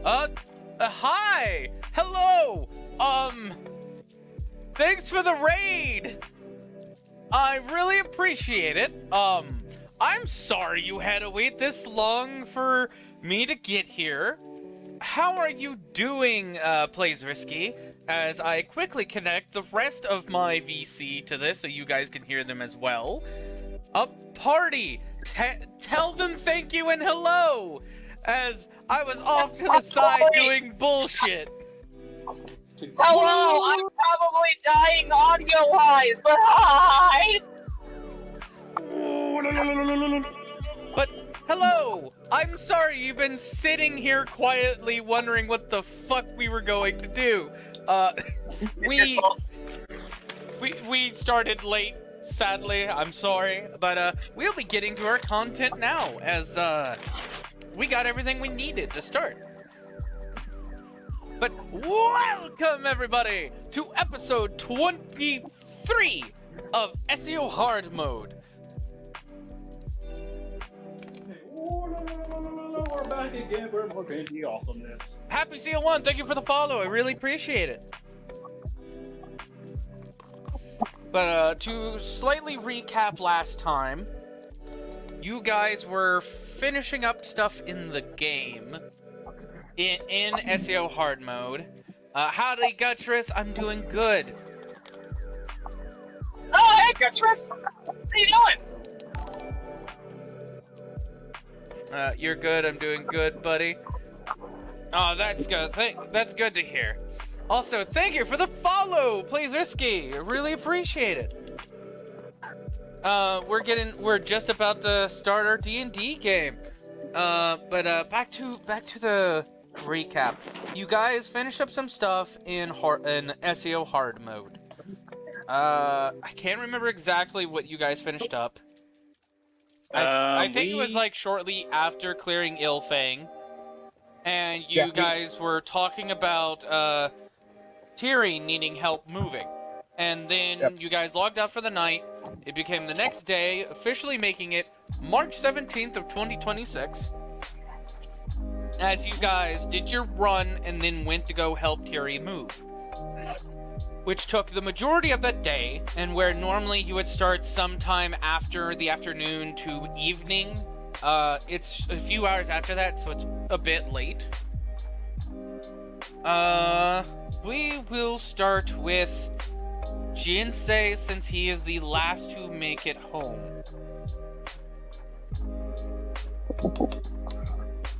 Hi! Hello! Thanks for the raid! I really appreciate it. I'm sorry you had to wait this long for me to get here. How are you doing, Plays Risky? As I quickly connect the rest of my VC to this so you guys can hear them as well. Party! Tell them thank you and hello! As I was off to the side doing bullshit. Hello, I'm probably dying audio-wise, but hi! But hello! I'm sorry you've been sitting here quietly wondering what the fuck we were going to do. We started late, sadly. I'm sorry, but we'll be getting to our content now as we got everything we needed to start. But welcome everybody to episode 23 of SAO Hard Mode. We're back again for more crazy awesomeness. Happy CO1, thank you for the follow. I really appreciate it. But to slightly recap last time, you guys were finishing up stuff in the game in SAO Hard Mode. Howdy, Guttress. I'm doing good. Oh, hey, Guttress! How you doing? You're good. I'm doing good, buddy. Oh, that's good. That's good to hear. Also, thank you for the follow, Plays Risky. I really appreciate it. We're just about to start our D&D game. But back to the recap. You guys finished up some stuff in SAO Hard Mode. I can't remember exactly what you guys finished up. I think it was like shortly after clearing Ilfang, and you guys were talking about Tiri needing help moving, and then you guys logged out for the night. It became the next day, officially making it March 17th of 2026. As you guys did your run and then went to go help Tiri move, which took the majority of that day, and where normally you would start sometime after the afternoon to evening, it's a few hours after that, so it's a bit late. We will start with Jinsei, since he is the last to make it home.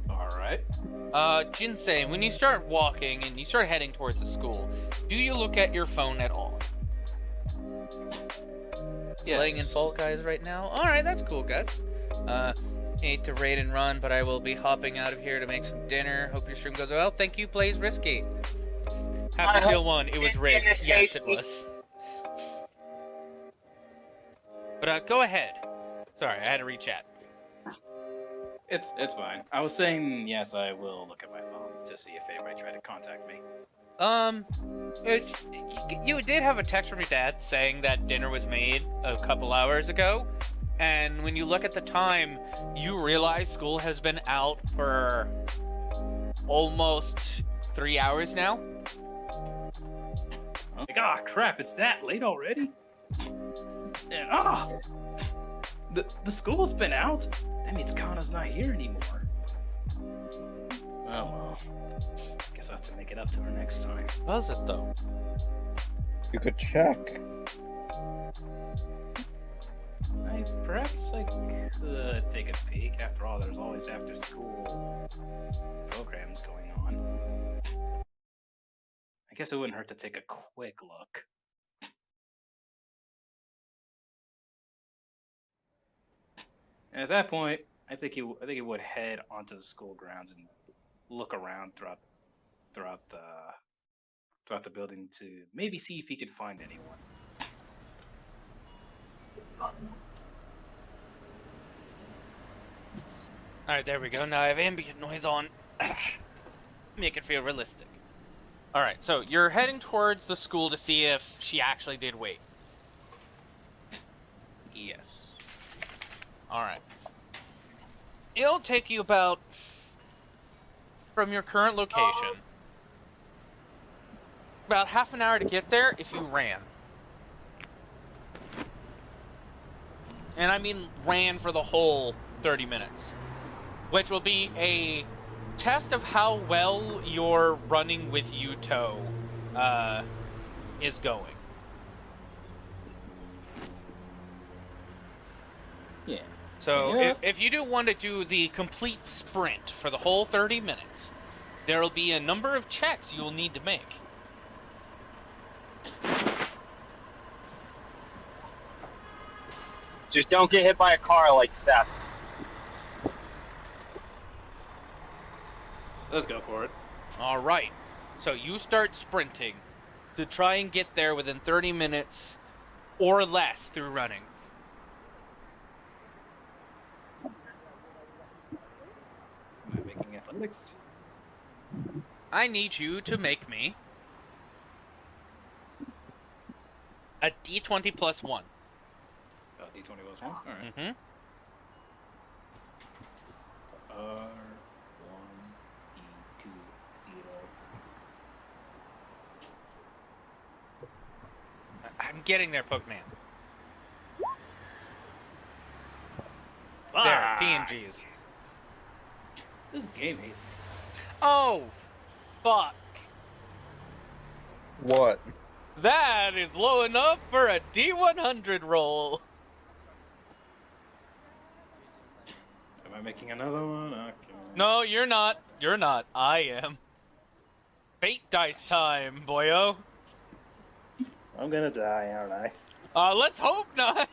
Alright. Jinsei, when you start walking and you start heading towards the school, do you look at your phone at all? Yes. Playing in Fall Guys right now? Alright, that's cool, guys. Hate to raid and run, but I will be hopping out of here to make some dinner. Hope your stream goes well. Thank you, Plays Risky. Happy Seal 1, it was rigged. Yes, it was. But go ahead. Sorry, I had to re-chat. It's fine. I was saying, yes, I will look at my phone to see if anybody tried to contact me. You did have a text from your dad saying that dinner was made a couple hours ago, and when you look at the time, you realize school has been out for almost 3 hours now. Like, ah, crap, it's that late already? And, the school's been out? That means Kana's not here anymore. Oh, well. Guess I'll have to make it up to her next time. Was it, though? You could check. Perhaps I could take a peek. After all, there's always after-school programs going on. I guess it wouldn't hurt to take a quick look. And at that point, I think he would head onto the school grounds and look around throughout the building to maybe see if he could find anyone. Alright, there we go. Now I have ambient noise on. Make it feel realistic. Alright, so you're heading towards the school to see if she actually did wait. Yes. Alright. It'll take you about from your current location. About half an hour to get there if you ran. And I mean ran for the whole 30 minutes. Which will be a test of how well your running with Yuto is going. Yeah. So Yeah. if you do want to do the complete sprint for the whole 30 minutes, there will be a number of checks you will need to make. Just don't get hit by a car like Steph. Let's go for it. All right. So you start sprinting to try and get there within 30 minutes or less through running. Am I making athletics? I need you to make me a D20 plus 1. Oh, D20 was one? Alright. Mm-hmm. R1, D2, 0. I'm getting there, Pokemon. Ah, There, PNGs. This game hates me. Oh, fuck. What? That is low enough for a D100 roll. Am I making another one? Okay. No, you're not. You're not. I am. Fate dice time, boyo. I'm gonna die, aren't I? Let's hope not.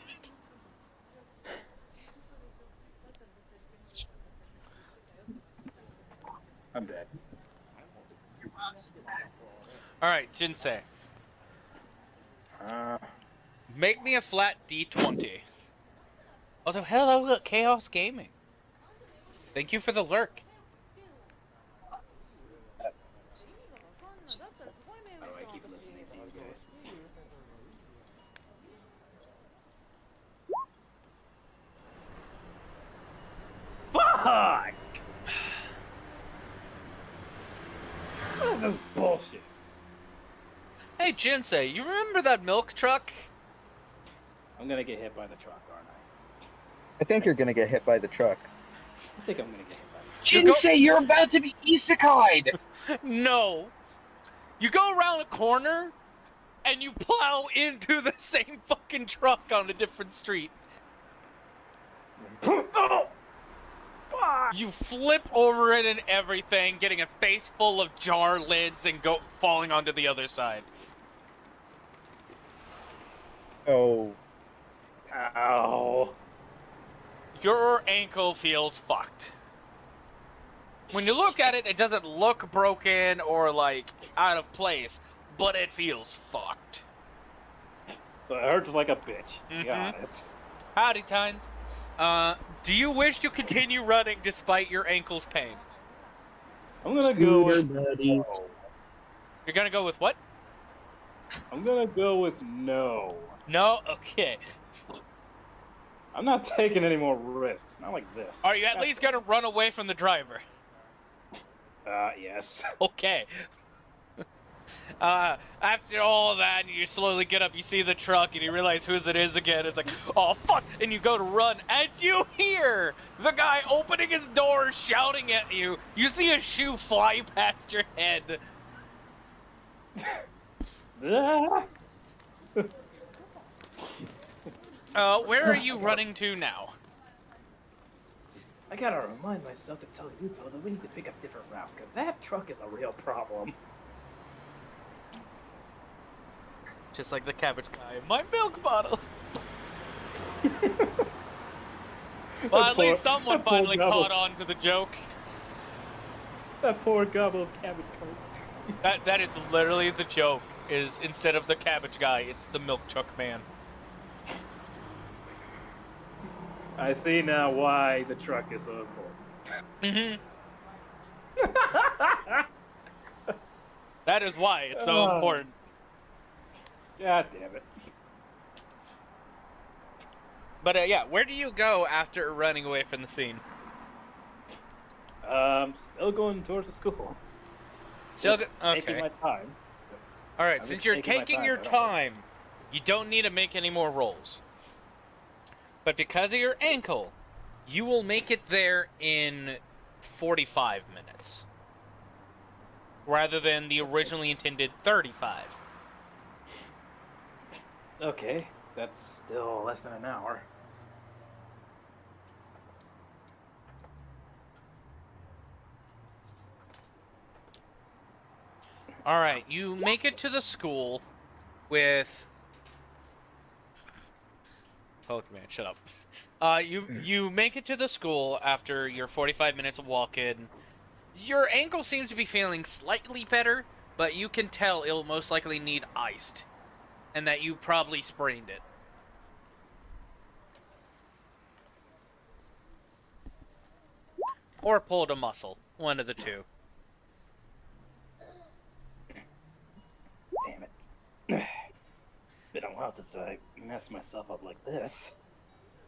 I'm dead. All right, Jinsei. Uh, Make me a flat D20. Also, hello, Chaos Gaming. Thank you for the lurk. how do I keep listening to you guys? Fuck! What is this bullshit? Hey, Jinsei, you remember that milk truck? I'm gonna get hit by the truck, aren't I? I think you're gonna get hit by the truck. I think I'm gonna get hit by the truck. Jinsei, you're about to be isekai'd! No. You go around a corner, and you plow into the same fucking truck on a different street. Oh! Fuck! You flip over it and everything, getting a face full of jar lids and go falling onto the other side. Oh, Ow. Your ankle feels fucked. When you look at it, it doesn't look broken or, like, out of place, but it feels fucked. So it hurts like a bitch. Mhm. Got it. Howdy, Tynes. Do you wish to continue running despite your ankle's pain? I'm gonna go with buddies. no. You're gonna go with what? I'm gonna go with no. No? Okay. I'm not taking any more risks. Not like this. Are you at least gonna run away from the driver? Yes. Okay. After all that, you slowly get up, you see the truck, and you realize whose it is again. It's like, oh, fuck! And you go to run. As you hear the guy opening his door, shouting at you, you see a shoe fly past your head. Where are you running to now? I gotta remind myself to tell Yuto that we need to pick a different route, because that truck is a real problem. Just like the cabbage guy. My milk bottles! Well, at least someone that poor finally Gobbles. caught on to the joke. That poor Gobble's cabbage coat. That is literally the joke, is instead of the cabbage guy, it's the milk truck man. I see now why the truck is so important. That is why it's so Oh. important. God damn it. But yeah, where do you go after running away from the scene? Still going towards the school. Still Just okay. taking my time. All right, I'm since just you're taking my taking time, your but okay. time, you don't need to make any more rolls. But because of your ankle, you will make it there in 45 minutes. Rather than the originally intended 35. Okay, that's still less than an hour. Alright, you make it to the school with... Pokemon, shut up. You make it to the school after your 45 minutes of walk-in. Your ankle seems to be feeling slightly better, but you can tell it'll most likely need iced. And that you probably sprained it. Or pulled a muscle. One of the two. Damn it. Been a while since I messed myself up like this.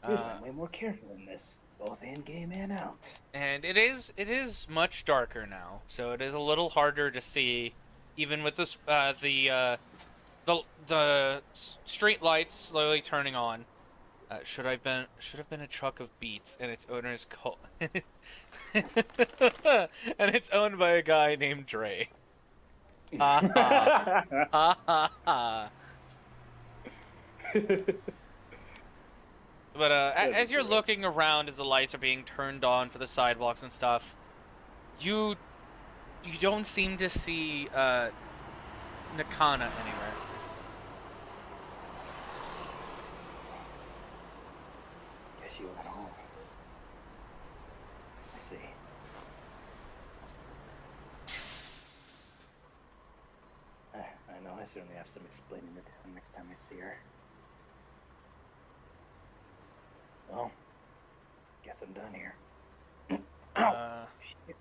Usually I'm way more careful in this, both in-game and out. And it is much darker now, so it is a little harder to see, even with this the street lights slowly turning on. Should have been a truck of beets, and its owner is called and it's owned by a guy named Dre. Ha ha ha ha ha. But as you're looking around, as the lights are being turned on for the sidewalks and stuff, you don't seem to see Nakata anywhere. Guess you went home. I see. I know I certainly have some explaining to do next time I see her. Well, guess I'm done here. Shit.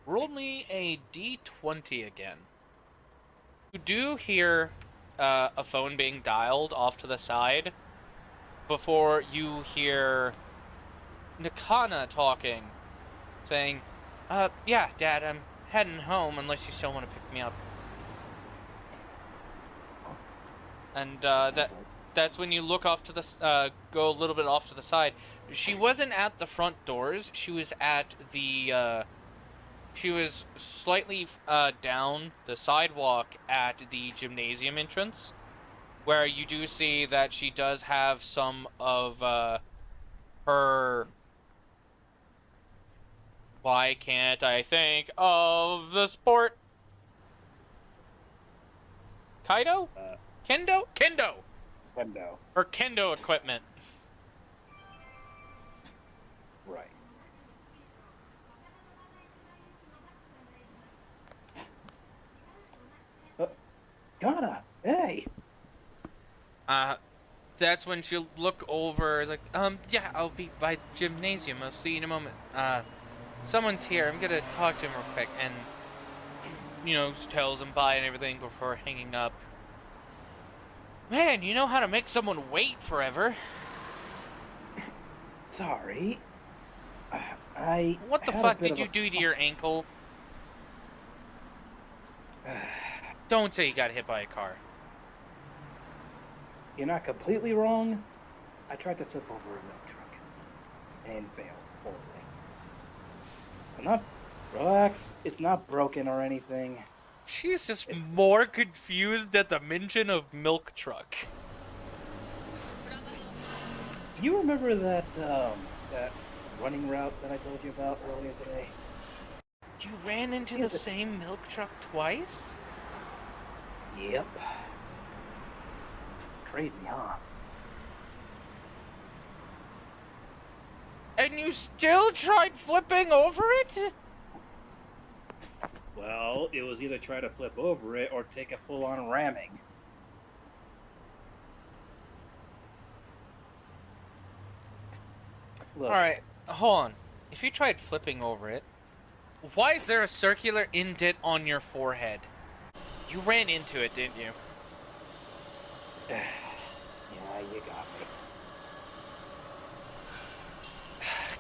Roll me a d20 again. You do hear a phone being dialed off to the side before you hear Nakata talking, saying, yeah, Dad, I'm heading home unless you still want to pick me up. And that's when you look off to the go a little bit off to the side. She wasn't at the front doors. She was at the she was slightly down the sidewalk at the gymnasium entrance, where you do see that she does have some of her... Why can't I think of the sport? Kaido? Kendo? Kendo! Kendo. Her kendo equipment. Right. Nakata, hey! That's when she'll look over, it's like, yeah, I'll be by gymnasium, I'll see you in a moment. Someone's here, I'm gonna talk to him real quick, and, you know, tells him bye and everything before hanging up. Man, you know how to make someone wait forever. Sorry. What the fuck did you do to your ankle? Don't say you got hit by a car. You're not completely wrong. I tried to flip over a milk truck and failed horribly. I'm not... Relax. It's not broken or anything. She's just more confused at the mention of milk truck. You remember that running route that I told you about earlier today? You ran into the same milk truck twice? Yep. Crazy, huh? And you still tried flipping over it? Well, it was either try to flip over it or take a full-on ramming. Look, Alright, hold on. If you tried flipping over it, why is there a circular indent on your forehead? You ran into it, didn't you? yeah, you got me.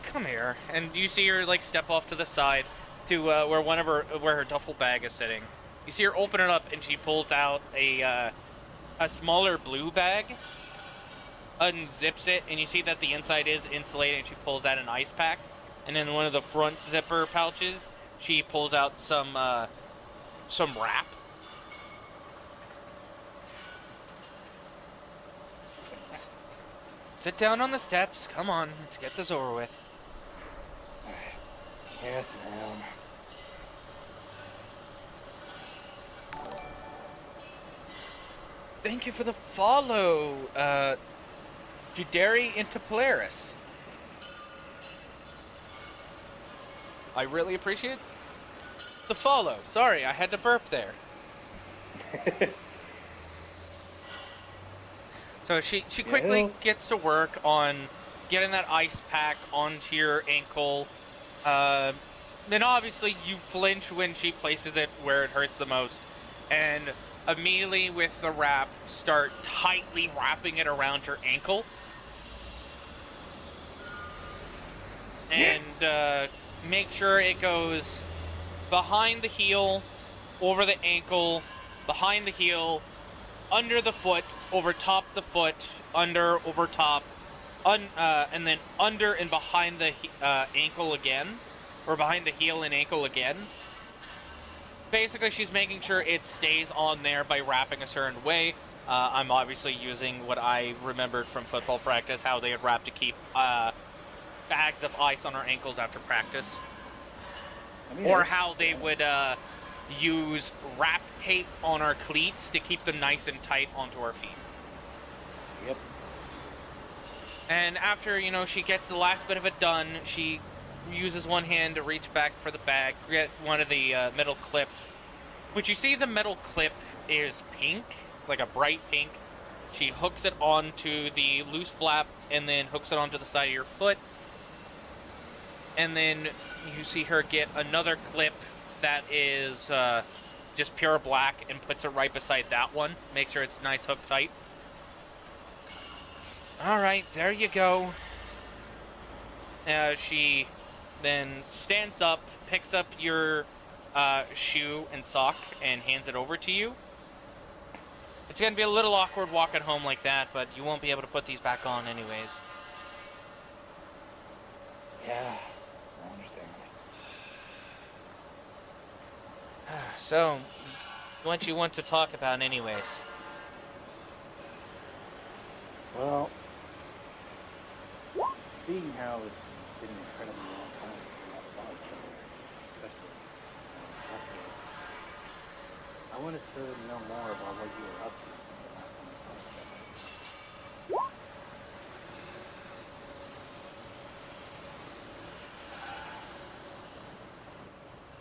Come here. And you see her, like, step off to the side. to where her duffel bag is sitting. You see her open it up, and she pulls out a smaller blue bag, unzips it, and you see that the inside is insulated, and she pulls out an ice pack. And in one of the front zipper pouches, she pulls out some wrap. Sit down on the steps. Come on, let's get this over with. Yes, ma'am. Thank you for the follow, Juderi into Polaris. I really appreciate the follow. Sorry, I had to burp there. So she quickly gets to work on getting that ice pack onto your ankle. Then obviously you flinch when she places it where it hurts the most. And immediately with the wrap, start tightly wrapping it around her ankle. And make sure it goes behind the heel, over the ankle, behind the heel, under the foot, over top the foot, under, over top, and then under and behind the ankle again, or behind the heel and ankle again. Basically, she's making sure it stays on there by wrapping a certain way. I'm obviously using what I remembered from football practice, how they had wrapped to keep bags of ice on our ankles after practice. Or how they would use wrap tape on our cleats to keep them nice and tight onto our feet. Yep. And after, she gets the last bit of it done, she uses one hand to reach back for the bag, get one of the metal clips. Which you see the metal clip is pink, like a bright pink. She hooks it onto the loose flap and then hooks it onto the side of your foot. And then you see her get another clip that is just pure black and puts it right beside that one. Make sure it's nice hook tight. Alright, there you go. She then stands up, picks up your shoe and sock, and hands it over to you. It's going to be a little awkward walking home like that, but you won't be able to put these back on anyways. Yeah. I understand. So, what you want to talk about anyways? Well, seeing how it's been an incredibly long time since we last saw each other, especially tough game, I wanted to know more about what you were up to since the last time we saw each other.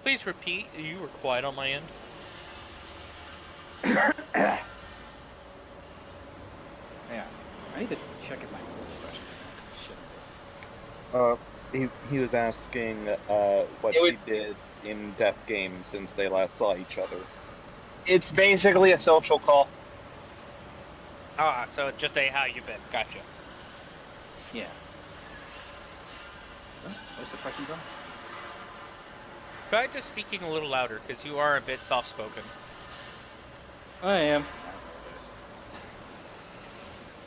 Please repeat. You were quiet on my end. Yeah, I need to check if my voice impression is He was asking what she did in Death Game since they last saw each other. It's basically a social call. Ah, so just say how you been. Gotcha. Yeah. What's the questions on? Try just speaking a little louder, because you are a bit soft-spoken. I am.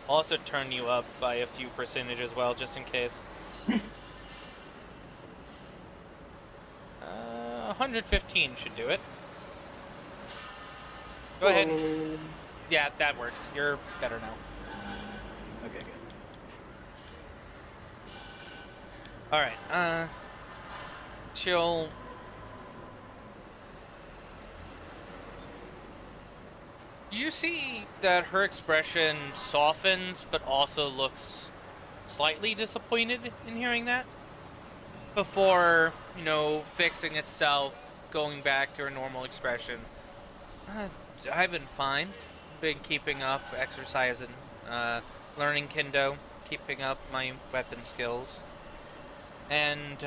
I'll also turn you up by a few percentage as well, just in case. 115 should do it. Go ahead. Yeah, that works. You're better now. Okay, good. Alright, she'll... You see that her expression softens, but also looks slightly disappointed in hearing that. Before, fixing itself, going back to her normal expression. I've been fine. Been keeping up, exercising, learning kendo, keeping up my weapon skills. And,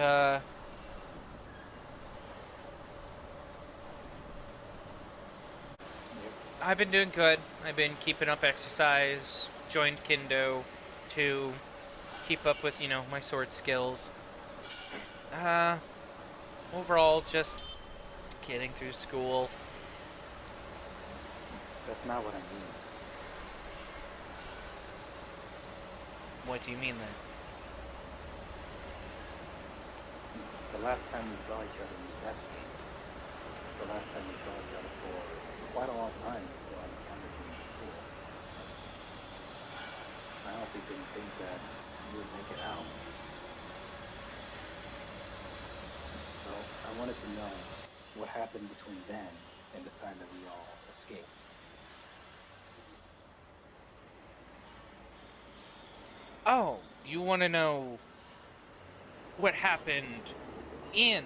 I've been doing good. I've been keeping up exercise, joined kendo to keep up with, my sword skills. overall, just getting through school. That's not what I mean. What do you mean then? The last time we saw each other in the death game was the last time we saw each other for quite a long time until I encountered you in school. I honestly didn't think that you would make it out. So I wanted to know what happened between then and the time that we all escaped. Oh, you want to know what happened in...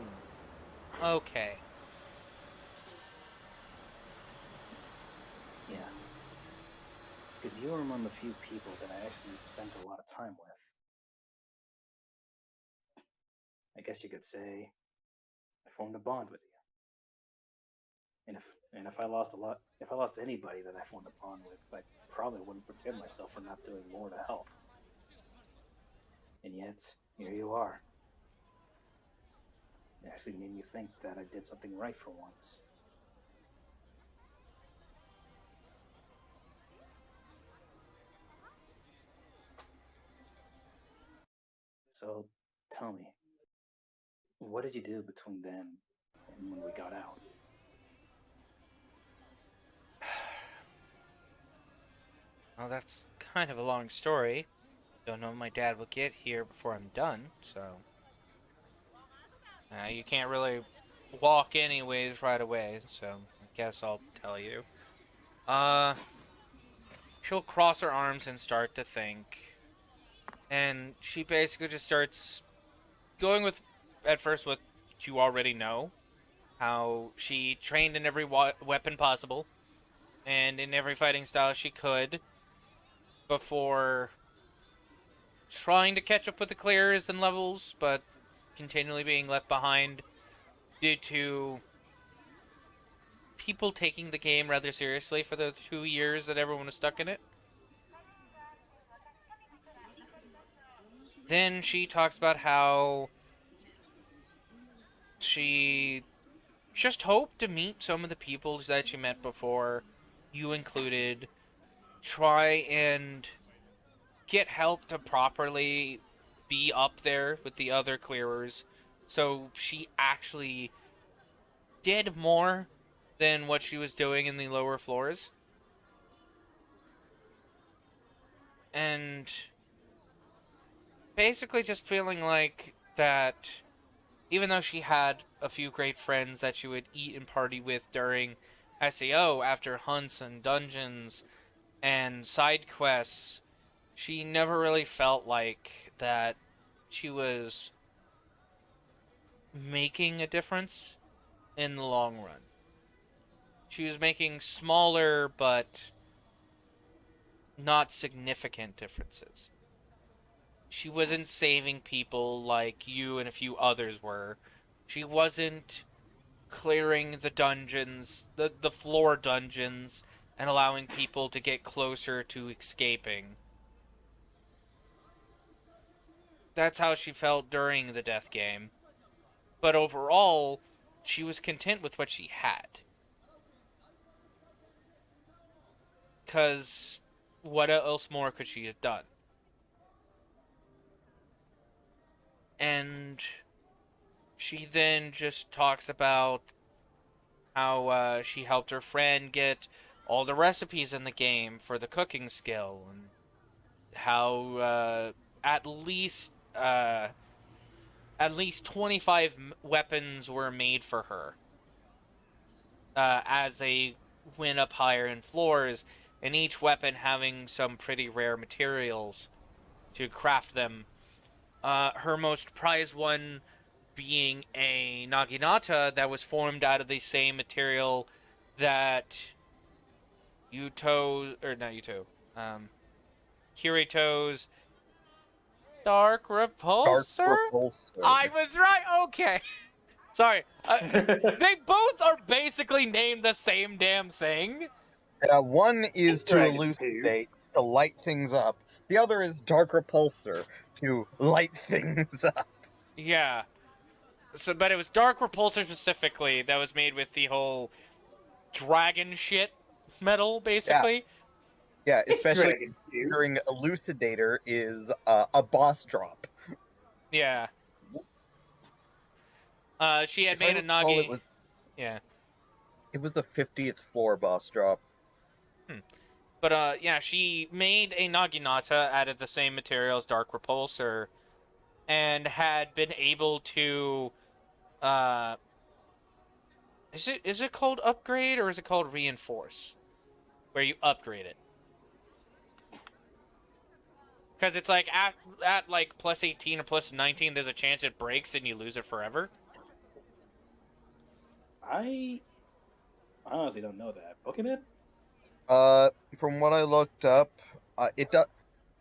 Okay. Yeah. Because you were among the few people that I actually spent a lot of time with. I guess you could say I formed a bond with you. And if I lost anybody that I formed a bond with, I probably wouldn't forgive myself for not doing more to help. And yet, here you are. It actually made me think that I did something right for once. So, tell me, what did you do between then and when we got out? Well, that's kind of a long story. Don't know if my dad will get here before I'm done, so... you can't really walk anyways right away, so I guess I'll tell you. She'll cross her arms and start to think. And she basically just starts going with, at first, what you already know. How she trained in every weapon possible. And in every fighting style she could. Before trying to catch up with the clears and levels, but continually being left behind due to people taking the game rather seriously for the 2 years that everyone was stuck in it. Then she talks about how she just hoped to meet some of the people that she met before, you included, try and get help to properly be up there with the other clearers. So she actually did more than what she was doing in the lower floors. And basically just feeling like that even though she had a few great friends that she would eat and party with during SAO after hunts and dungeons and side quests, she never really felt like that she was making a difference in the long run. She was making smaller but not significant differences. She wasn't saving people like you and a few others were. She wasn't clearing the dungeons, the floor dungeons, and allowing people to get closer to escaping. That's how she felt during the death game. But overall, she was content with what she had. Because what else more could she have done? And she then just talks about how she helped her friend get all the recipes in the game for the cooking skill, and how at least 25 weapons were made for her as they went up higher in floors, and each weapon having some pretty rare materials to craft them. Her most prized one being a naginata that was formed out of the same material that Kirito's Dark Repulsor? Dark Repulsor. I was right. Okay. Sorry. They both are basically named the same damn thing. One is to Dragon elucidate, to light things up. The other is Dark Repulsor, to light things up. Yeah. but it was Dark Repulsor specifically that was made with the whole dragon shit metal, Yeah, basically. yeah, It's especially Dragon Shoot. considering Elucidator is a boss drop. Yeah. She had If I made a recall, Nagi. Yeah. it was the 50th floor boss drop. But yeah, she made a Naginata out of the same material as Dark Repulsor, and had been able to uh is it called upgrade or is it called reinforce? Where you upgrade it. Because it's like at like plus 18 or plus 19, there's a chance it breaks and you lose it forever. I honestly don't know that. Pokemon? From what I looked up, it do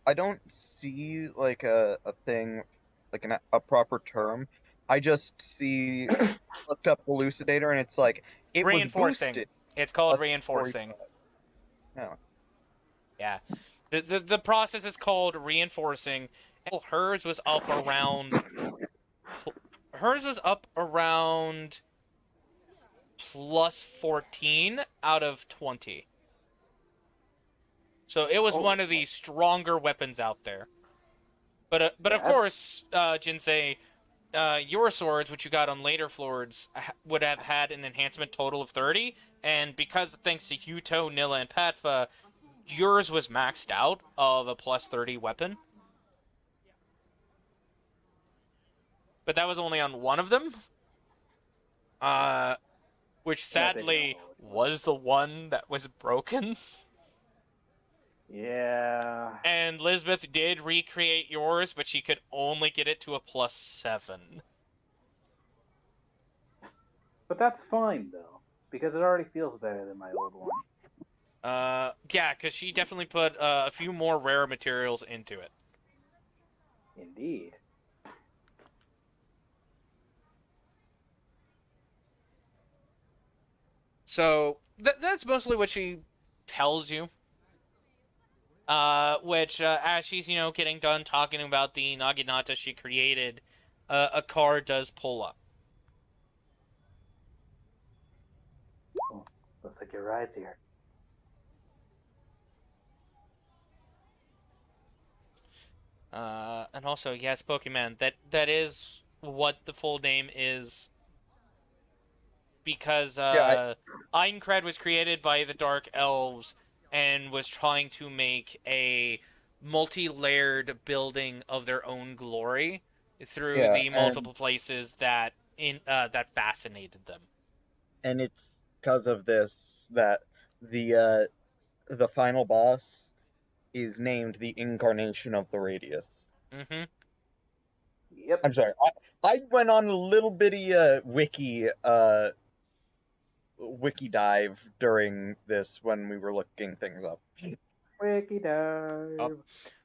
I don't see like a thing like a proper term. I just see looked up Elucidator and it's like it was Reinforcing. boosted It's called plus 45. reinforcing. Yeah. Yeah. The process is called reinforcing. Hers was up around hers was up around plus 14 out of 20. So it was Oh, one of the stronger weapons out there. But of yeah. course, Jinsei, your swords, which you got on later floors, would have had an enhancement total of 30, and because thanks to Yuto, Nilla, and Patva, yours was maxed out of a plus 30 weapon. But that was only on one of them. Which Yeah, they sadly know. was the one that was broken. Yeah. And Lisbeth did recreate yours, but she could only get it to a plus 7. But that's fine, though, because it already feels better than my old one. Yeah, because she definitely put a few more rare materials into it. Indeed. So that's mostly what she tells you. Which as she's getting done talking about the Naginata she created, a car does pull up. Oh, looks like your ride's here. And also yes, Pokemon. That is what the full name is. Because Yeah, Aincrad was created by the Dark Elves and was trying to make a multi-layered building of their own glory through yeah, the multiple places that fascinated them. and it's because of this that the final boss is named the incarnation of the radius. Mm-hmm. Yep. I'm sorry. I went on a little bitty wiki dive during this when we were looking things up. Wiki Oh. dive.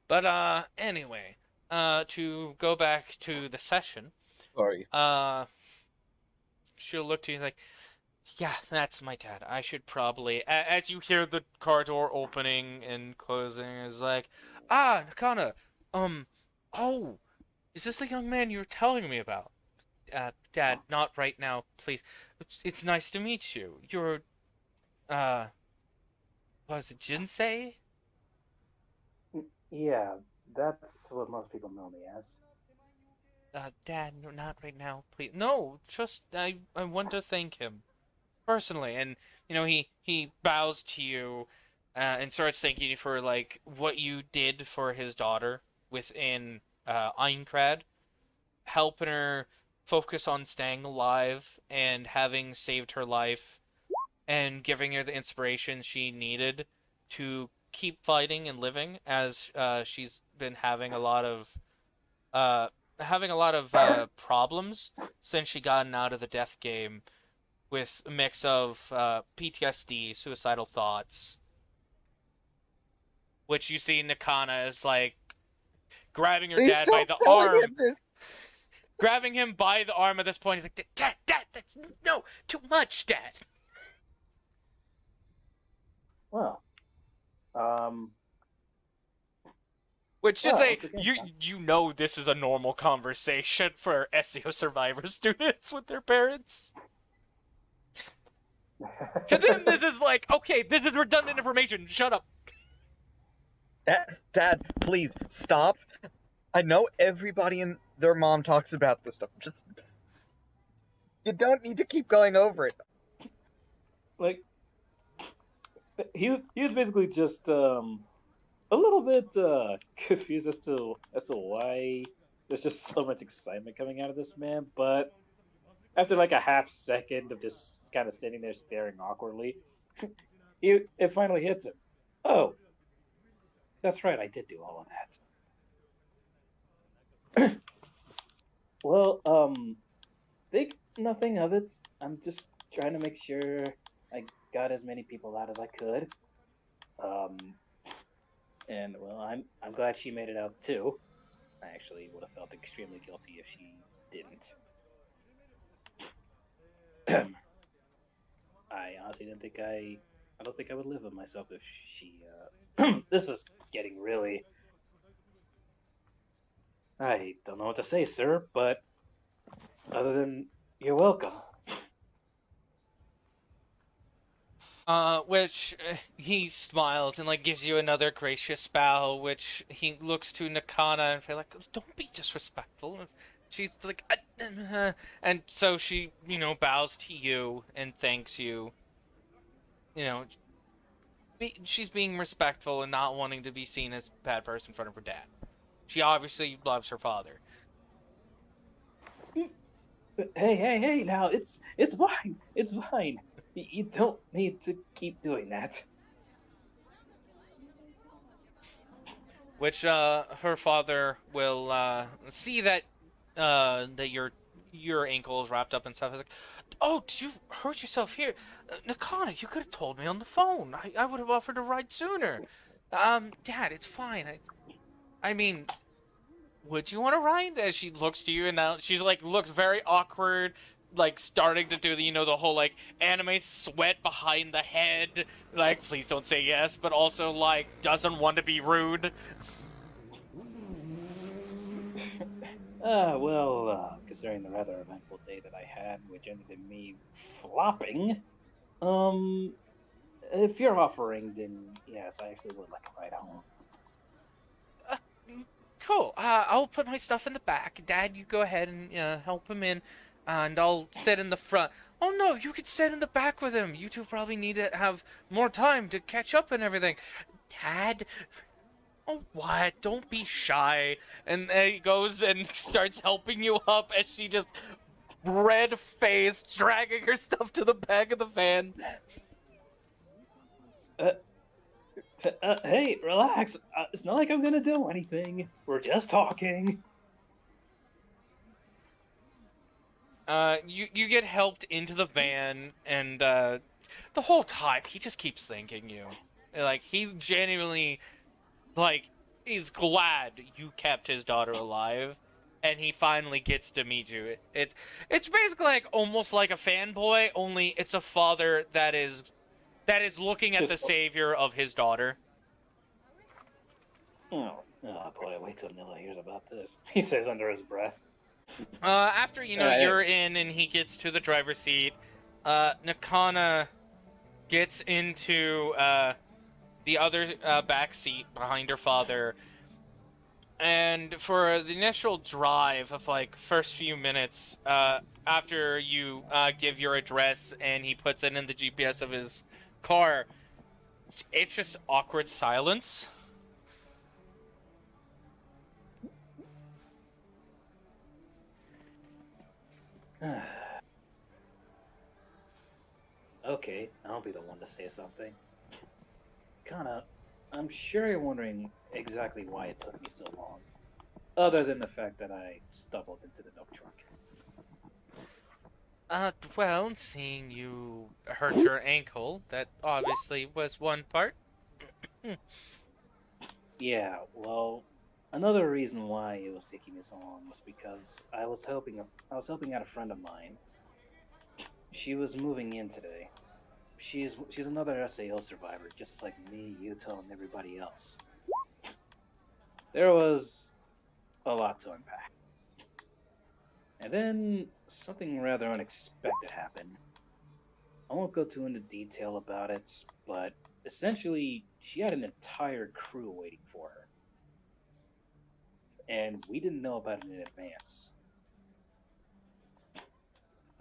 But anyway, to go back to the session, Sorry. she'll look to you like, yeah, that's my dad. I should probably. As you hear the car door opening and closing, is like, Nakana, oh, is this the young man you were telling me about? Dad, not right now, please. It's nice to meet you. You're, uh, was it Jinsei? Yeah, that's what most people know me as. Dad, no, not right now, please. No, just I want to thank him personally, and he bows to you, and starts thanking you for like what you did for his daughter within Aincrad, helping her focus on staying alive and having saved her life, and giving her the inspiration she needed to keep fighting and living, as she's been uh, having a lot of problems since she gotten out of the death game, with a mix of PTSD, suicidal thoughts, which you see Nakana is like grabbing her Please dad by stop the telling arm, him this. grabbing him by the arm at this point. He's like, Dad, that's no, too much, Dad. Well, Which should Oh, say, it's okay. you know this is a normal conversation for SEO Survivor students with their parents. To them, this is like, okay, this is redundant information. Shut up. Dad, please stop. I know everybody and their mom talks about this stuff. Just you don't need to keep going over it. Like, he was basically just a little bit confused as to why there's just so much excitement coming out of this man. But after like a half second of just kind of standing there staring awkwardly, it finally hits him. Oh, that's right, I did do all of that. Well, think nothing of it. I'm just trying to make sure I got as many people out as I could. Um, and well, I'm glad she made it out too. I actually would have felt extremely guilty if she didn't. I honestly didn't think I don't think I would live with myself if she. This is getting really. I don't know what to say, sir, but other than you're welcome. Which he smiles and like gives you another gracious bow, which he looks to Nakata and feel like, don't be disrespectful. She's like, and so she, bows to you and thanks you. She's being respectful and not wanting to be seen as a bad person in front of her dad. She obviously loves her father. Hey! Now it's fine. It's fine. You don't need to keep doing that. Which her father will see that that your ankle is wrapped up and stuff. He's like, oh, did you hurt yourself here? Nakata, you could have told me on the phone. I would have offered a ride sooner. Dad, it's fine. I mean, would you want to ride? As she looks to you and now she's like looks very awkward, like starting to do the whole like anime sweat behind the head, like please don't say yes, but also like doesn't want to be rude. Considering the rather eventful day that I had, which ended in me flopping, if you're offering, then yes, I actually would like a ride home. Cool. I'll put my stuff in the back. Dad, you go ahead and help him in, and I'll sit in the front. Oh no, you could sit in the back with him. You two probably need to have more time to catch up and everything. Dad. Oh, what? Don't be shy. And he goes and starts helping you up as she just red-faced, dragging her stuff to the back of the van. Hey, relax. It's not like I'm gonna do anything. We're just talking. You get helped into the van, and the whole time he just keeps thanking you. Like he genuinely, like, is glad you kept his daughter alive, and he finally gets to meet you. It's basically like almost like a fanboy, only it's a father that is looking at the savior of his daughter. Oh boy, wait till Nilla hears about this. He says under his breath. After you're in and he gets to the driver's seat, Nakana gets into the other back seat behind her father, and for the initial drive of like first few minutes, after you give your address and he puts it in the GPS of his car, it's just awkward silence. Okay, I'll be the one to say something. I'm sure you're wondering exactly why it took me so long. Other than the fact that I stumbled into the milk truck. Well, seeing you hurt your ankle, that obviously was one part. Yeah, well, another reason why it was taking me so long was because I was helping out a friend of mine. She was moving in today. She's another SAO survivor, just like me, Yuto, and everybody else. There was a lot to unpack. And then something rather unexpected happened. I won't go too into detail about it, but essentially, she had an entire crew waiting for her. And we didn't know about it in advance.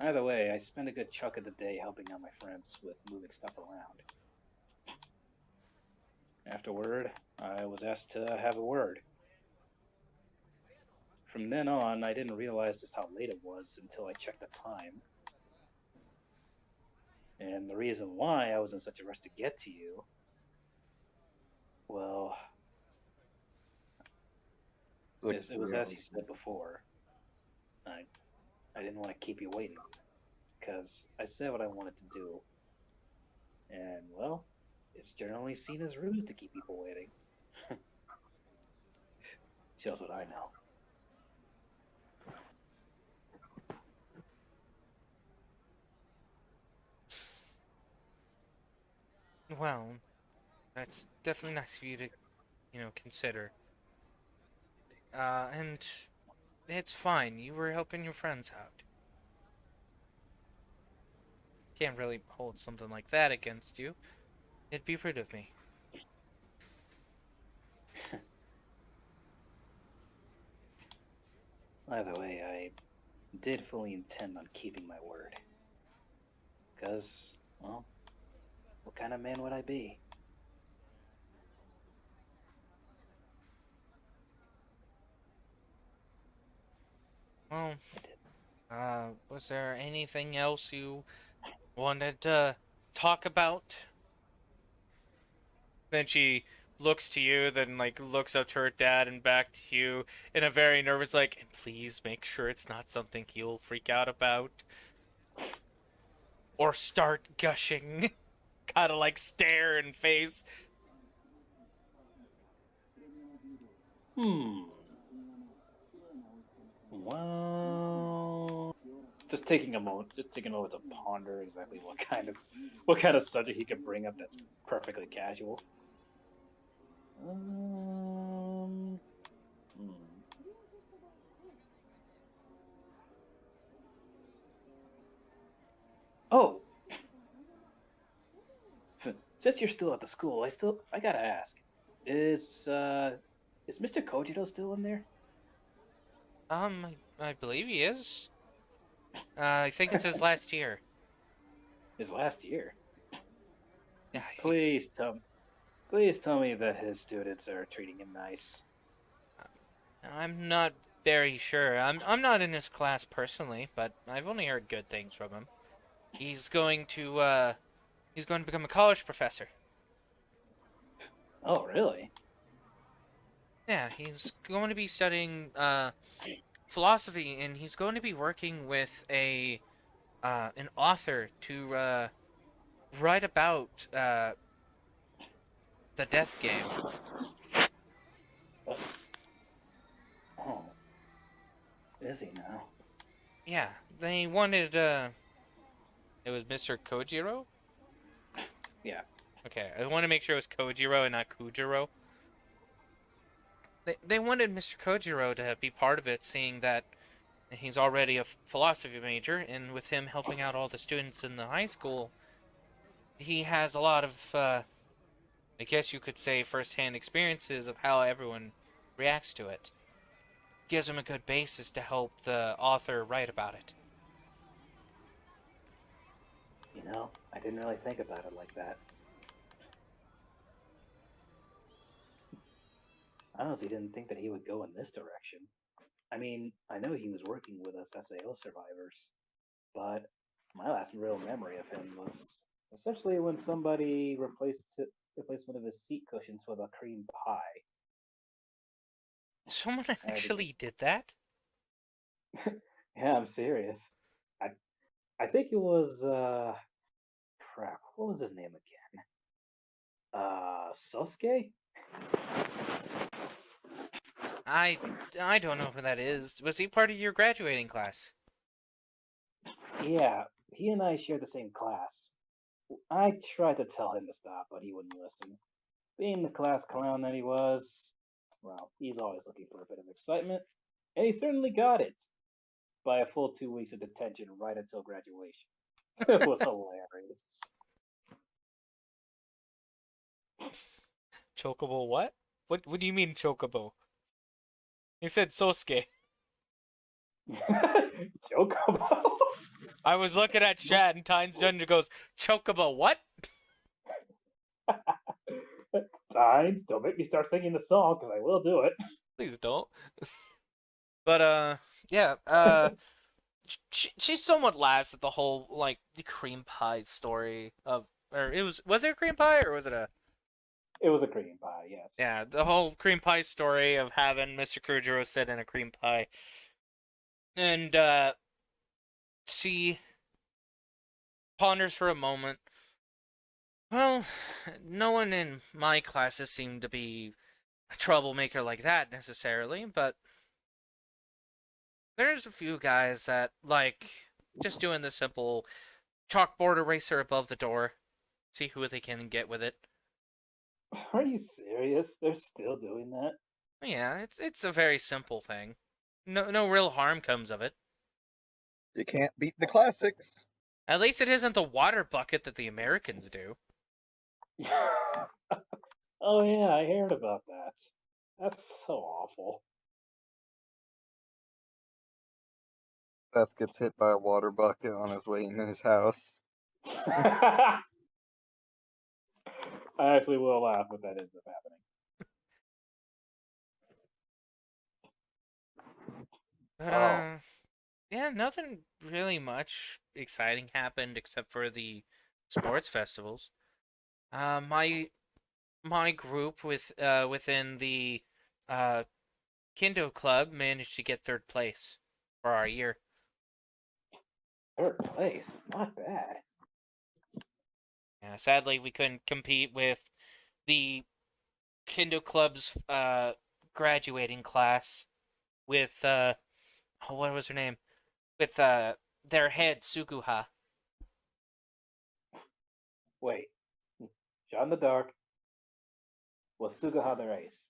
Either way, I spent a good chunk of the day helping out my friends with moving stuff around. Afterward, I was asked to have a word. From then on, I didn't realize just how late it was until I checked the time. And the reason why I was in such a rush to get to you, well, it was as you said before. I didn't want to keep you waiting, because I said what I wanted to do. And, well, it's generally seen as rude to keep people waiting. Shows what I know. Well, that's definitely nice of you to, consider. And it's fine. You were helping your friends out. Can't really hold something like that against you. It'd be rude of me. Either way, I did fully intend on keeping my word. Because, well, what kind of man would I be? Well, was there anything else you wanted to talk about? Then she looks to you, then like looks up to her dad and back to you in a very nervous like, and please make sure it's not something he'll freak out about. Or start gushing. Kinda like stare and face. Well, just taking a moment to ponder exactly what kind of subject he could bring up that's perfectly casual. Um, hmm. Oh, since you're still at the school, I gotta ask, is is Mr. Kojiro still in there? I believe he is. I think it's his last year. His last year. Yeah, Please tell me that his students are treating him nice. I'm not very sure. I'm not in his class personally, but I've only heard good things from him. He's going to become a college professor. Oh, really? Yeah, he's going to be studying philosophy, and he's going to be working with an author to write about the death game. Oh, is he now? Yeah, they wanted it was Mr. Kojiro? Yeah. Okay, I want to make sure it was Kojiro and not Kujiro. They wanted Mr. Kojiro to be part of it, seeing that he's already a philosophy major, and with him helping out all the students in the high school, he has a lot of, I guess you could say, first-hand experiences of how everyone reacts to it. Gives him a good basis to help the author write about it. I didn't really think about it like that. I honestly didn't think that he would go in this direction. I mean, I know he was working with us SAO survivors, but my last real memory of him was essentially when somebody replaced one of his seat cushions with a cream pie. Someone I had to get, actually did that? yeah, I'm serious. I I think it was crap. What was his name again? Sosuke? I I don't know who that is. Was he part of your graduating class? Yeah, he and I shared the same class. I tried to tell him to stop, but he wouldn't listen. Being the class clown that he was, Well, he's always looking for a bit of excitement, and he certainly got it by a full 2 weeks of detention right until graduation. It was hilarious. Chocobo what? What do you mean chocobo? He said Sosuke. Chocobo? I was looking at chat and Tynes Dungeon goes, Chocobo what? Tynes, don't make me start singing the song, because I will do it. Please don't. But yeah, she somewhat laughs at the whole like the cream pie story of, or was it a cream pie or was it a? It was a cream pie, yes. Yeah, the whole cream pie story of having Mr. Kurojiro sit in a cream pie, and she ponders for a moment. Well, no one in my classes seemed to be a troublemaker like that necessarily, but there's a few guys that like just doing the simple chalkboard eraser above the door, see who they can get with it. Are you serious? They're still doing that? Yeah, it's a very simple thing. No real harm comes of it. You can't beat the classics. At least it isn't the water bucket that the Americans do. Oh yeah, I heard about that. That's so awful. Seth gets hit by a water bucket on his way into his house. I actually will laugh if that ends up happening. But yeah, nothing really much exciting happened except for the sports festivals. My group within the Kendo Club managed to get third place for our year. Third place, not bad. Yeah, sadly we couldn't compete with the Kendo Club's graduating class with what was her name? With their head Sukuha. Wait, Shot in the Dark was Sugaha the race.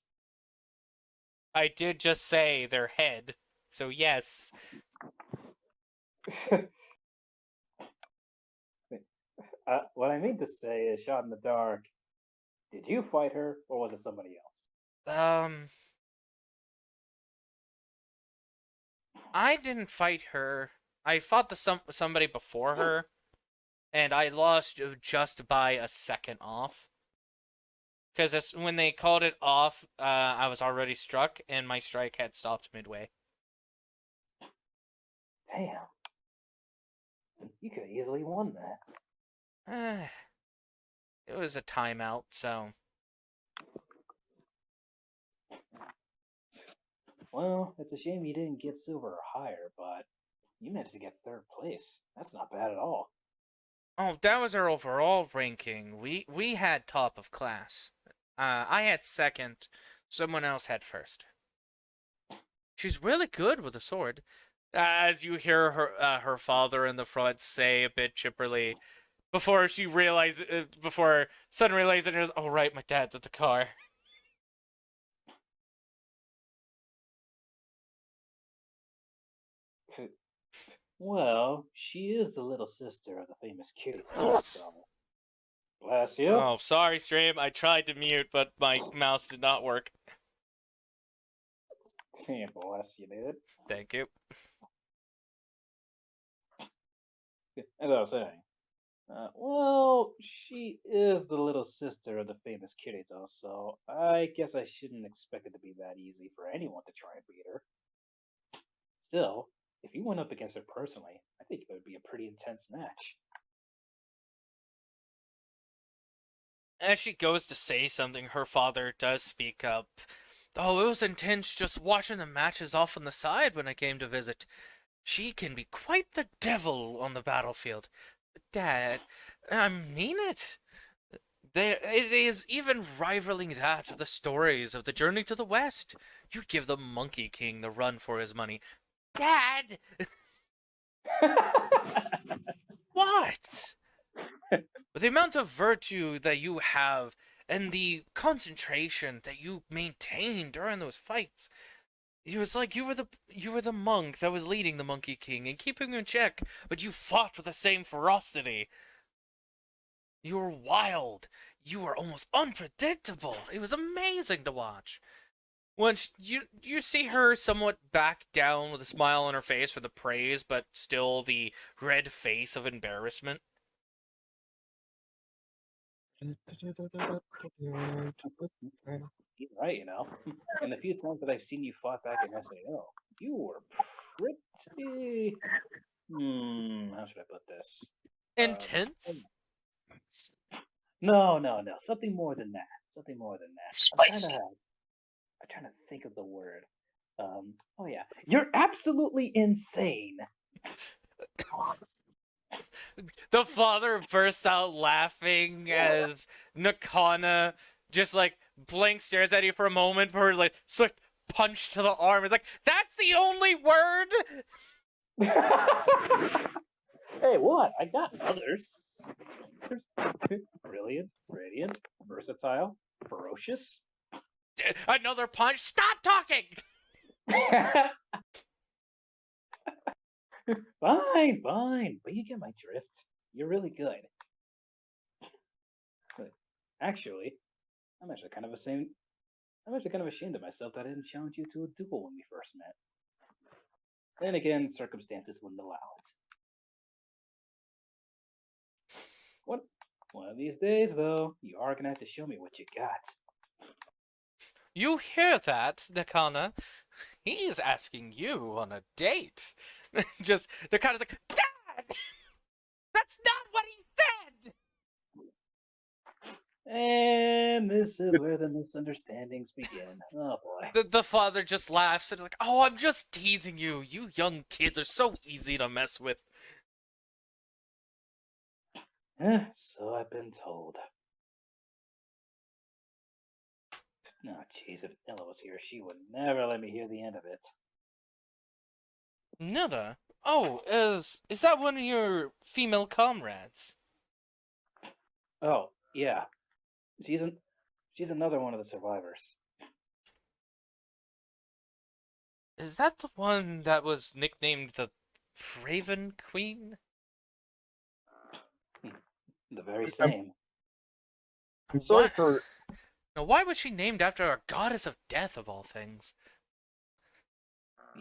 I did just say their head, so yes. What I mean to say is, Shot in the Dark, did you fight her, or was it somebody else? I didn't fight her. I fought somebody before her, and I lost just by a second off. Because when they called it off, I was already struck, and my strike had stopped midway. Damn. You could have easily won that. It was a timeout, so... Well, it's a shame you didn't get silver or higher, but you managed to get third place. That's not bad at all. Oh, that was our overall ranking. We had top of class. I had second. Someone else had first. She's really good with a sword. As you hear her father in the front say a bit chipperly, before Sun realizes, oh right, my dad's at the car. Well, she is the little sister of the famous Kirito, so... Bless you. Oh, sorry, stream. I tried to mute, but my mouse did not work. Yeah, bless you, dude. Thank you. As I was saying, well, she is the little sister of the famous Kirito, so I guess I shouldn't expect it to be that easy for anyone to try and beat her. Still, if you went up against her personally, I think it would be a pretty intense match. As she goes to say something, her father does speak up. Oh, it was intense just watching the matches off on the side when I came to visit. She can be quite the devil on the battlefield. Dad, I mean it. It is even rivaling that of the stories of the journey to the West. You'd give the Monkey King the run for his money. Dad! What? With the amount of virtue that you have and the concentration that you maintained during those fights. It was like you were the monk that was leading the Monkey King and keeping him in check, but you fought with the same ferocity. You were wild. You were almost unpredictable. It was amazing to watch. Once you see her somewhat back down with a smile on her face for the praise, but still the red face of embarrassment. He's right, you know. And the few times that I've seen you fought back in SAO, you were pretty. How should I put this? Intense? No. Something more than that. Something more than that. Spicy. I'm trying to think of the word. Oh yeah, you're absolutely insane. The father bursts out laughing as Nakana just like blank stares at you for a moment for her like swift punch to the arm. It's like, that's the only word? Hey, what? I got others. There's brilliant, radiant, versatile, ferocious. Another punch? Stop talking! Fine. But you get my drift. You're really good. But actually, I'm actually kind of ashamed of myself that I didn't challenge you to a duel when we first met. Then again, circumstances wouldn't allow it. One of these days, though, you are gonna have to show me what you got. You hear that, Nakana? He's asking you on a date. Just, Nakana's like, Dad! That's not what he said! And this is where the misunderstandings begin. Oh boy. The father just laughs and is like, oh, I'm just teasing you. You young kids are so easy to mess with. So I've been told. No, jeez, if Ella was here, she would never let me hear the end of it. Never? Oh, is that one of your female comrades? Oh, yeah. She's another one of the survivors. Is that the one that was nicknamed the Raven Queen? The very same. I'm sorry What? for. Now, why was she named after a goddess of death, of all things?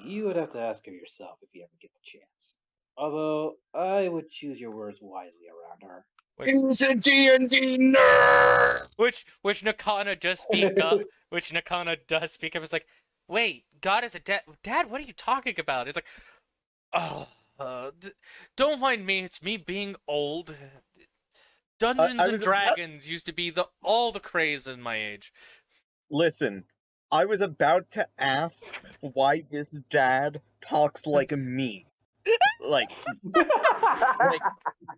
You would have to ask her yourself if you ever get the chance. Although, I would choose your words wisely around her. He's a D&D nerd! Which Nakana does speak up. Which Nakana does speak up. It's like, wait, goddess of death? Dad, what are you talking about? It's like, oh, don't mind me. It's me being old. Dungeons and Dragons used to be all the craze in my age. Listen, I was about to ask why this dad talks like me. Like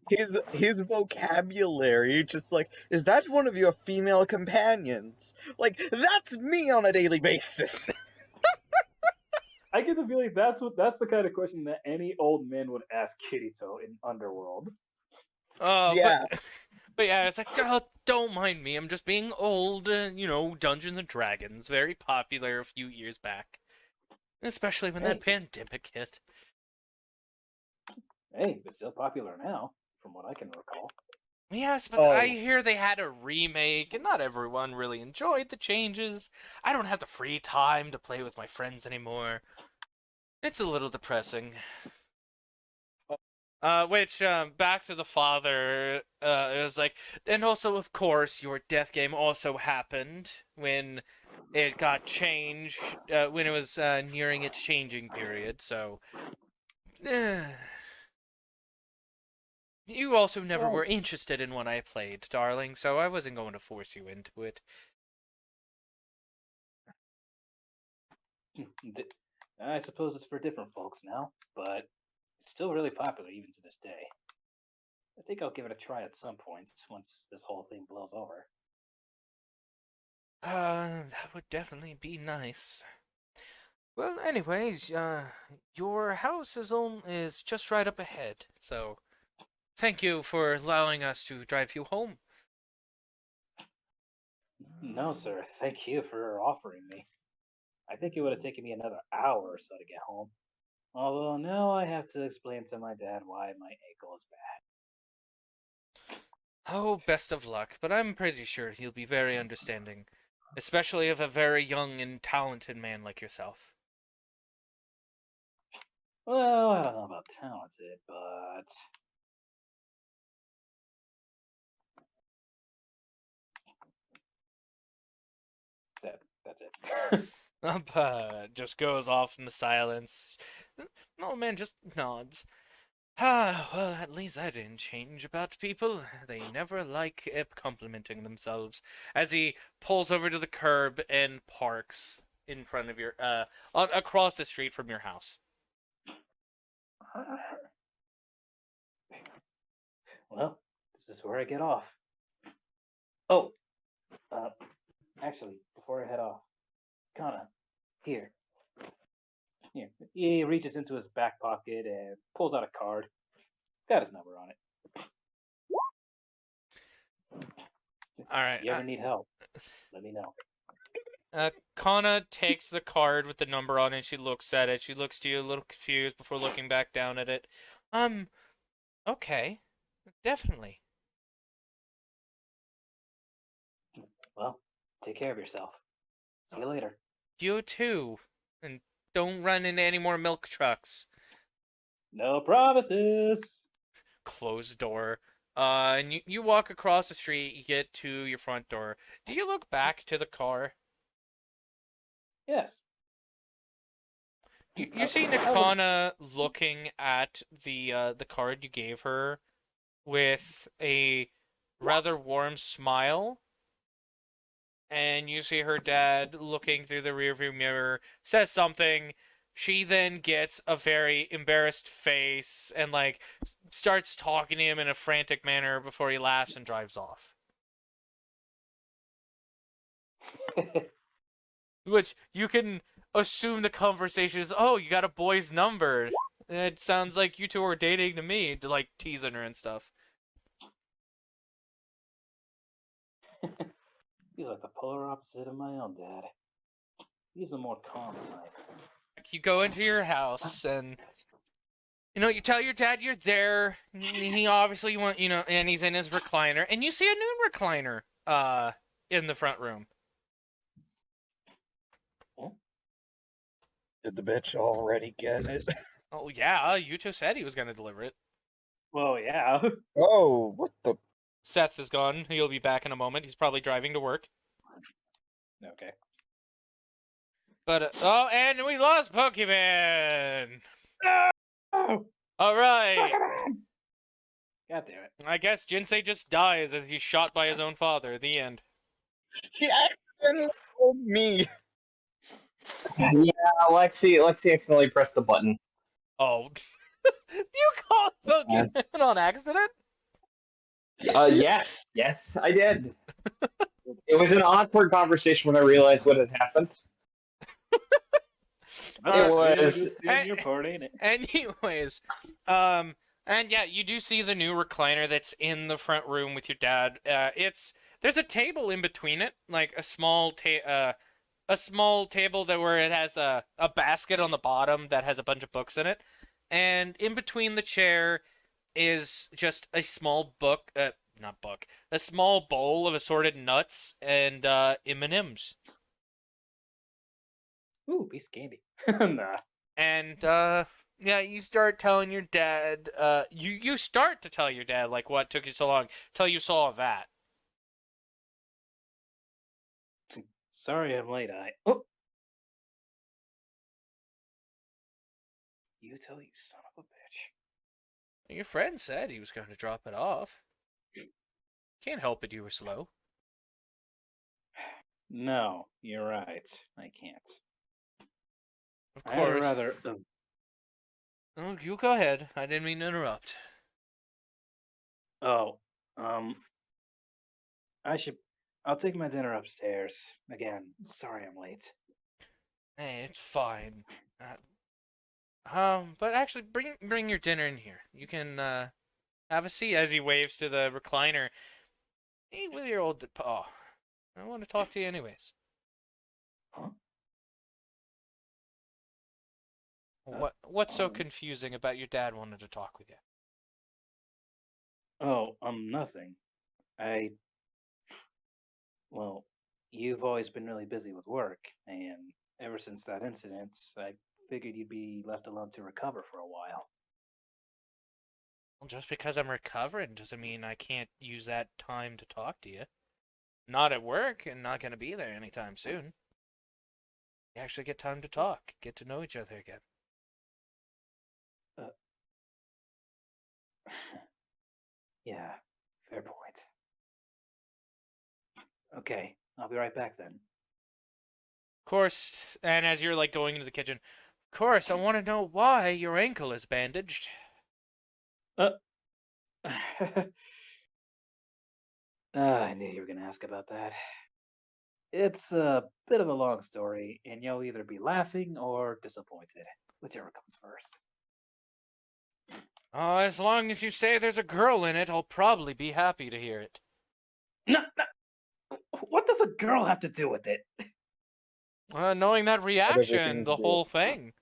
his vocabulary, just like, is that one of your female companions? Like, that's me on a daily basis. I get the feeling that's the kind of question that any old man would ask Kirito in Underworld. Yeah. But yeah, it's like, oh, don't mind me. I'm just being old. Dungeons and Dragons, very popular a few years back, especially when that pandemic hit. Hey, it's still popular now, from what I can recall. Yes, but I hear they had a remake, and not everyone really enjoyed the changes. I don't have the free time to play with my friends anymore. It's a little depressing. Back to the father, it was like, and also, of course, your death game also happened when it got changed, when it was nearing its changing period, so... You also never were interested in what I played, darling, so I wasn't going to force you into it. I suppose it's for different folks now, but it's still really popular even to this day. I think I'll give it a try at some point once this whole thing blows over. That would definitely be nice. Well, anyways, your house is just right up ahead, so thank you for allowing us to drive you home. No, sir. Thank you for offering me. I think it would have taken me another hour or so to get home. Although now I have to explain to my dad why my ankle is bad. Oh, best of luck, but I'm pretty sure he'll be very understanding, especially of a very young and talented man like yourself. Well, I don't know about talented, but that's it. Just goes off in the silence. Oh man, just nods. Ah, well, at least that didn't change about people. They never like complimenting themselves. As he pulls over to the curb and parks in front of your, across the street from your house. Well, this is where I get off. Oh, actually, before I head off, Kana, here. Here. He reaches into his back pocket and pulls out a card. Got his number on it. All right. If you ever need help, let me know. Kana takes the card with the number on it. She looks at it. She looks to you a little confused before looking back down at it. Okay. Definitely. Well, take care of yourself. See you later. You too. And don't run into any more milk trucks. No promises. Closed door. And you walk across the street, you get to your front door. Do you look back to the car? Yes. You see Nakana looking at the card you gave her with a rather warm smile. And you see her dad looking through the rearview mirror, says something. She then gets a very embarrassed face and like starts talking to him in a frantic manner before he laughs and drives off. Which you can assume the conversation is, oh, you got a boy's number. It sounds like you two are dating to me, to like teasing her and stuff. He's like the polar opposite of my own dad. He's a more calm type. You go into your house and you tell your dad you're there. He obviously and he's in his recliner, and you see a new recliner in the front room. Did the bitch already get it? Oh yeah, Yuto said he was gonna deliver it. Well, yeah. Oh, what the? Seth is gone. He'll be back in a moment. He's probably driving to work. Okay. But and we lost Pokemon. Oh, All right. God damn it. I guess Jinsei just dies as he's shot by his own father. The end. He accidentally told me. Yeah, Lexi accidentally pressed the button. Oh, you called Pokemon on accident? Yes, I did. It was an awkward conversation when I realized what had happened. It was. Your part, ain't it? Anyways, and yeah, you do see the new recliner that's in the front room with your dad. There's a table in between it, like a small table that where it has a basket on the bottom that has a bunch of books in it, and in between the chair is just a small a small bowl of assorted nuts and M&Ms. Ooh, piece of candy. Nah. And yeah, you start telling your dad. You start to tell your dad like what took you so long till you saw that. Sorry I'm late. Oh. You tell you son of a bitch. Your friend said he was going to drop it off. Can't help it, you were slow. No, you're right. I can't. Of I'd course. rather. Oh, you go ahead. I didn't mean to interrupt. Oh, I'll take my dinner upstairs. Again, sorry I'm late. Hey, it's fine. But actually, bring your dinner in here. You can have a seat as he waves to the recliner. Hey, with your old I want to talk to you anyways. Huh? What's so confusing about your dad wanting to talk with you? Oh, nothing. Well, you've always been really busy with work, and ever since that incident, I figured you'd be left alone to recover for a while. Well, just because I'm recovering doesn't mean I can't use that time to talk to you. Not at work and not going to be there anytime soon. You actually get time to talk, get to know each other again. Yeah, fair point. Okay, I'll be right back then. Of course, and as you're like going into the kitchen, of course, I want to know why your ankle is bandaged. I knew you were going to ask about that. It's a bit of a long story, and you'll either be laughing or disappointed, whichever comes first. Oh, as long as you say there's a girl in it, I'll probably be happy to hear it. No, what does a girl have to do with it? Knowing that reaction, everything the to whole thing.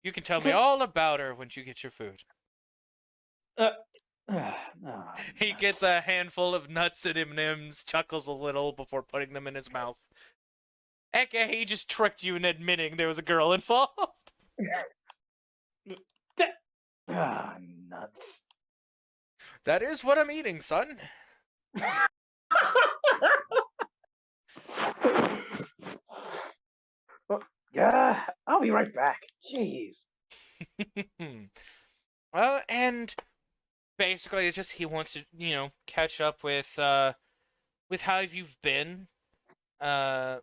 You can tell me all about her once you get your food. He gets a handful of nuts and M&Ms, chuckles a little before putting them in his mouth. Eke, he just tricked you in admitting there was a girl involved. Nuts. That is what I'm eating, son. Yeah, I'll be right back. Jeez. Well, and basically it's just he wants to, catch up with how you've been, how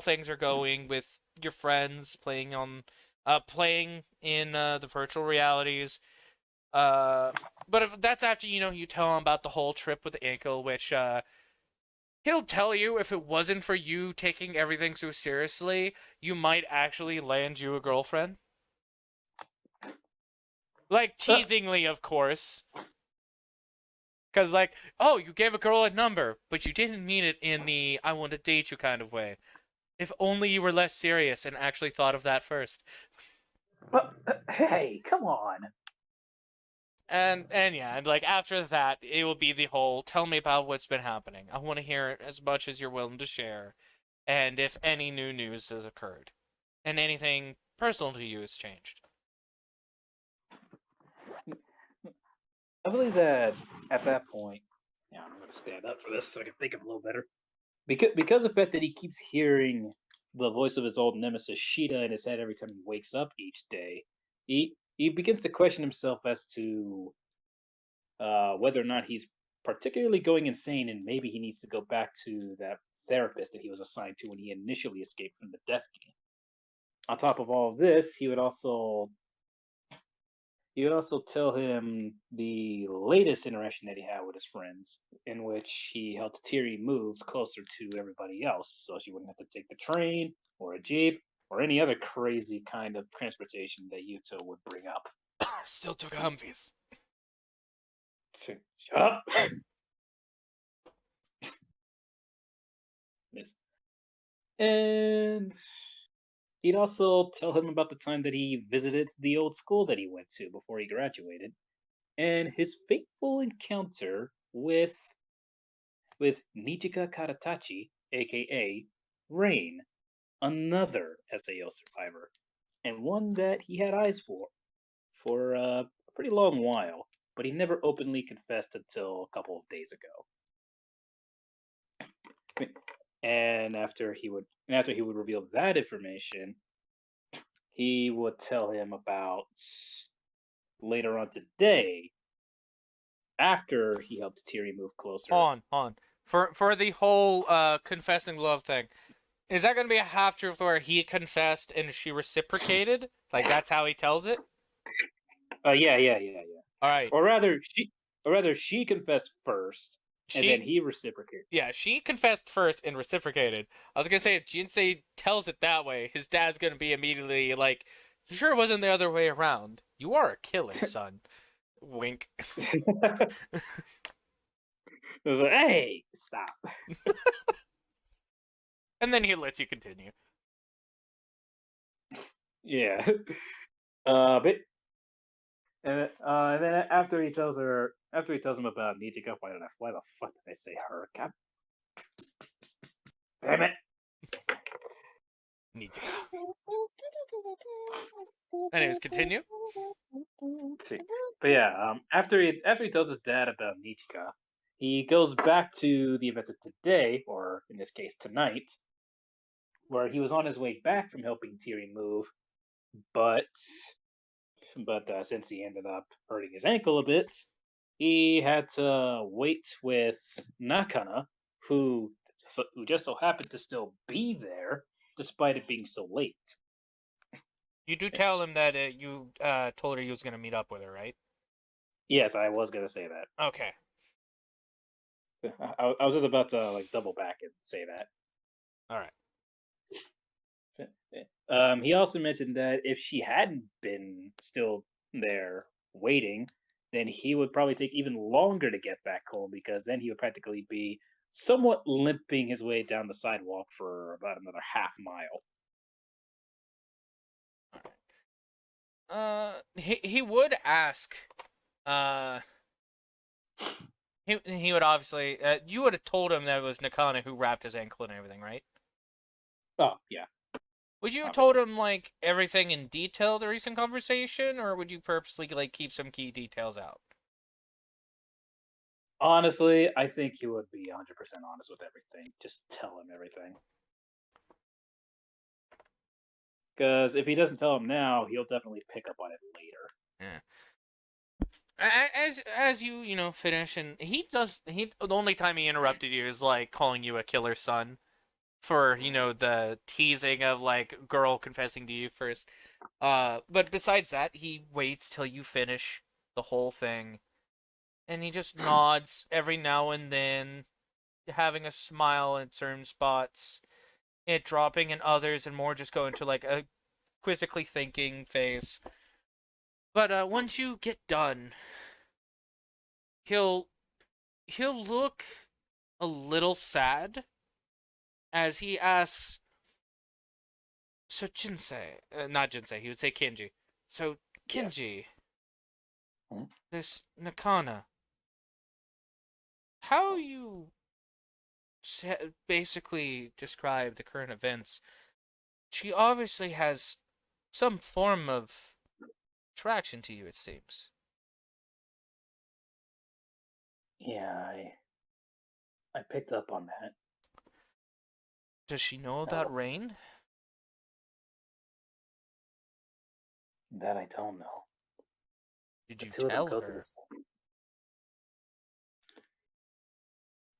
things are going with your friends playing in the virtual realities. But that's after, you tell him about the whole trip with the ankle, which, he'll tell you if it wasn't for you taking everything so seriously, you might actually land you a girlfriend. Like, teasingly, of course. Because, like, oh, you gave a girl a number, but you didn't mean it in the I want to date you kind of way. If only you were less serious and actually thought of that first. Hey, come on. And yeah, and like after that, it will be the whole tell me about what's been happening. I want to hear as much as you're willing to share, and if any new news has occurred, and anything personal to you has changed. I believe that at that point, I'm going to stand up for this so I can think of a little better. Because of the fact that he keeps hearing the voice of his old nemesis Sheeta in his head every time he wakes up each day, he begins to question himself as to whether or not he's particularly going insane, and maybe he needs to go back to that therapist that he was assigned to when he initially escaped from the Death Game. On top of all of this, he would also tell him the latest interaction that he had with his friends, in which he helped Tiri move closer to everybody else, so she wouldn't have to take the train or a jeep or any other crazy kind of transportation that Yuto would bring up. Still took Humvees. Shut up. And he'd also tell him about the time that he visited the old school that he went to before he graduated, and his fateful encounter with Nijika Karatachi, aka Rain, another SAO survivor, and one that he had eyes for a pretty long while, but he never openly confessed until a couple of days ago. And after he would reveal that information, he would tell him about later on today, after he helped Tiri move closer. On. For the whole confessing love thing, is that going to be a half-truth where he confessed and she reciprocated? Like, that's how he tells it? Yeah. All right. Or rather, she confessed first, and then he reciprocated. Yeah, she confessed first and reciprocated. I was going to say, if Jinsei tells it that way, his dad's going to be immediately like, you sure it wasn't the other way around? You are a killer, son. Wink. It was like, hey, stop. And then he lets you continue. Yeah. But and then after he tells him about Nijiga, why the fuck did I say her? God damn it! Nijiga. Anyways, continue. See. But yeah, after he tells his dad about Nijiga, he goes back to the events of today, or in this case tonight, where he was on his way back from helping Tiri move, but since he ended up hurting his ankle a bit, he had to wait with Nakana, who just so happened to still be there, despite it being so late. You do tell him that you told her you was going to meet up with her, right? Yes, I was gonna say that. Okay. I was just about to like double back and say that. All right. He also mentioned that if she hadn't been still there waiting, then he would probably take even longer to get back home because then he would practically be somewhat limping his way down the sidewalk for about another half mile. He would ask. He would obviously. You would have told him that it was Nakana who wrapped his ankle and everything, right? Oh yeah. Would you have Obviously. told him like everything in detail the recent conversation, or would you purposely like keep some key details out? Honestly, I think he would be 100% honest with everything. Just tell him everything. Because if he doesn't tell him now, he'll definitely pick up on it later. Yeah. As you finish, and the only time he interrupted you is like calling you a killer son for the teasing of like girl confessing to you first. But besides that, he waits till you finish the whole thing, and he just nods every now and then, having a smile in certain spots, it dropping in others, and more just going to like a quizzically thinking phase. But once you get done, he'll look a little sad as he asks, "So Jinsei, not Jinsei, he would say Kinji. So Kinji, Yes. this Nakana, how you basically describe the current events? She obviously has some form of attraction to you, it seems." Yeah, I picked up on that. Does she know about Rain? That I don't know. Did The you two of them tell go to her? the same.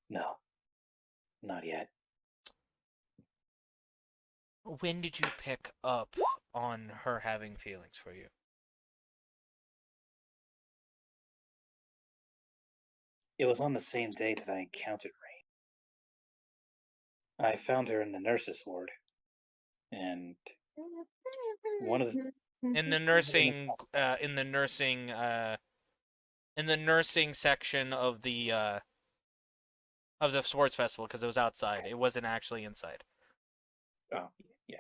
No, not yet. When did you pick up on her having feelings for you? It was on the same day that I encountered Rain. I found her in the nurses' ward, and one of the In the nursing, section of the sports festival, because it was outside. It wasn't actually inside. oh yeah.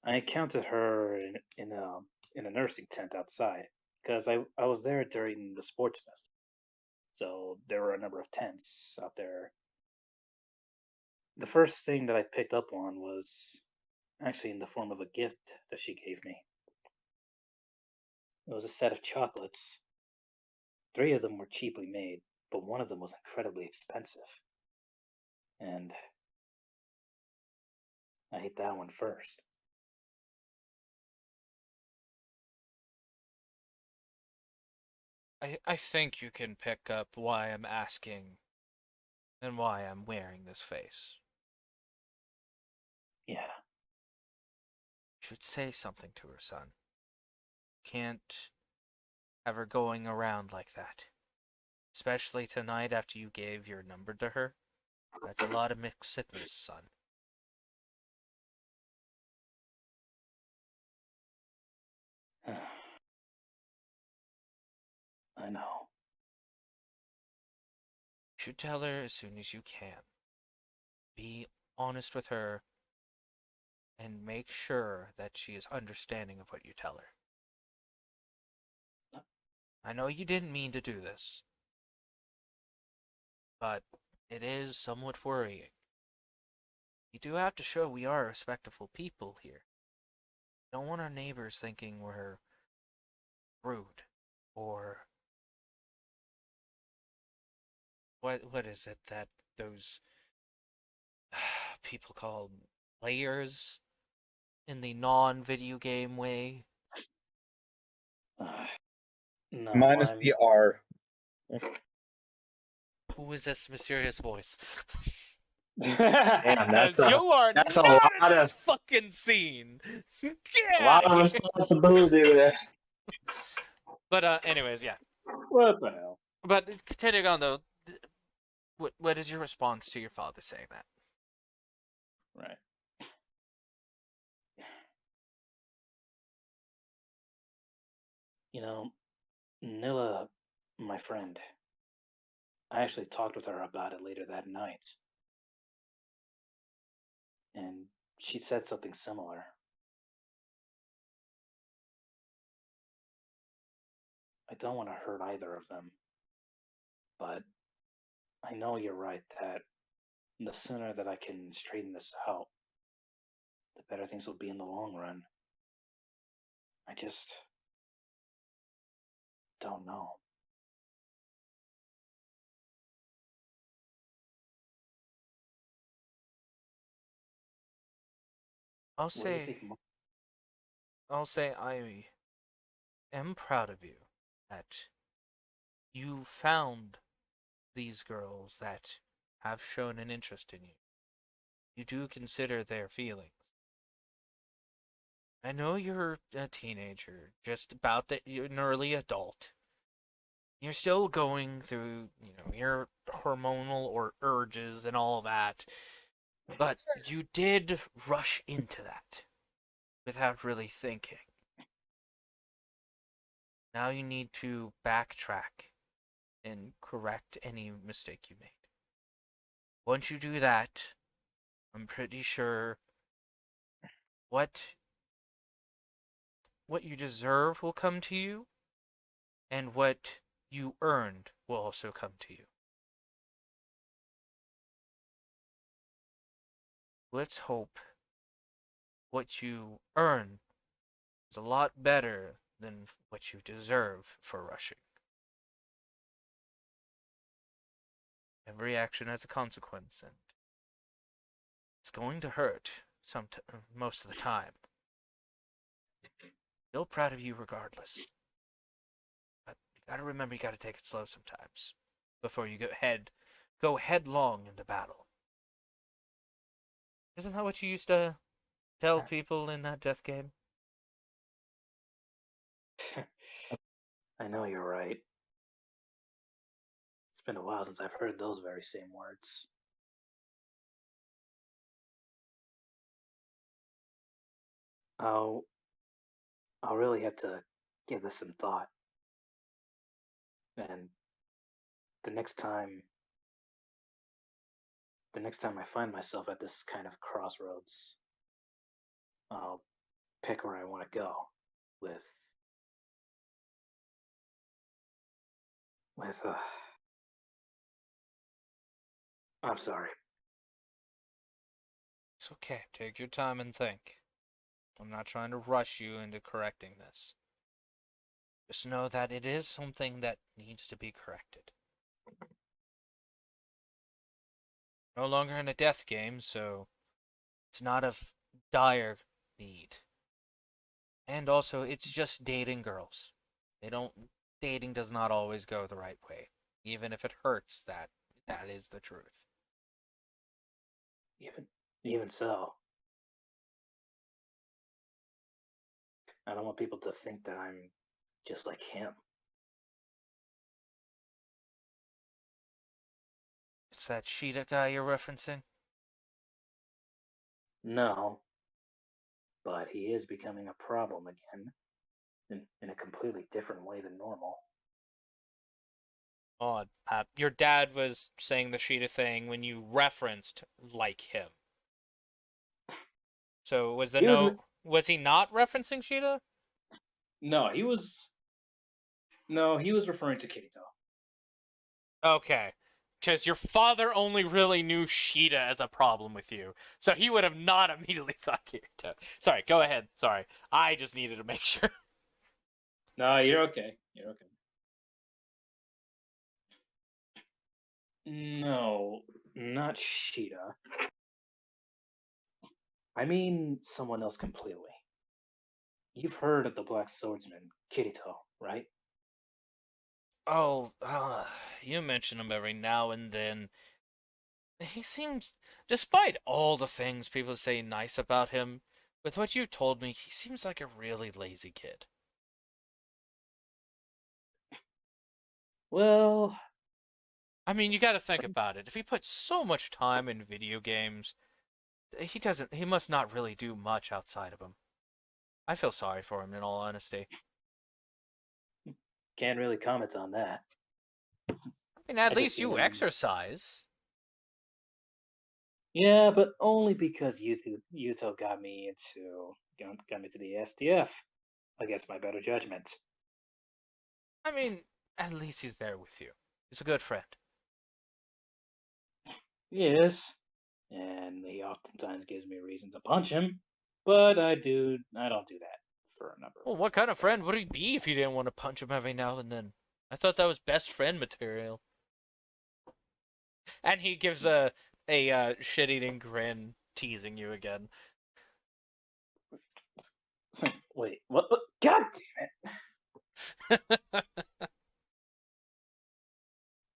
I encountered her in a nursing tent outside because I was there during the sports festival, so there were a number of tents out there. The first thing that I picked up on was actually in the form of a gift that she gave me. It was a set of chocolates. 3 of them were cheaply made, but one of them was incredibly expensive. And I ate that one first. I think you can pick up why I'm asking and why I'm wearing this face. Yeah. You should say something to her, son. Can't have her going around like that. Especially tonight after you gave your number to her. That's a lot of mixed signals, son. I know. You should tell her as soon as you can. Be honest with her and make sure that she is understanding of what you tell her. I know you didn't mean to do this, but it is somewhat worrying. You do have to show we are respectful people here. Don't want our neighbors thinking we're rude or what is it that those people call players in the non-video game way? No, Minus I'm. the R. Who is this mysterious voice? Damn, Because you are that's a not lot in this of fucking scene. Get a out lot of of here. responsibility there. But anyways, yeah. What the hell? But continuing on though, what is your response to your father saying that? Right. You know, Nilla, my friend, I actually talked with her about it later that night. And she said something similar. I don't want to hurt either of them, but I know you're right that the sooner that I can straighten this out, the better things will be in the long run. I just don't know. I'll What do you say think? I am proud of you that you found these girls that have shown an interest in you. You do consider their feelings. I know you're a teenager, just about that you're an early adult. You're still going through, your hormonal or urges and all that. But you did rush into that without really thinking. Now you need to backtrack and correct any mistake you made. Once you do that, I'm pretty sure what you deserve will come to you, and what you earned will also come to you. Let's hope what you earn is a lot better than what you deserve for rushing. Every action has a consequence, and it's going to hurt most of the time. Still proud of you regardless. But you gotta remember you gotta take it slow sometimes before you go headlong into battle. Isn't that what you used to tell people in that death game? I know you're right. It's been a while since I've heard those very same words. I'll I'll really have to give this some thought. And the next time I find myself at this kind of crossroads, I'll pick where I want to go with with I'm sorry. It's okay. Take your time and think. I'm not trying to rush you into correcting this. Just know that it is something that needs to be corrected. No longer in a death game, so it's not of dire need. And also, it's just dating girls. Dating does not always go the right way. Even if it hurts, that is the truth. Even so, I don't want people to think that I'm just like him. It's that Sheeta guy you're referencing? No, but he is becoming a problem again in a completely different way than normal. on. Your dad was saying the Sheeta thing when you referenced like him. So was was he not referencing Sheeta? No, he was. No, he was referring to Kirito. Okay. Because your father only really knew Sheeta as a problem with you. So he would have not immediately thought Kirito. Sorry, go ahead. Sorry. I just needed to make sure. No, you're okay. You're okay. No, not Sheeta. I mean someone else completely. You've heard of the Black Swordsman, Kirito, right? Oh, you mention him every now and then. He seems, despite all the things people say nice about him, with what you told me, he seems like a really lazy kid. Well, I mean, you gotta think about it. If he puts so much time in video games, he must not really do much outside of them. I feel sorry for him, in all honesty. can't really comment on that. I mean, at I just least seen you him. exercise. Yeah, but only because Yuto got me to the STF against my better judgment. I mean, at least he's there with you. He's a good friend. Yes, and he oftentimes gives me a reason to punch him, but I don't do that for a number of Well, what reasons. kind of friend would he be if you didn't want to punch him every now and then? I thought that was best friend material. And he gives a shit-eating grin, teasing you again. Wait, what? God damn it!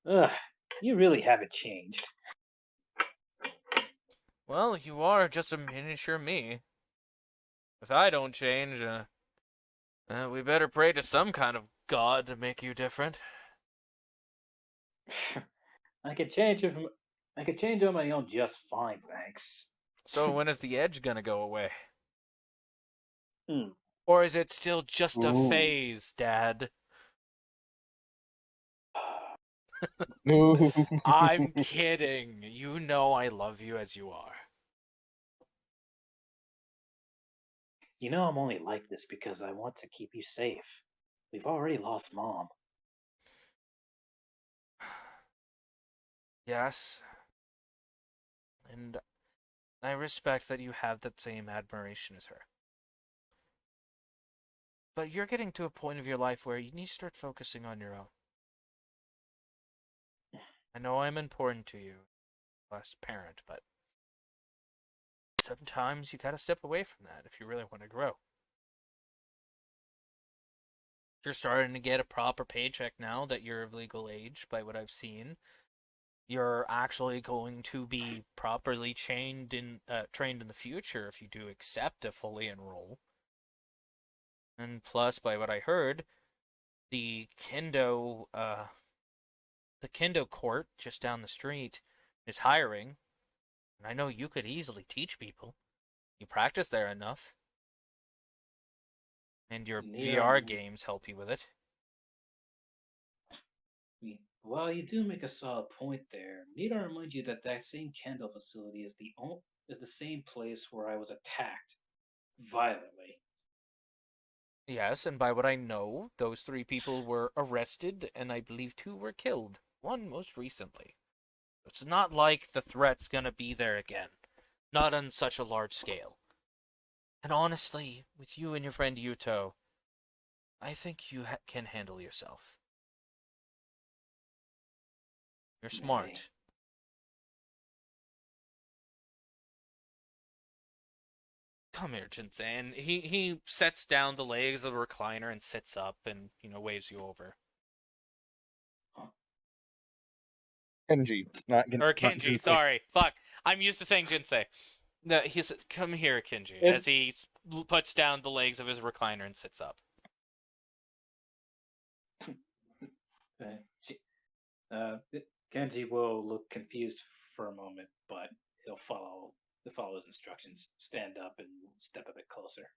Ugh, you really haven't changed. Well, you are just a miniature me. If I don't change, we better pray to some kind of god to make you different. I could change on my own just fine, thanks. So when is the edge gonna go away? Hmm. Or is it still just a Ooh. phase, Dad? Ooh. I'm kidding. You know I love you as you are. You know I'm only like this because I want to keep you safe. We've already lost Mom. Yes. And I respect that you have that same admiration as her. But you're getting to a point of your life where you need to start focusing on your own. I know I'm important to you as parent, but sometimes you gotta step away from that if you really want to grow. You're starting to get a proper paycheck now that you're of legal age, by what I've seen. You're actually going to be properly trained in the future if you do accept to fully enroll. And plus, by what I heard, the kendo court just down the street is hiring, and I know you could easily teach people. You practice there enough. And your VR games help you with it. Well, you do make a solid point there. Need I remind you that same Kendall facility is the same place where I was attacked violently. Yes, and by what I know, those 3 people were arrested, and I believe 2 were killed. 1 most recently. It's not like the threat's gonna be there again. Not on such a large scale. And honestly, with you and your friend Yuto, I think you can handle yourself. You're smart. Come here, Jinsei. And he sets down the legs of the recliner and sits up and, waves you over. Kenji, not Or not Kenji, Jinsei. sorry. Fuck. I'm used to saying Jinsei. No, he said, come here, Kenji, as he puts down the legs of his recliner and sits up. Kenji will look confused for a moment, but he'll follow his instructions. Stand up and step a bit closer.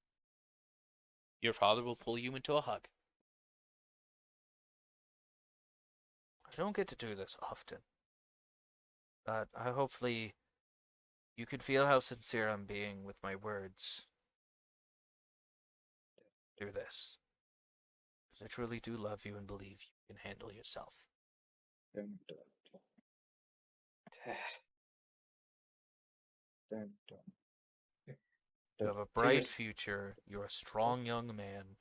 Your father will pull you into a hug. I don't get to do this often. But hopefully you can feel how sincere I'm being with my words. Do this. Because I truly do love you and believe you can handle yourself. You have a bright future. You're a strong young man.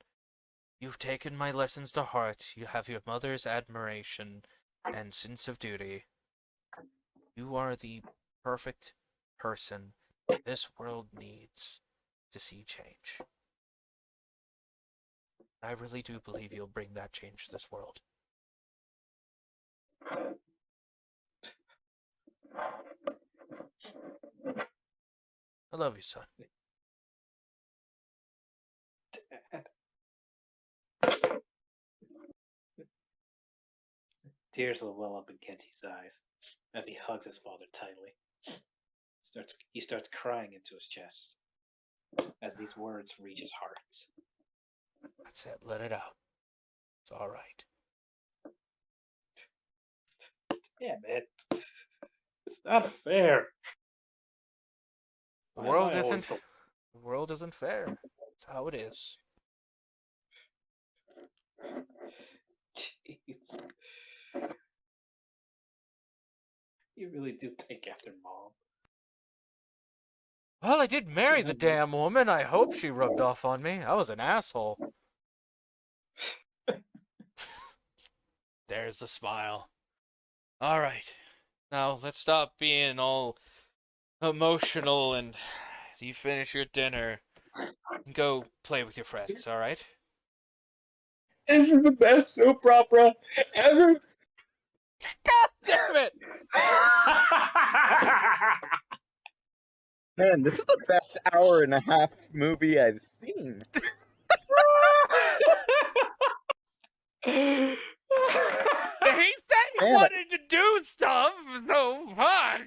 You've taken my lessons to heart. You have your mother's admiration and sense of duty. You are the perfect person this world needs to see change. I really do believe you'll bring that change to this world. I love you, son. Tears will well up in Kenti's eyes as he hugs his father tightly. He starts crying into his chest as these words reach his heart. That's it. Let it out. It's all right. Damn it. It's not fair. The world isn't fair. It's how it is. Jeez. You really do take after Mom. Well, I did marry the damn woman. I hope she rubbed off on me. I was an asshole. There's the smile. All right. Now, let's stop being all emotional and you finish your dinner and go play with your friends, all right? This is the best soap opera ever. God damn it! Man, this is the best hour and a half movie I've seen. He said he Man, wanted to do stuff, so fuck!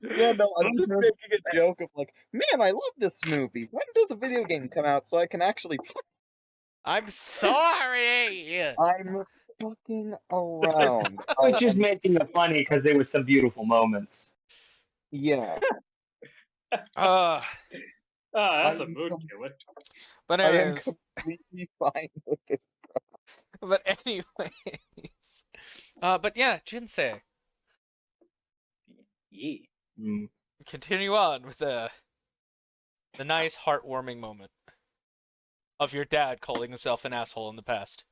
Yeah, no, I'm just making a joke of like, man, I love this movie. When does the video game come out so I can actually play? I'm sorry! I'm fucking around. I was just making it funny because there was some beautiful moments. Yeah. That's a I'm mood com- killer. But I am anyways, completely fine with it. but yeah, Jinsei. Yeah. Continue on with the nice, heartwarming moment of your dad calling himself an asshole in the past.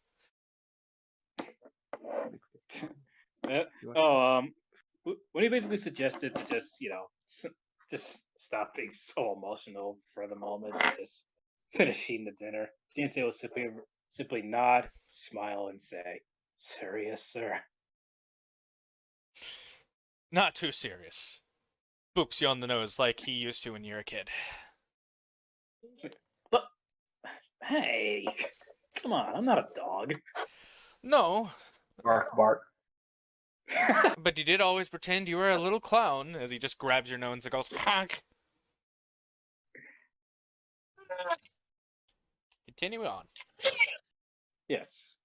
When he basically suggested to just stop being so emotional for the moment and just finish eating the dinner, Jinsei will simply nod, smile, and say, "Serious, sir." Not too serious. Boops you on the nose like he used to when you were a kid. But hey, come on, I'm not a dog. No, Bark, bark. but you did always pretend you were a little clown as he just grabs your nose and goes, honk. Continue on. Yes.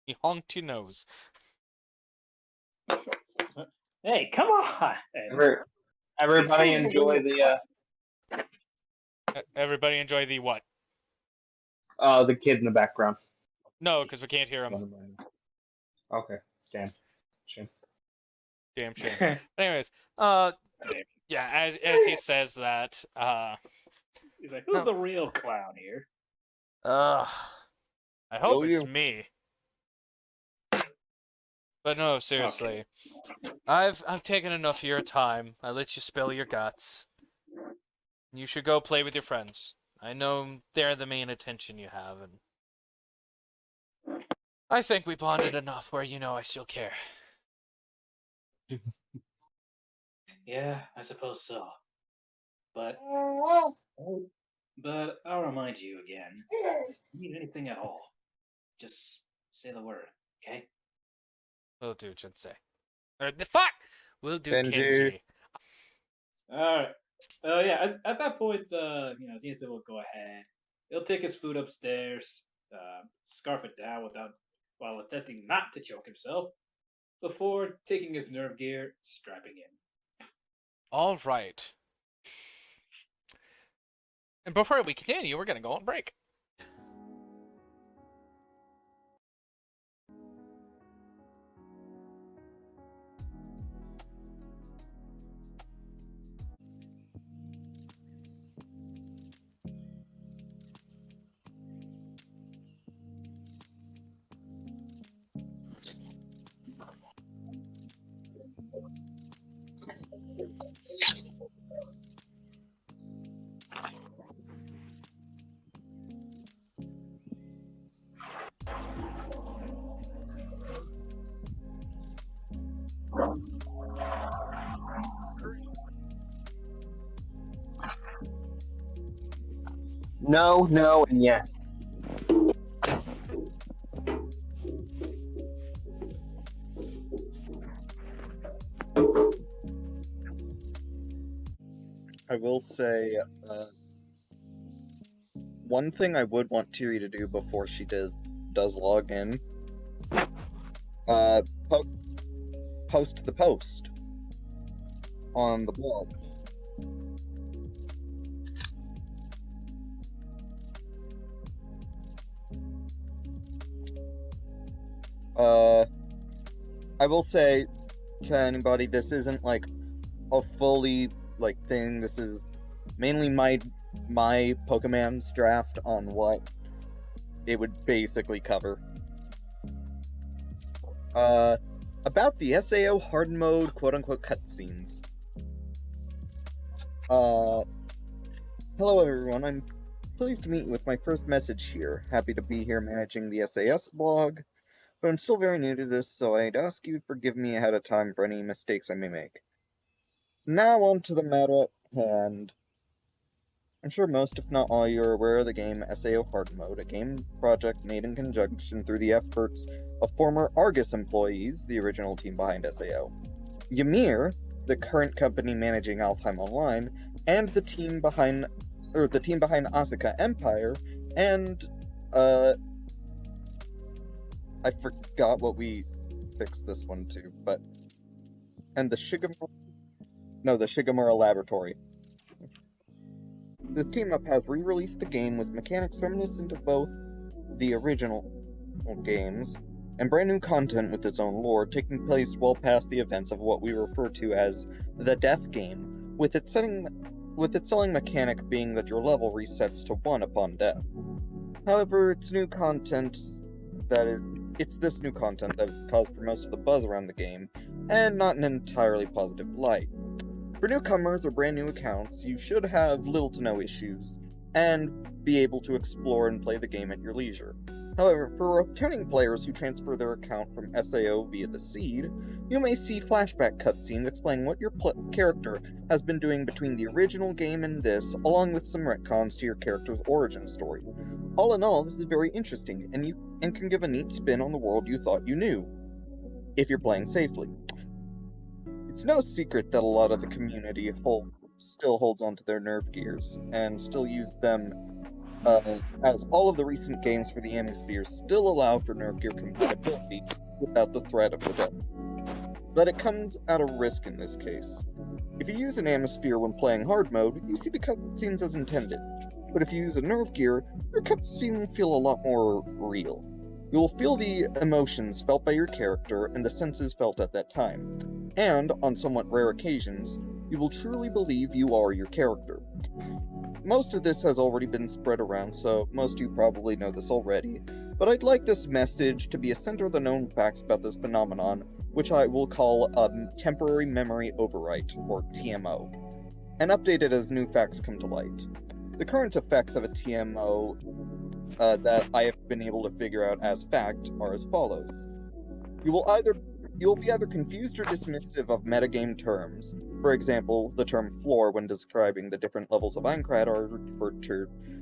He honked your nose. Hey, come on! Everybody enjoy the Everybody enjoy the what? kid in the background. No, because we can't hear him. Okay, damn. Shame. Damn shame. Anyways, yeah, as he says that, He's like, "Who's the real clown here?" I hope it's you. me. But no, seriously. I've taken enough of your time. I let you spill your guts. You should go play with your friends. I know they're the main attention you have, and I think we bonded enough where you know I still care. Yeah, I suppose so. But I'll remind you again. If you need anything at all, just say the word, okay? We'll do Jinsei. Or the fuck! We'll do Kenji. Kenji. Alright. Yeah, at that point, Jinsei will go ahead. He'll take his food upstairs, scarf it down while attempting not to choke himself, before taking his nerve gear, strapping in. All right. And before we continue, we're gonna go on break. No, no, and yes. I will say, one thing I would want Tiri to do before she does log in, post the post on the blog. I will say to anybody, this isn't like a fully thing. This is mainly my Pokemon's draft on what it would basically cover. About the SAO hard mode quote-unquote cutscenes. Hello everyone, I'm pleased to meet you with my first message here. Happy to be here managing the SAS blog, but I'm still very new to this, so I'd ask you to forgive me ahead of time for any mistakes I may make. Now on to the matter at hand. I'm sure most, if not all, you are aware of the game SAO Hard Mode, a game project made in conjunction through the efforts of former Argus employees, the original team behind SAO. Ymir, the current company managing Alfheim Online, and the team behind Asuka Empire, and I forgot what we fixed this one to, and the Shigemura Laboratory. The team-up has re-released the game with mechanics reminiscent of both the original games and brand new content with its own lore, taking place well past the events of what we refer to as the Death Game, with its selling mechanic being that your level resets to 1 upon death. However, it's this new content that has caused for most of the buzz around the game, and not an entirely positive light. For newcomers or brand new accounts, you should have little to no issues, and be able to explore and play the game at your leisure. However, for returning players who transfer their account from SAO via the Seed, you may see flashback cutscenes explaining what your character has been doing between the original game and this, along with some retcons to your character's origin story. All in all, this is very interesting, and can give a neat spin on the world you thought you knew, if you're playing safely. It's no secret that a lot of the community still holds onto their nerve gears, and still use them, as all of the recent games for the Hemisphere still allow for nerve gear compatibility without the threat of the death. But it comes at a risk in this case. If you use an Hemisphere when playing hard mode, you see the cutscenes as intended, but if you use a nerve gear, your cutscene will feel a lot more real. You will feel the emotions felt by your character and the senses felt at that time, and, on somewhat rare occasions, you will truly believe you are your character. Most of this has already been spread around, so most of you probably know this already, but I'd like this message to be a center of the known facts about this phenomenon, which I will call temporary memory overwrite, or TMO, and update it as new facts come to light. The current effects of a TMO that I have been able to figure out as fact are as follows. You will be either confused or dismissive of metagame terms. For example, the term floor when describing the different levels of Aincrad are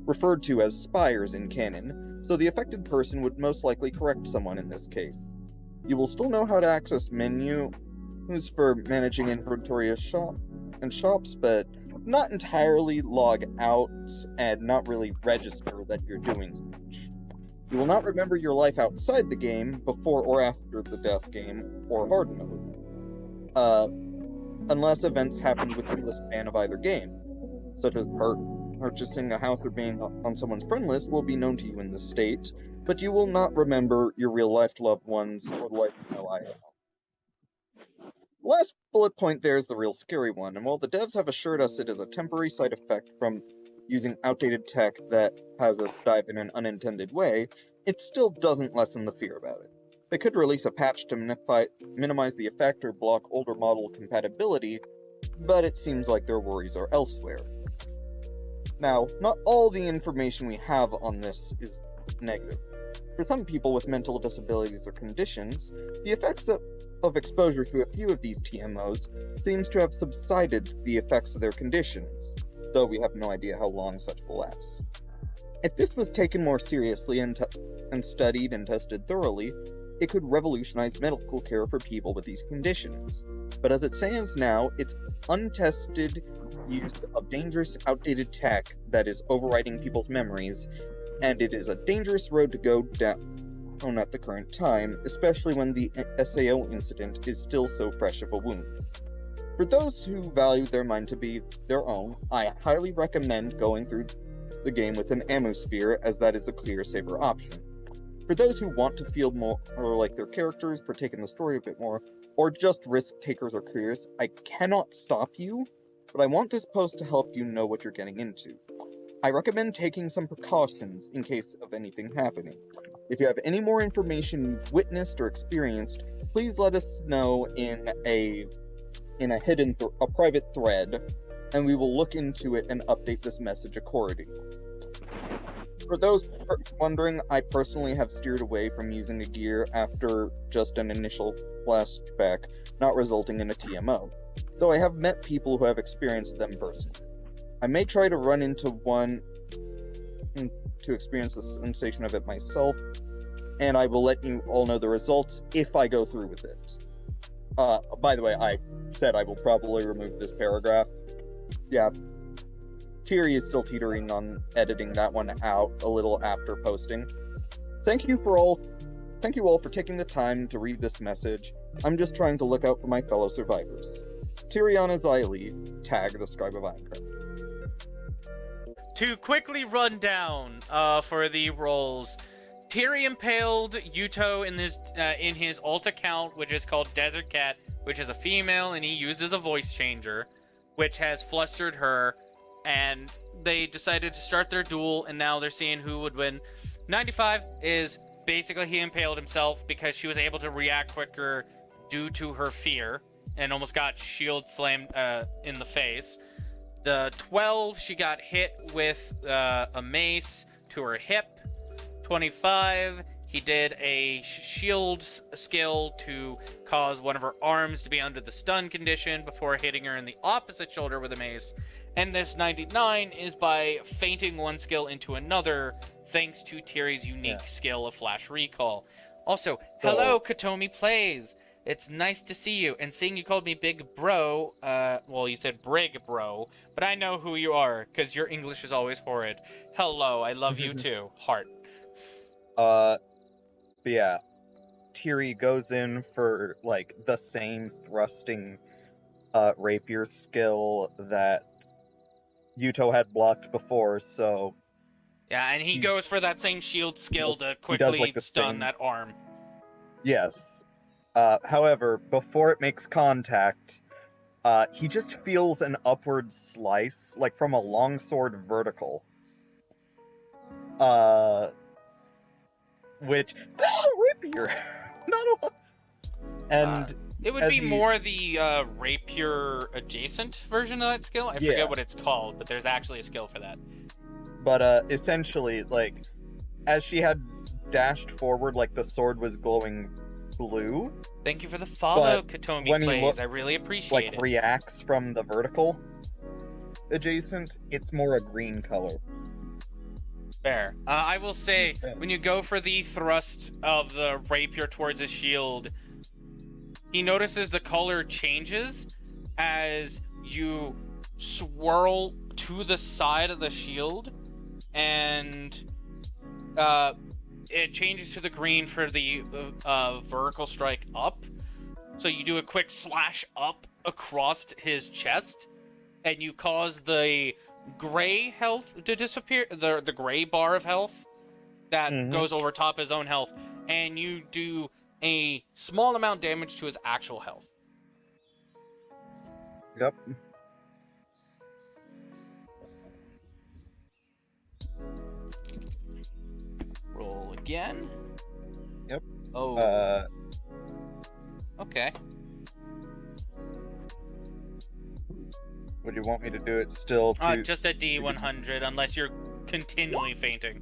referred to as spires in canon, so the affected person would most likely correct someone in this case. You will still know how to access menus for managing inventory and shops, but not entirely log out and not really register that you're doing such. You will not remember your life outside the game, before or after the death game, or hard mode, unless events happen within the span of either game, such as purchasing a house or being on someone's friend list will be known to you in the state, but you will not remember your real-life loved ones or the life you know IRL. The last bullet point there is the real scary one, and while the devs have assured us it is a temporary side effect from using outdated tech that has us dive in an unintended way, it still doesn't lessen the fear about it. They could release a patch to minimize the effect or block older model compatibility, but it seems like their worries are elsewhere. Now, not all the information we have on this is negative. For some people with mental disabilities or conditions, the effects of exposure to a few of these TMOs seems to have subsided the effects of their conditions, though we have no idea how long such will last. If this was taken more seriously and studied and tested thoroughly, it could revolutionize medical care for people with these conditions. But as it stands now, it's untested use of dangerous, outdated tech that is overriding people's memories, and it is a dangerous road to go down at the current time, especially when the SAO incident is still so fresh of a wound. For those who value their mind to be their own, I highly recommend going through the game with an ammo sphere, as that is a clear, safer option. For those who want to feel more like their characters, partake in the story a bit more, or just risk takers or clears, I cannot stop you, but I want this post to help you know what you're getting into. I recommend taking some precautions in case of anything happening. If you have any more information you've witnessed or experienced, please let us know in a private thread, and we will look into it and update this message accordingly. For those wondering, I personally have steered away from using a gear after just an initial flashback, not resulting in a TMO, though I have met people who have experienced them personally. I may try to run into one to experience the sensation of it myself, and I will let you all know the results if I go through with it. By the way, I said I will probably remove this paragraph. Yeah, Tiri is still teetering on editing that one out a little after posting. Thank you all for taking the time to read this message. I'm just trying to look out for my fellow survivors. Tyriana Xylee, tag the Scribe of Minecraft. To quickly run down for the roles, Tiri impaled Yuto in his alt account, which is called Desert Cat, which is a female, and he uses a voice changer, which has flustered her, and they decided to start their duel, and now they're seeing who would win. 95 is basically he impaled himself because she was able to react quicker due to her fear, and almost got shield slammed in the face. The 12, she got hit with a mace to her hip. 25, he did a shield skill to cause one of her arms to be under the stun condition before hitting her in the opposite shoulder with a mace. And this 99 is by feinting one skill into another, thanks to Tiri's unique skill of Flash Recall. Also, hello, Kotomi Plays. It's nice to see you, and seeing you called me Big Bro, well, you said Brig Bro, but I know who you are, because your English is always horrid. Hello, I love you too. Heart. But yeah, Tiri goes in for, like, the same thrusting, rapier skill that Yuto had blocked before, so... Yeah, and he goes for that same shield skill to quickly like, stun that arm. Yes. However, before it makes contact, he just feels an upward slice, like from a longsword vertical. Which... rapier! Not a... And... it would be more the rapier adjacent version of that skill. I forget what it's called, but there's actually a skill for that. But essentially, like, as she had dashed forward, like the sword was glowing blue. Thank you for the follow, Kotomi Plays. I really appreciate it. Reacts from the vertical adjacent, it's more a green color. Fair. I will say, when you go for the thrust of the rapier towards his shield, he notices the color changes as you swirl to the side of the shield, and it changes to the green for the vertical strike up. So you do a quick slash up across his chest, and you cause the gray health to disappear, the gray bar of health that goes over top his own health, and you do a small amount damage to his actual health. Yep. Roll again. Yep. Oh. Okay. Would you want me to do it still to... Just a D100, unless you're continually fainting.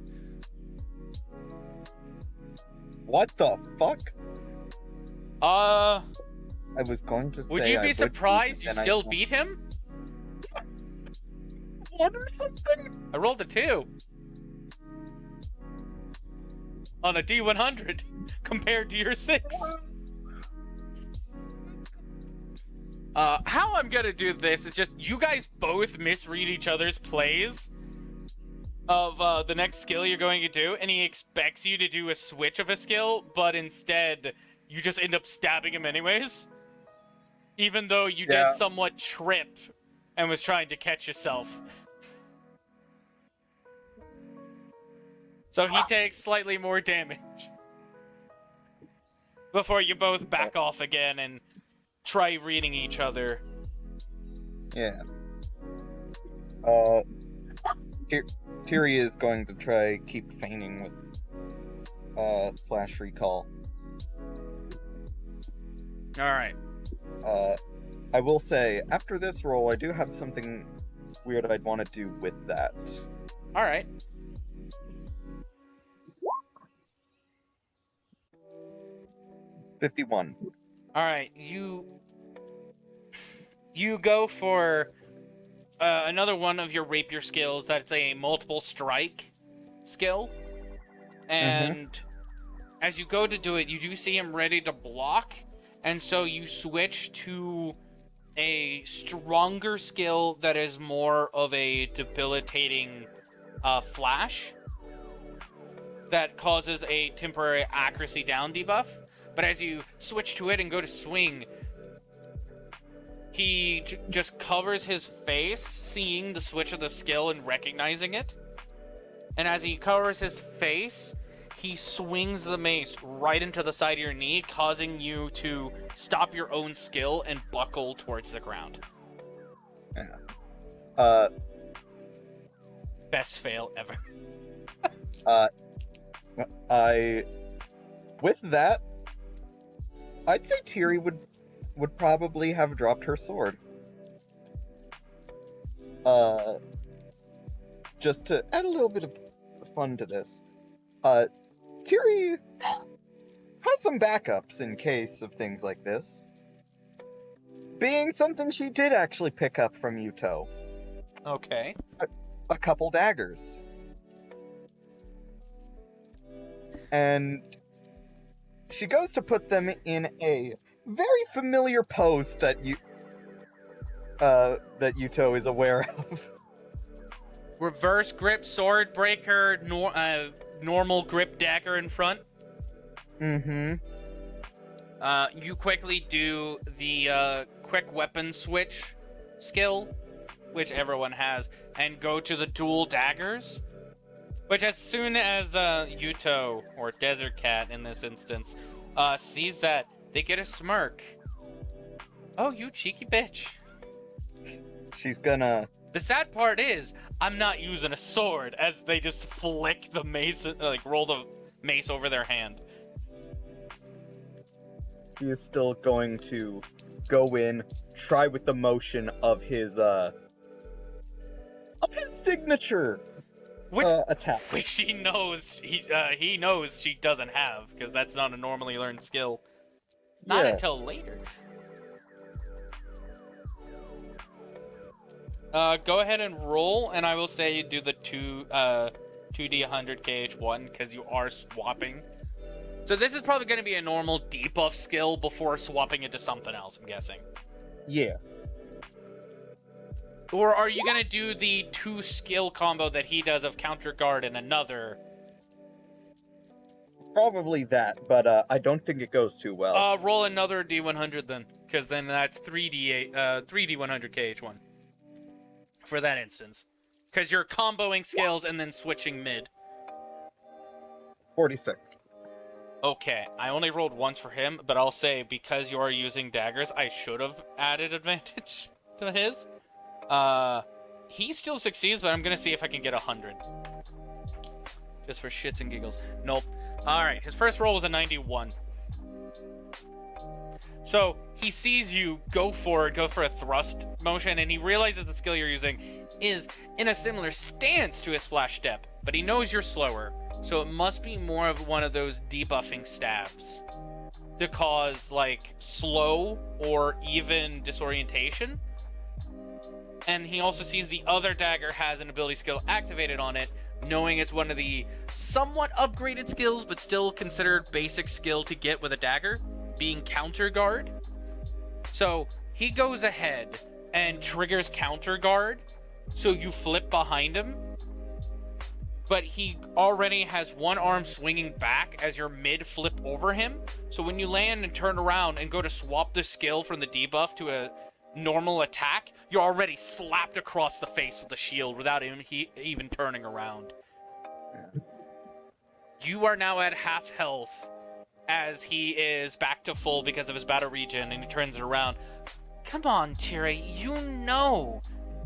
What the fuck? Uh, I was going to say... would you I be surprised beat, you and still beat him? One or something? I rolled a 2. On a D100, compared to your 6. How I'm gonna do this is just you guys both misread each other's plays of the next skill you're going to do, and he expects you to do a switch of a skill, but instead you just end up stabbing him anyways, even though you did somewhat trip and was trying to catch yourself. So he takes slightly more damage before you both back off again and try reading each other. Yeah. Tiri is going to try keep feigning with flash recall. Alright. I will say, after this roll, I do have something weird I'd want to do with that. Alright. $51. Alright, you go for another one of your rapier skills that's a multiple strike skill. And as you go to do it, you do see him ready to block, and so you switch to a stronger skill that is more of a debilitating flash that causes a temporary accuracy down debuff. But as you switch to it and go to swing, he just covers his face, seeing the switch of the skill and recognizing it. And as he covers his face, he swings the mace right into the side of your knee, causing you to stop your own skill and buckle towards the ground. Yeah. Best fail ever. With that, I'd say Tiri would probably have dropped her sword. Just to add a little bit of fun to this, Tiri has some backups in case of things like this. Being something she did actually pick up from Yuto. Okay. A couple daggers. And she goes to put them in a very familiar pose that Yuto is aware of. Reverse grip sword breaker, normal grip dagger in front. Mm-hmm. You quickly do the quick weapon switch skill, which everyone has, and go to the dual daggers. Which, as soon as Yuto, or Desert Cat in this instance, sees that, they get a smirk. Oh, you cheeky bitch. She's gonna... The sad part is, I'm not using a sword, as they just flick the mace, roll the mace over their hand. She is still going to go in, try with the motion of his signature attack. Which he knows, he knows she doesn't have, because that's not a normally learned skill. Not until later. Go ahead and roll, and I will say you do the 2D 100 KH1, because you are swapping. So this is probably going to be a normal debuff skill before swapping it to something else, I'm guessing. Yeah. Or are you gonna do the 2 skill combo that he does of counter guard and another? Probably that, but I don't think it goes too well. Roll another D100 then, because then that's 3 D100 KH1 for that instance. Because you're comboing skills and then switching mid. 46. Okay, I only rolled once for him, but I'll say because you are using daggers, I should have added advantage to his. He still succeeds, but I'm gonna see if I can get 100. Just for shits and giggles. Nope. Alright, his first roll was a 91. So, he sees you go forward, go for a thrust motion, and he realizes the skill you're using is in a similar stance to his flash step, but he knows you're slower, so it must be more of one of those debuffing stabs to cause, like, slow or even disorientation. And he also sees the other dagger has an ability skill activated on it, knowing it's one of the somewhat upgraded skills, but still considered basic skill to get with a dagger, being counter guard. So he goes ahead and triggers counter guard, so you flip behind him, but he already has one arm swinging back as your mid flip over him. So when you land and turn around and go to swap the skill from the debuff to a normal attack, you're already slapped across the face with the shield without him even turning around. You are now at half health as he is back to full because of his battle regen, and he turns around. Come on, Tiri, you know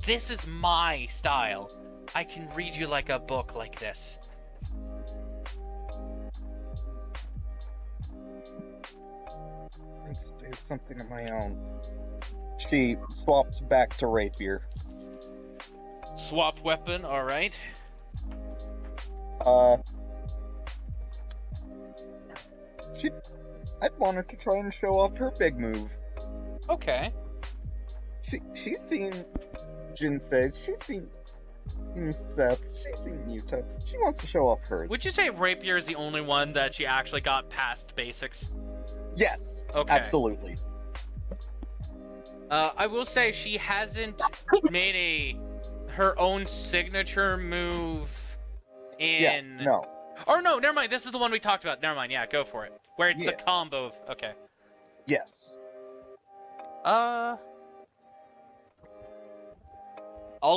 this is my style. I can read you like a book like this. Let's do something of my own. She swaps back to rapier. Swap weapon, alright. I'd want her to try and show off her big move. Okay. She's seen Jinsei's, she's seen Seth's, she's seen Yuta. She wants to show off hers. Would you say rapier is the only one that she actually got past basics? Yes, Okay. absolutely. I will say she hasn't made her own signature move in... Yeah, no. Or no, never mind. This is the one we talked about. Never mind. Yeah, go for it. Where it's the Yeah. combo of... Okay. Yes. I'll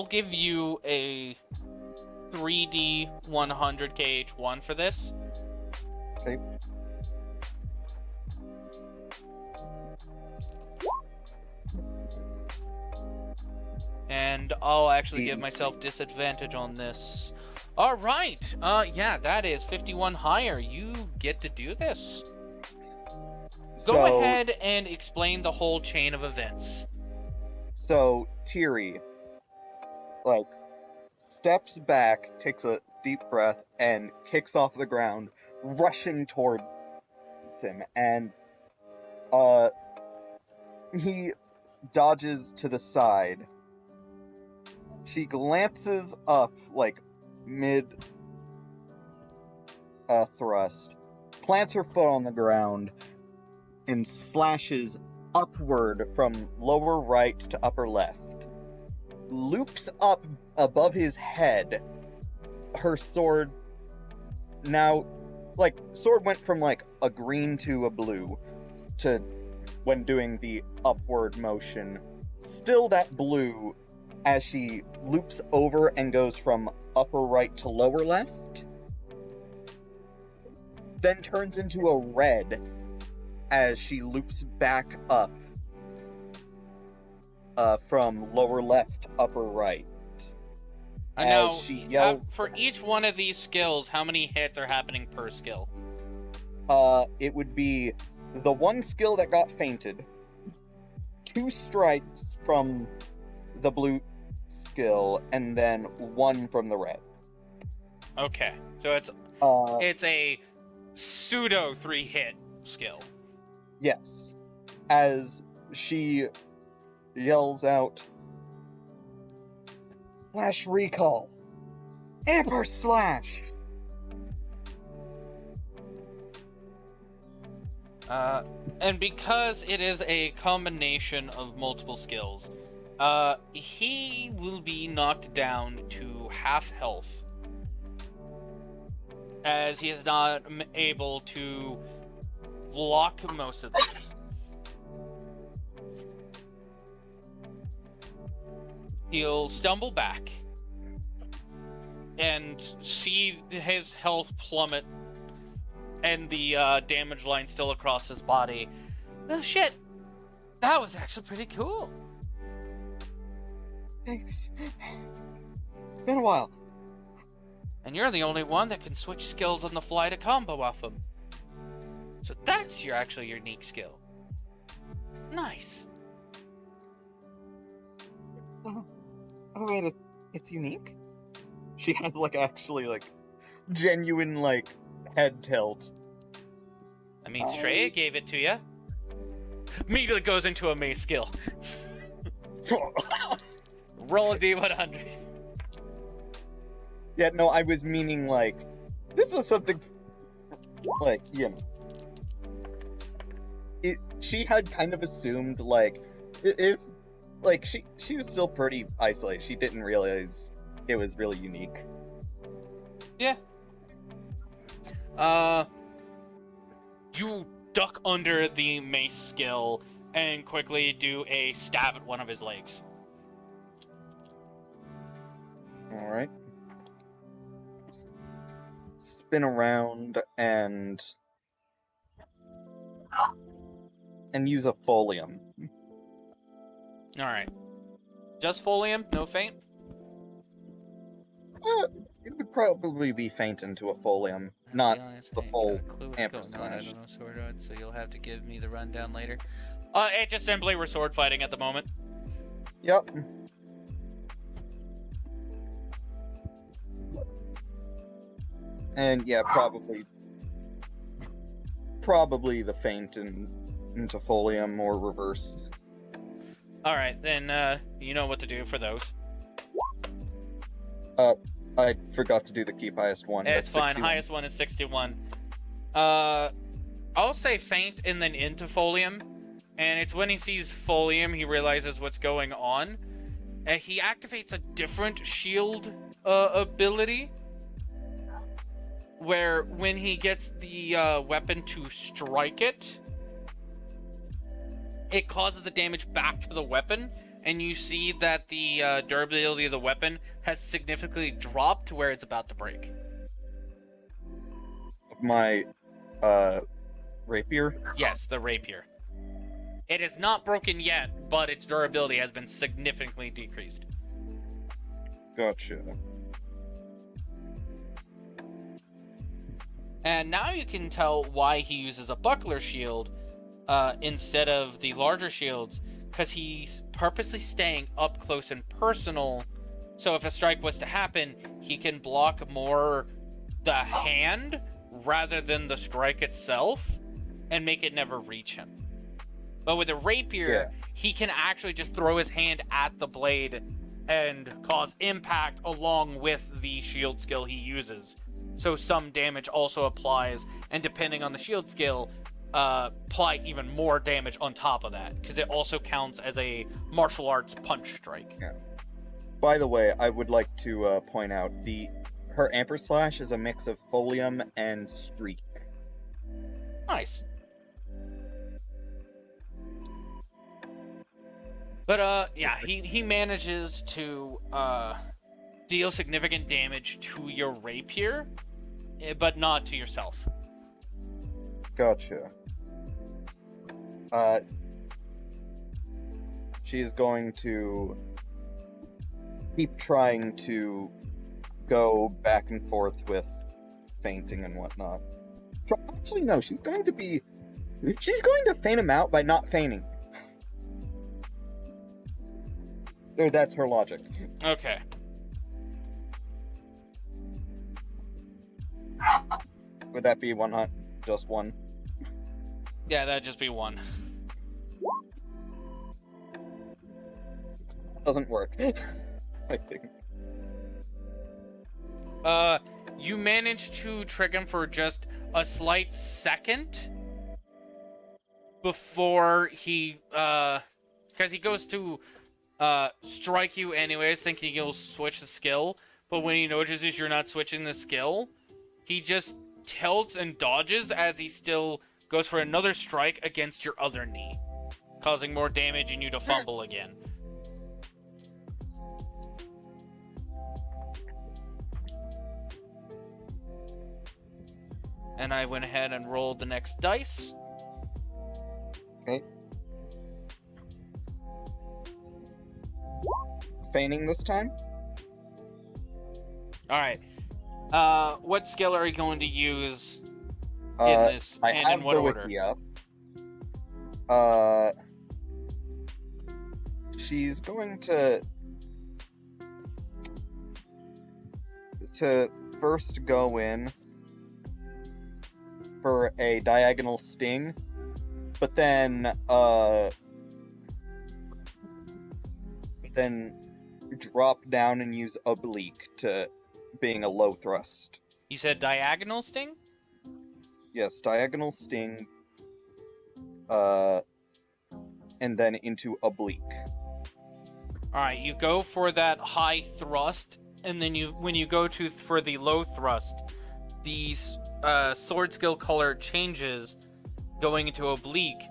give you a 3D 100 KH1 for this. Safe. And I'll actually give myself disadvantage on this. All right. Yeah, that is 51 higher. You get to do this. Go ahead and explain the whole chain of events. So, Tiri, steps back, takes a deep breath, and kicks off the ground, rushing toward him. And, he dodges to the side. She glances up, mid thrust, plants her foot on the ground, and slashes upward from lower right to upper left. Loops up above his head. Her sword now, sword went from a green to a blue to when doing the upward motion. Still that blue as she loops over and goes from upper right to lower left. Then turns into a red as she loops back up from lower left to upper right. I know. She yells, for each one of these skills, how many hits are happening per skill? it would be the one skill that got fainted, 2 strikes from the blue skill, and then 1 from the red. Okay, so it's a pseudo 3-hit skill. Yes. As she yells out, Flash Recall! Amber Slash! And because it is a combination of multiple skills, He will be knocked down to half health, as he is not able to block most of these. He'll stumble back and see his health plummet and the damage line still across his body. Oh shit! That was actually pretty cool. Thanks. Been a while. And you're the only one that can switch skills on the fly to combo off him. So that's your actually unique skill. Nice. Oh wait, it's unique? She has, like, actually, like, genuine, like, head tilt. I mean, Straya gave it to you. Immediately goes into a mace skill. Roll a d100. Yeah, no, I was meaning, like, this was something, like, you know. She had kind of assumed, like, if, like, she was still pretty isolated. She didn't realize it was really unique. Yeah. You duck under the mace skill and quickly do a stab at one of his legs. Alright. Spin around and use a folium. Alright. Just folium, no feint? It would probably be faint into a folium, not the full amper I slash. don't know sword art, so you'll have to give me the rundown later. It just simply we're sword fighting at the moment. Yep. And yeah, probably the faint into folium or reverse. Alright, then you know what to do for those. I forgot to do the keep highest one. It's That's fine. 61. Highest one is 61. I'll say faint and then into folium. And it's when he sees folium, he realizes what's going on. He activates a different shield ability. Where when he gets the weapon to strike it, it causes the damage back to the weapon. And you see that the durability of the weapon has significantly dropped to where it's about to break. My rapier? Yes, the rapier. It is not broken yet, but its durability has been significantly decreased. Gotcha. And now you can tell why he uses a buckler shield instead of the larger shields, because he's purposely staying up close and personal, so if a strike was to happen, he can block more the hand rather than the strike itself, and make it never reach him. But with a rapier, he can actually just throw his hand at the blade and cause impact along with the shield skill he uses. So some damage also applies, and depending on the shield skill, apply even more damage on top of that, because it also counts as a martial arts punch strike. Yeah. By the way, I would like to point out her amper slash is a mix of folium and streak. Nice. But yeah, he manages to deal significant damage to your rapier, but not to yourself. Gotcha. She is going to keep trying to go back and forth with fainting and whatnot. Actually, no, she's going to feint him out by not feigning. Or that's her logic. Okay. Would that be one hunt? Just one? Yeah, that'd just be one. Doesn't work. I think. You manage to trick him for just a slight second before he, because he goes to strike you anyways, thinking you'll switch the skill. But when he notices you're not switching the skill, he just tilts and dodges as he still goes for another strike against your other knee, causing more damage and you to fumble again. And I went ahead and rolled the next dice. Okay. Feigning this time? Alright. What skill are you going to use in this? I and have in what the order? wiki up. She's going to first go in for a diagonal sting, but then drop down and use oblique to being a low thrust. You said diagonal sting? Yes, diagonal sting, and then into oblique. Alright, you go for that high thrust, and then when you go for the low thrust, the sword skill color changes, going into oblique,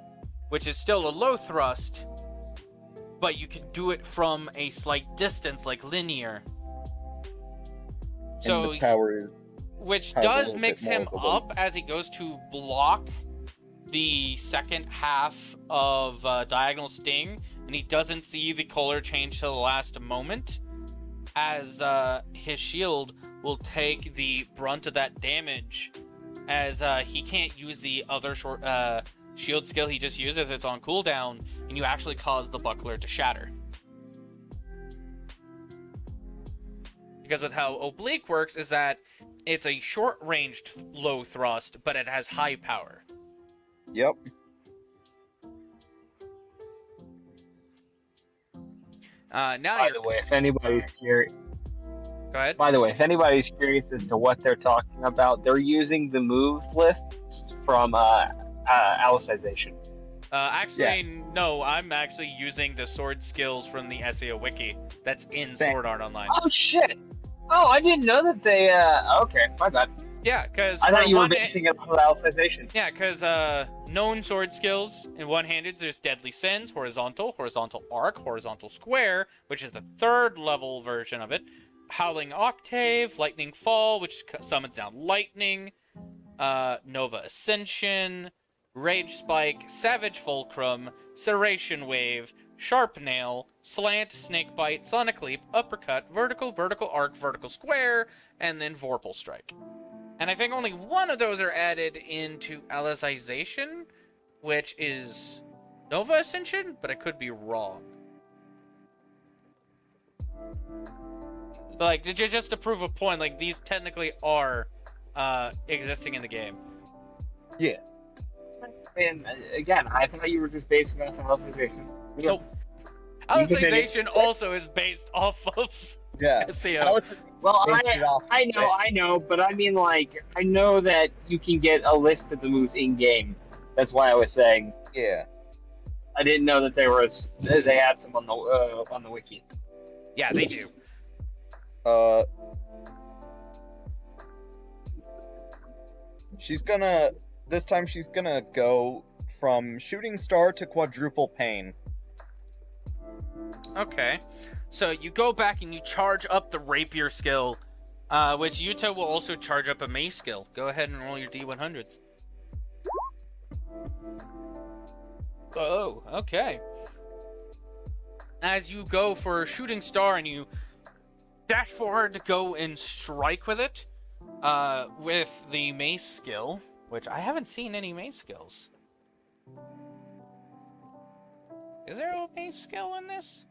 which is still a low thrust, but you can do it from a slight distance, like linear. So, And the power which has a does little mix bit more him of a up as he goes to block the second half of Diagonal Sting, and he doesn't see the color change till the last moment, as his shield will take the brunt of that damage, as he can't use the other short shield skill he just used as it's on cooldown, and you actually cause the buckler to shatter. Because with how oblique works is that it's a short-ranged low thrust, but it has high power. Yep. Now By the way, if anybody's curious, Go ahead. By the way, if anybody's curious as to what they're talking about, they're using the moves list from Alicization. Actually, no, I'm actually using the sword skills from the SAO wiki that's in Sword Art Online. Oh shit! Oh, I didn't know that they. Okay, my bad. Yeah, because I thought you were basing it on Alicization. Yeah, because known sword skills in one-handed, there's Deadly Sins, horizontal arc, horizontal square, which is the third level version of it. Howling Octave, Lightning Fall, which summons down lightning, Nova Ascension, Rage Spike, Savage Fulcrum, Serration Wave, Sharp Nail, Slant, Snake Bite, Sonic Leap, Uppercut, Vertical Arc, Vertical Square, and then Vorpal Strike. And I think only one of those are added into Alicization, which is Nova Ascension, but I could be wrong. But, like, just to prove a point, like, these technically are existing in the game. Yeah. And again, I thought you were just basing it off Alicization. Nope. Alicization also is based off of Yeah. SAO. Well, Based it off I know, but I mean, like, I know that you can get a list of the moves in game. That's why I was saying. Yeah. I didn't know that they had some on the wiki. Yeah, they do. This time she's gonna go from Shooting Star to Quadruple Pain. Okay. So you go back and you charge up the Rapier skill, which Yuta will also charge up a Mace skill. Go ahead and roll your D100s. Oh, okay. As you go for Shooting Star and you dash forward to go and strike with it, with the Mace skill, which I haven't seen any Mace skills. Is there a Mace skill in this?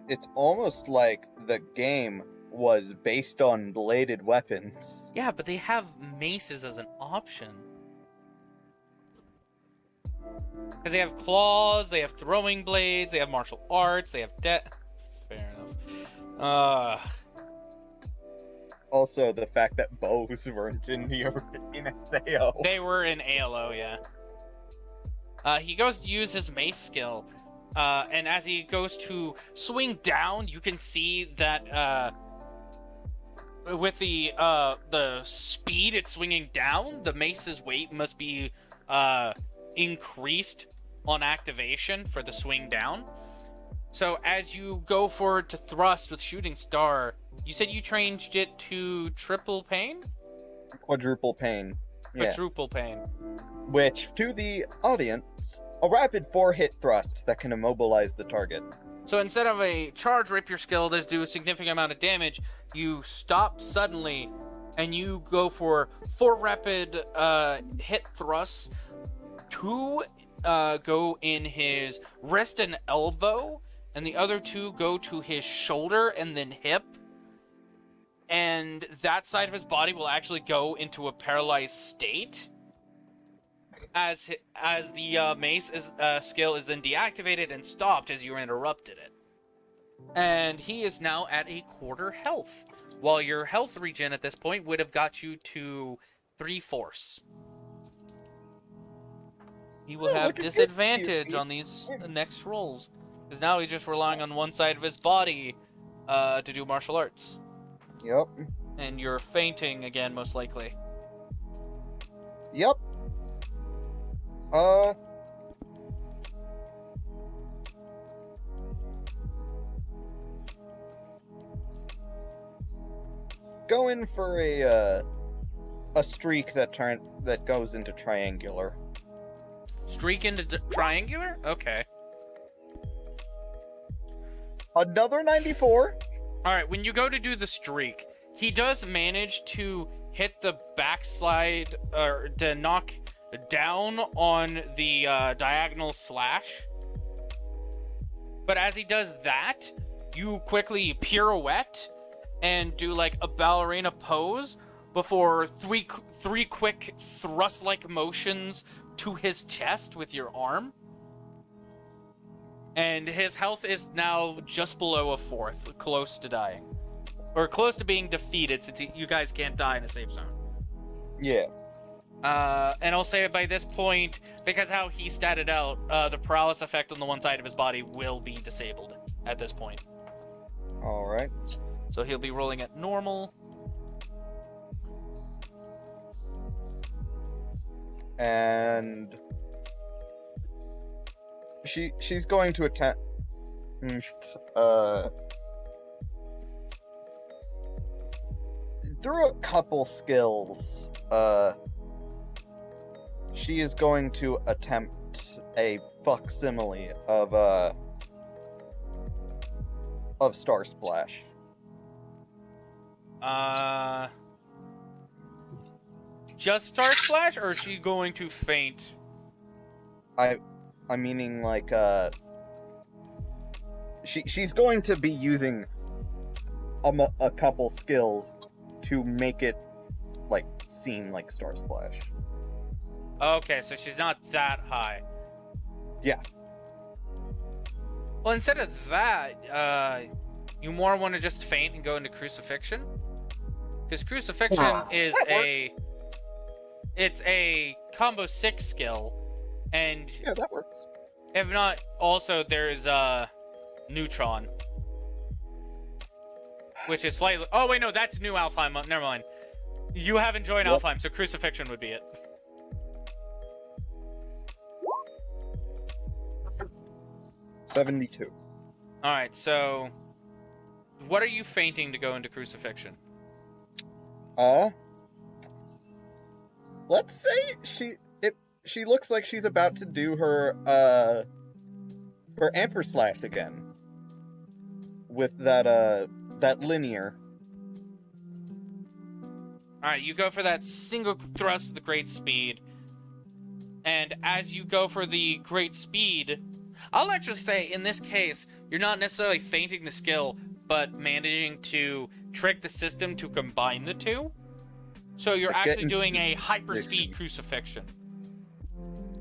It's almost like the game was based on bladed weapons. Yeah, but they have maces as an option. Because they have claws, they have throwing blades, they have martial arts, they have Fair enough. Also, the fact that bows weren't in SAO. They were in ALO, yeah. He goes to use his mace skill, And as he goes to swing down, you can see that with the speed it's swinging down, the mace's weight must be increased on activation for the swing down. So as you go forward to thrust with Shooting Star, you said you changed it to triple pain? Quadruple pain. Yeah. Quadruple pain. Which, to the audience, a rapid 4-hit thrust that can immobilize the target. So instead of a charge rapier skill that do a significant amount of damage, you stop suddenly and you go for 4 rapid hit thrusts. 2 go in his wrist and elbow, and the other 2 go to his shoulder and then hip. And that side of his body will actually go into a paralyzed state as the mace skill is then deactivated and stopped as you interrupted it. And he is now at a quarter health, while your health regen at this point would have got you to 3/4. He will have disadvantage on these next rolls, because now he's just relying on one side of his body to do martial arts. Yep. And you're fainting again, most likely. Yep. Going for a streak that goes into triangular. Streak into triangular? Okay. Another 94. Alright, when you go to do the streak, he does manage to hit the backslide, or to knock down on the diagonal slash. But as he does that, you quickly pirouette and do like a ballerina pose before three quick thrust-like motions to his chest with your arm. And his health is now just below 1/4, close to dying. Or close to being defeated, since you guys can't die in a safe zone. Yeah. And I'll say by this point, because how he statted out, the paralysis effect on the one side of his body will be disabled at this point. Alright. So he'll be rolling at normal. And she's going to attempt through a couple skills, she is going to attempt a facsimile of Star Splash. Just Star Splash, or is she going to faint? I'm meaning like she's going to be using a couple skills to make it like seem like Star Splash. Okay, so she's not that high. Yeah. Well, instead of that, you more want to just faint and go into Crucifixion? Because Crucifixion is it's a combo 6 skill, and yeah, that works. If not, also there's Neutron, which is slightly. Oh wait, no, that's new Alfheim. Never mind. You haven't joined Alfheim, so Crucifixion would be it. $72. All right, so what are you fainting to go into Crucifixion? Let's say she looks like she's about to do her Amper Slash again with that linear. All right, you go for that single thrust with great speed, and as you go for the great speed, I'll actually say in this case you're not necessarily fainting the skill, but managing to trick the system to combine the two. So you're actually doing a hyperspeed Crucifixion.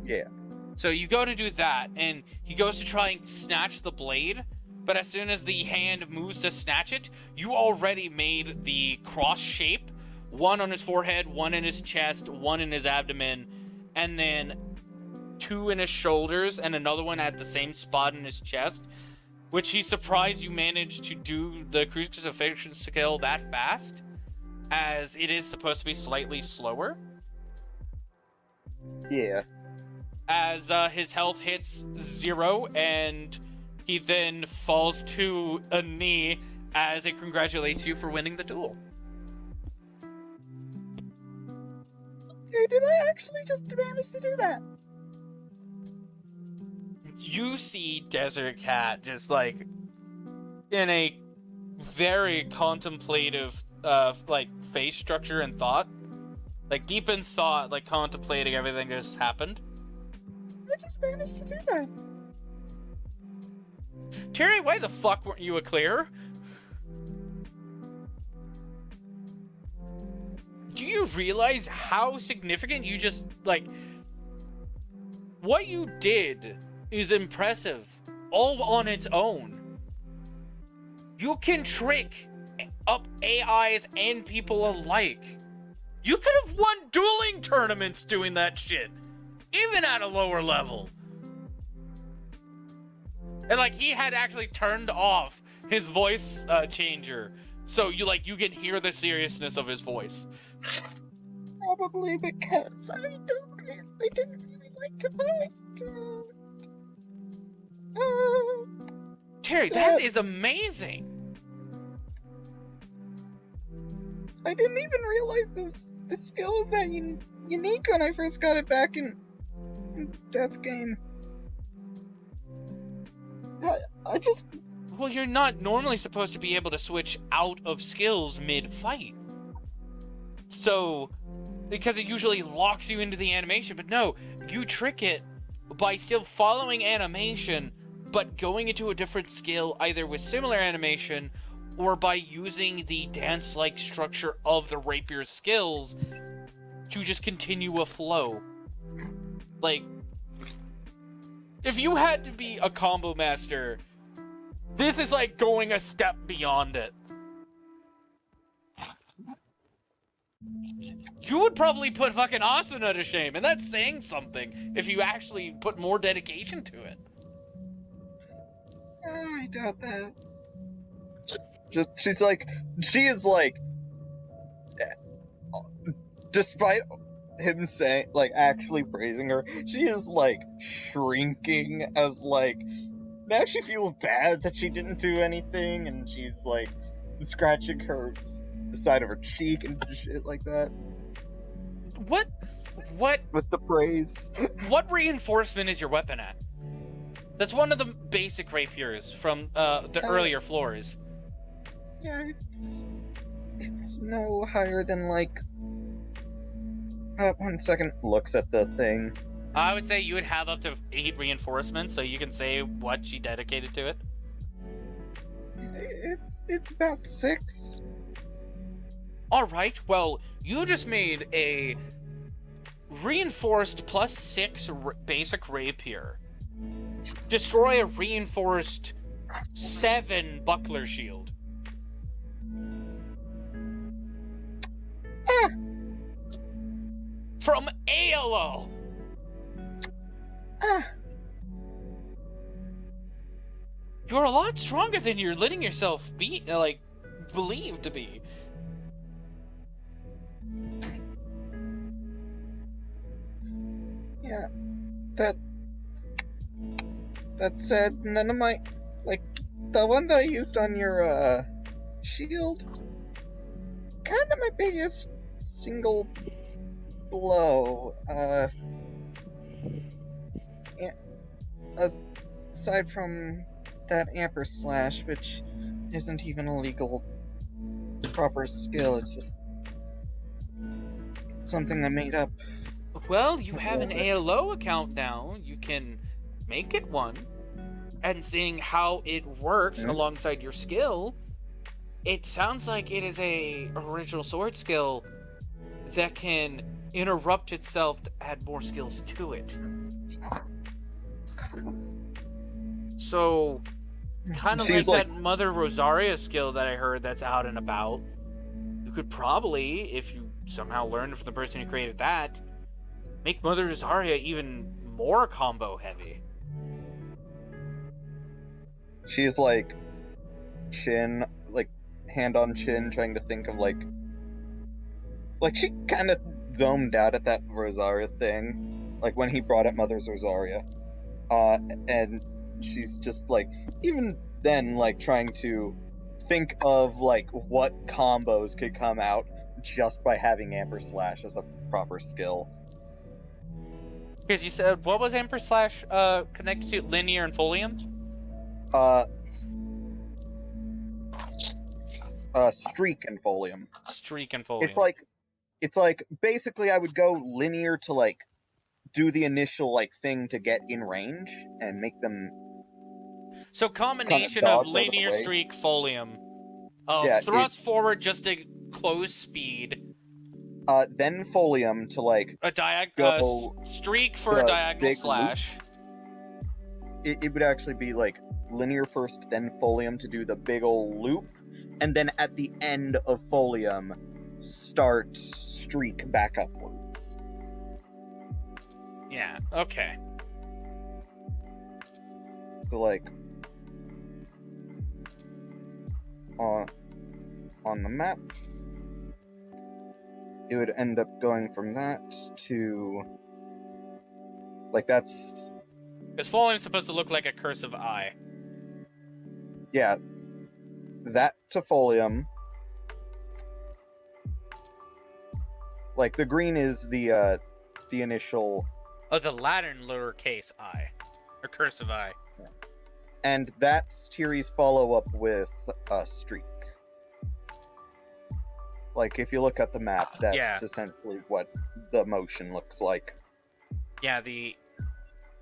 Yeah. So you go to do that, and he goes to try and snatch the blade, but as soon as the hand moves to snatch it, you already made the cross shape, one on his forehead, one in his chest, one in his abdomen, and then 2 in his shoulders and another one at the same spot in his chest, which he's surprised you managed to do the crucifixion skill that fast, as it is supposed to be slightly slower. Yeah. As his health hits 0, and he then falls to a knee as it congratulates you for winning the duel. Hey, did I actually just manage to do that? You see Desert Cat just like in a very contemplative like face structure and thought, like deep in thought, like contemplating everything that just happened. I just managed to do that. Tiri, why the fuck weren't you a clear? Do you realize how significant you just, like, what you did is impressive all on its own. You can trick up AIs and people alike. You could have won dueling tournaments doing that shit, even at a lower level. And like he had actually turned off his voice changer, so you can hear the seriousness of his voice. Probably because I didn't really like to fight. Tiri, that is amazing. I didn't even realize the skill was that unique when I first got it back in Death Game. I just... Well, you're not normally supposed to be able to switch out of skills mid-fight. So, because it usually locks you into the animation, but no, you trick it by still following animation, but going into a different skill either with similar animation or by using the dance-like structure of the rapier skills to just continue a flow. Like, if you had to be a combo master, this is like going a step beyond it. You would probably put fucking Asuna to shame, and that's saying something if you actually put more dedication to it. I doubt that. She is like, despite him saying, like, actually praising her, she is like shrinking as like, now she feels bad that she didn't do anything, and she's like scratching the side of her cheek and shit like that. What With the praise. What reinforcement is your weapon at? That's one of the basic rapiers from the earlier floors. Yeah, it's no higher than like... 1 second. Looks at the thing. I would say you would have up to 8 reinforcements, so you can say what she dedicated to it. It's about 6. Alright, well, you just made a reinforced +6 basic rapier. Destroy a reinforced 7 buckler shield. From ALO! You're a lot stronger than you're letting yourself be, believe to be. Yeah, that said, none of my, like, the one that I used on your, shield, kind of my biggest single blow, aside from that Amper Slash, which isn't even a legal proper skill, it's just something I made up. Well, you have an ALO account now. You can make it one. And seeing how it works alongside your skill, it sounds like it is a original sword skill that can interrupt itself to add more skills to it. So, kind of like that Mother Rosaria skill that I heard that's out and about. You could probably, if you somehow learned from the person who created that, make Mother Rosaria even more combo heavy. She's like chin, like hand on chin, trying to think of like she kind of zoomed out at that Rosaria thing, like when he brought up Mother's Rosaria, and she's just like, even then, like trying to think of like what combos could come out just by having Amper Slash as a proper skill. Because you said, what was Amper Slash connected to? Linear and Folium? Streak and Folium. Streak and Folium. It's like basically I would go linear to like do the initial like thing to get in range and make them. So combination kinda of dodge out of the linear way. streak Folium, of Yeah, thrust forward just to close speed, then Folium to like a go streak for a the diagonal big slash. it would actually be like linear first, then Folium to do the big ol' loop, and then at the end of Folium, start streak back upwards. Yeah, okay. So like on the map, it would end up going from that to like that's Because Folium's supposed to look like a cursive eye. yeah, that to Folium. Like the green is the initial, Oh, the Latin lowercase I. Or cursive I. and that's Tiri's follow-up with Streak. Like if you look at the map, that's Yeah. essentially what the motion looks like. Yeah, the...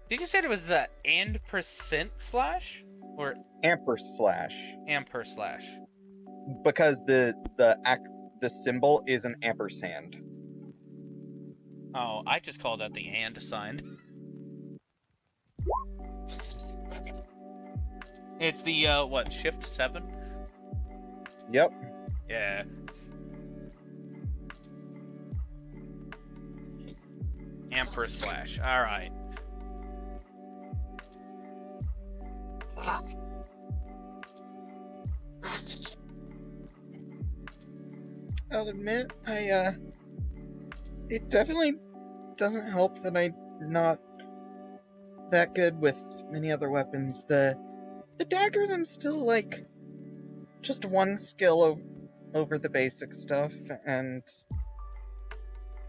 Did you say it was the and percent slash? Or Amper Slash, amper slash? because the symbol is an ampersand. Oh, I just called that the and sign. It's the, what, shift 7? Yep. Yeah. Amper slash, alright. I'll admit, it definitely doesn't help that I'm not that good with many other weapons. The daggers, I'm still like just one skill over the basic stuff, and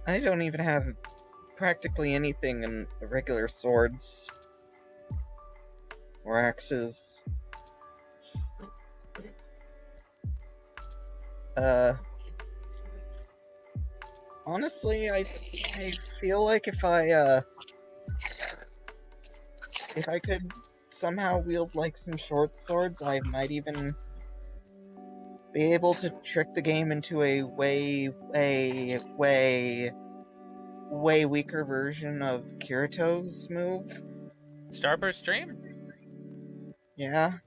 I don't even have practically anything in the regular swords or axes. Honestly, I feel like if I could somehow wield like some short swords, I might even be able to trick the game into a way weaker version of Kirito's move. Starburst stream? Yeah.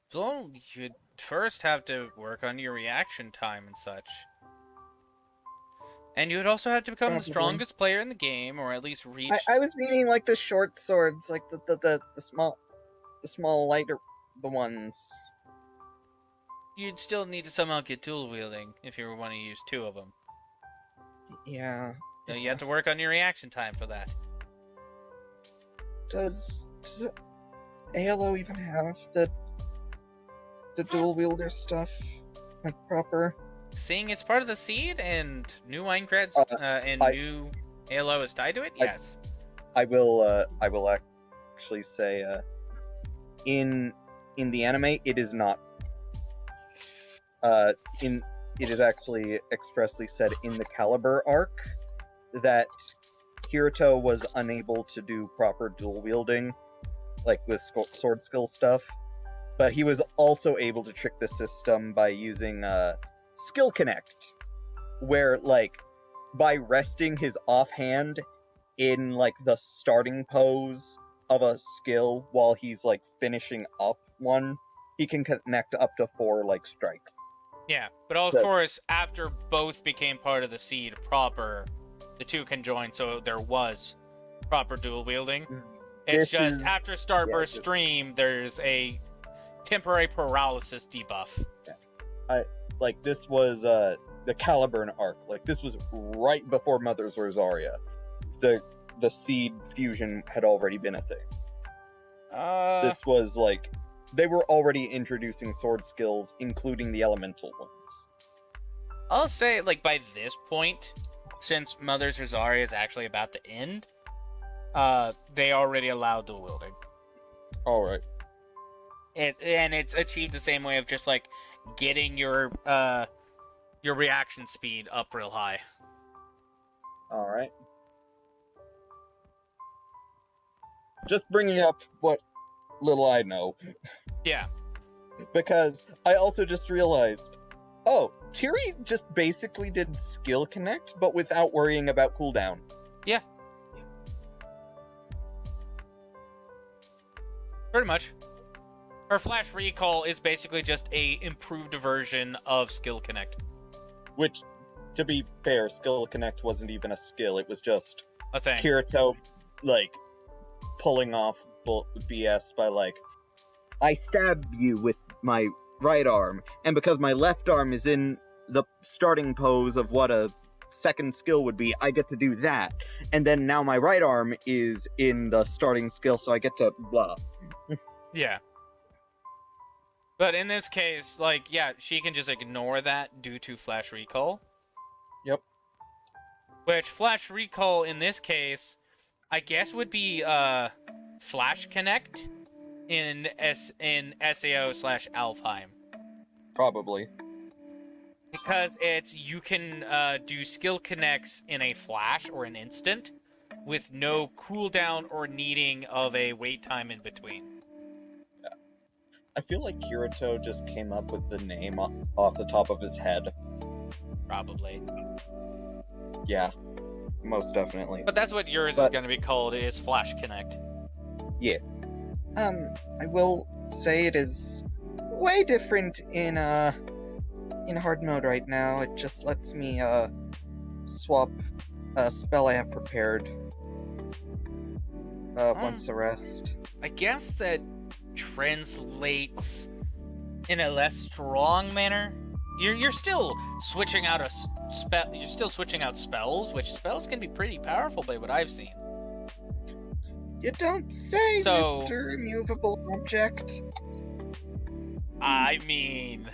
So, you'd first have to work on your reaction time and such. And you would also have to become the Probably. strongest player in the game, or at least reach... I was meaning like the short swords, like the small lighter, the ones. You'd still need to somehow get dual wielding if you want to use 2 of them. Yeah. So you have to work on your reaction time for that. Does ALO even have the dual wielder stuff like proper? Seeing it's part of the seed and new Minecraft new Halo is tied to it, yes. I will actually say in the anime it is not. It is actually expressly said in the Caliber arc that Kirito was unable to do proper dual wielding, like with sword skill stuff, but he was also able to trick the system by using Skill Connect, where like by resting his offhand in like the starting pose of a skill while he's like finishing up one, he can connect up to 4 like strikes. Yeah, but of course, after both became part of the seed proper, the 2 can join, so there was proper dual wielding. This It's just is- after Starburst just- Stream, there's a temporary paralysis debuff. This was the Caliburn arc. Like, this was right before Mother's Rosaria. The seed fusion had already been a thing. This was like they were already introducing sword skills, including the elemental ones. I'll say, like, by this point, since Mother's Rosaria is actually about to end, they already allow dual wielding. All right. And it's achieved the same way of just, like, getting your reaction speed up real high. All right. Just bringing up what little I know, Yeah. because I also just realized, oh, Tiri just basically did skill connect, but without worrying about cooldown. Yeah. Pretty much. Her Flash Recall is basically just a improved version of Skill Connect. Which, to be fair, skill connect wasn't even a skill. It was just A thing. Kirito, like, pulling off BS by, like, I stab you with my right arm, and because my left arm is in the starting pose of what a second skill would be, I get to do that. And then now my right arm is in the starting skill, so I get to blah. Yeah. But in this case, like, yeah, she can just ignore that due to Flash Recall. Yep. Which Flash Recall in this case, I guess would be Flash Connect in SAO/Alfheim. Probably. Because you can do skill connects in a flash or an instant with no cooldown or needing of a wait time in between. I feel like Kirito just came up with the name off the top of his head. Probably. Yeah, most definitely. But that's what yours is going to be called, is Flash Connect. I will say it is way different in hard mode right now. It just lets me swap a spell I have prepared once a rest. I guess that translates in a less strong manner. You're still switching out you're still switching out spells, which spells can be pretty powerful by what I've seen. You don't say, So- Mr. Immovable Object. I mean,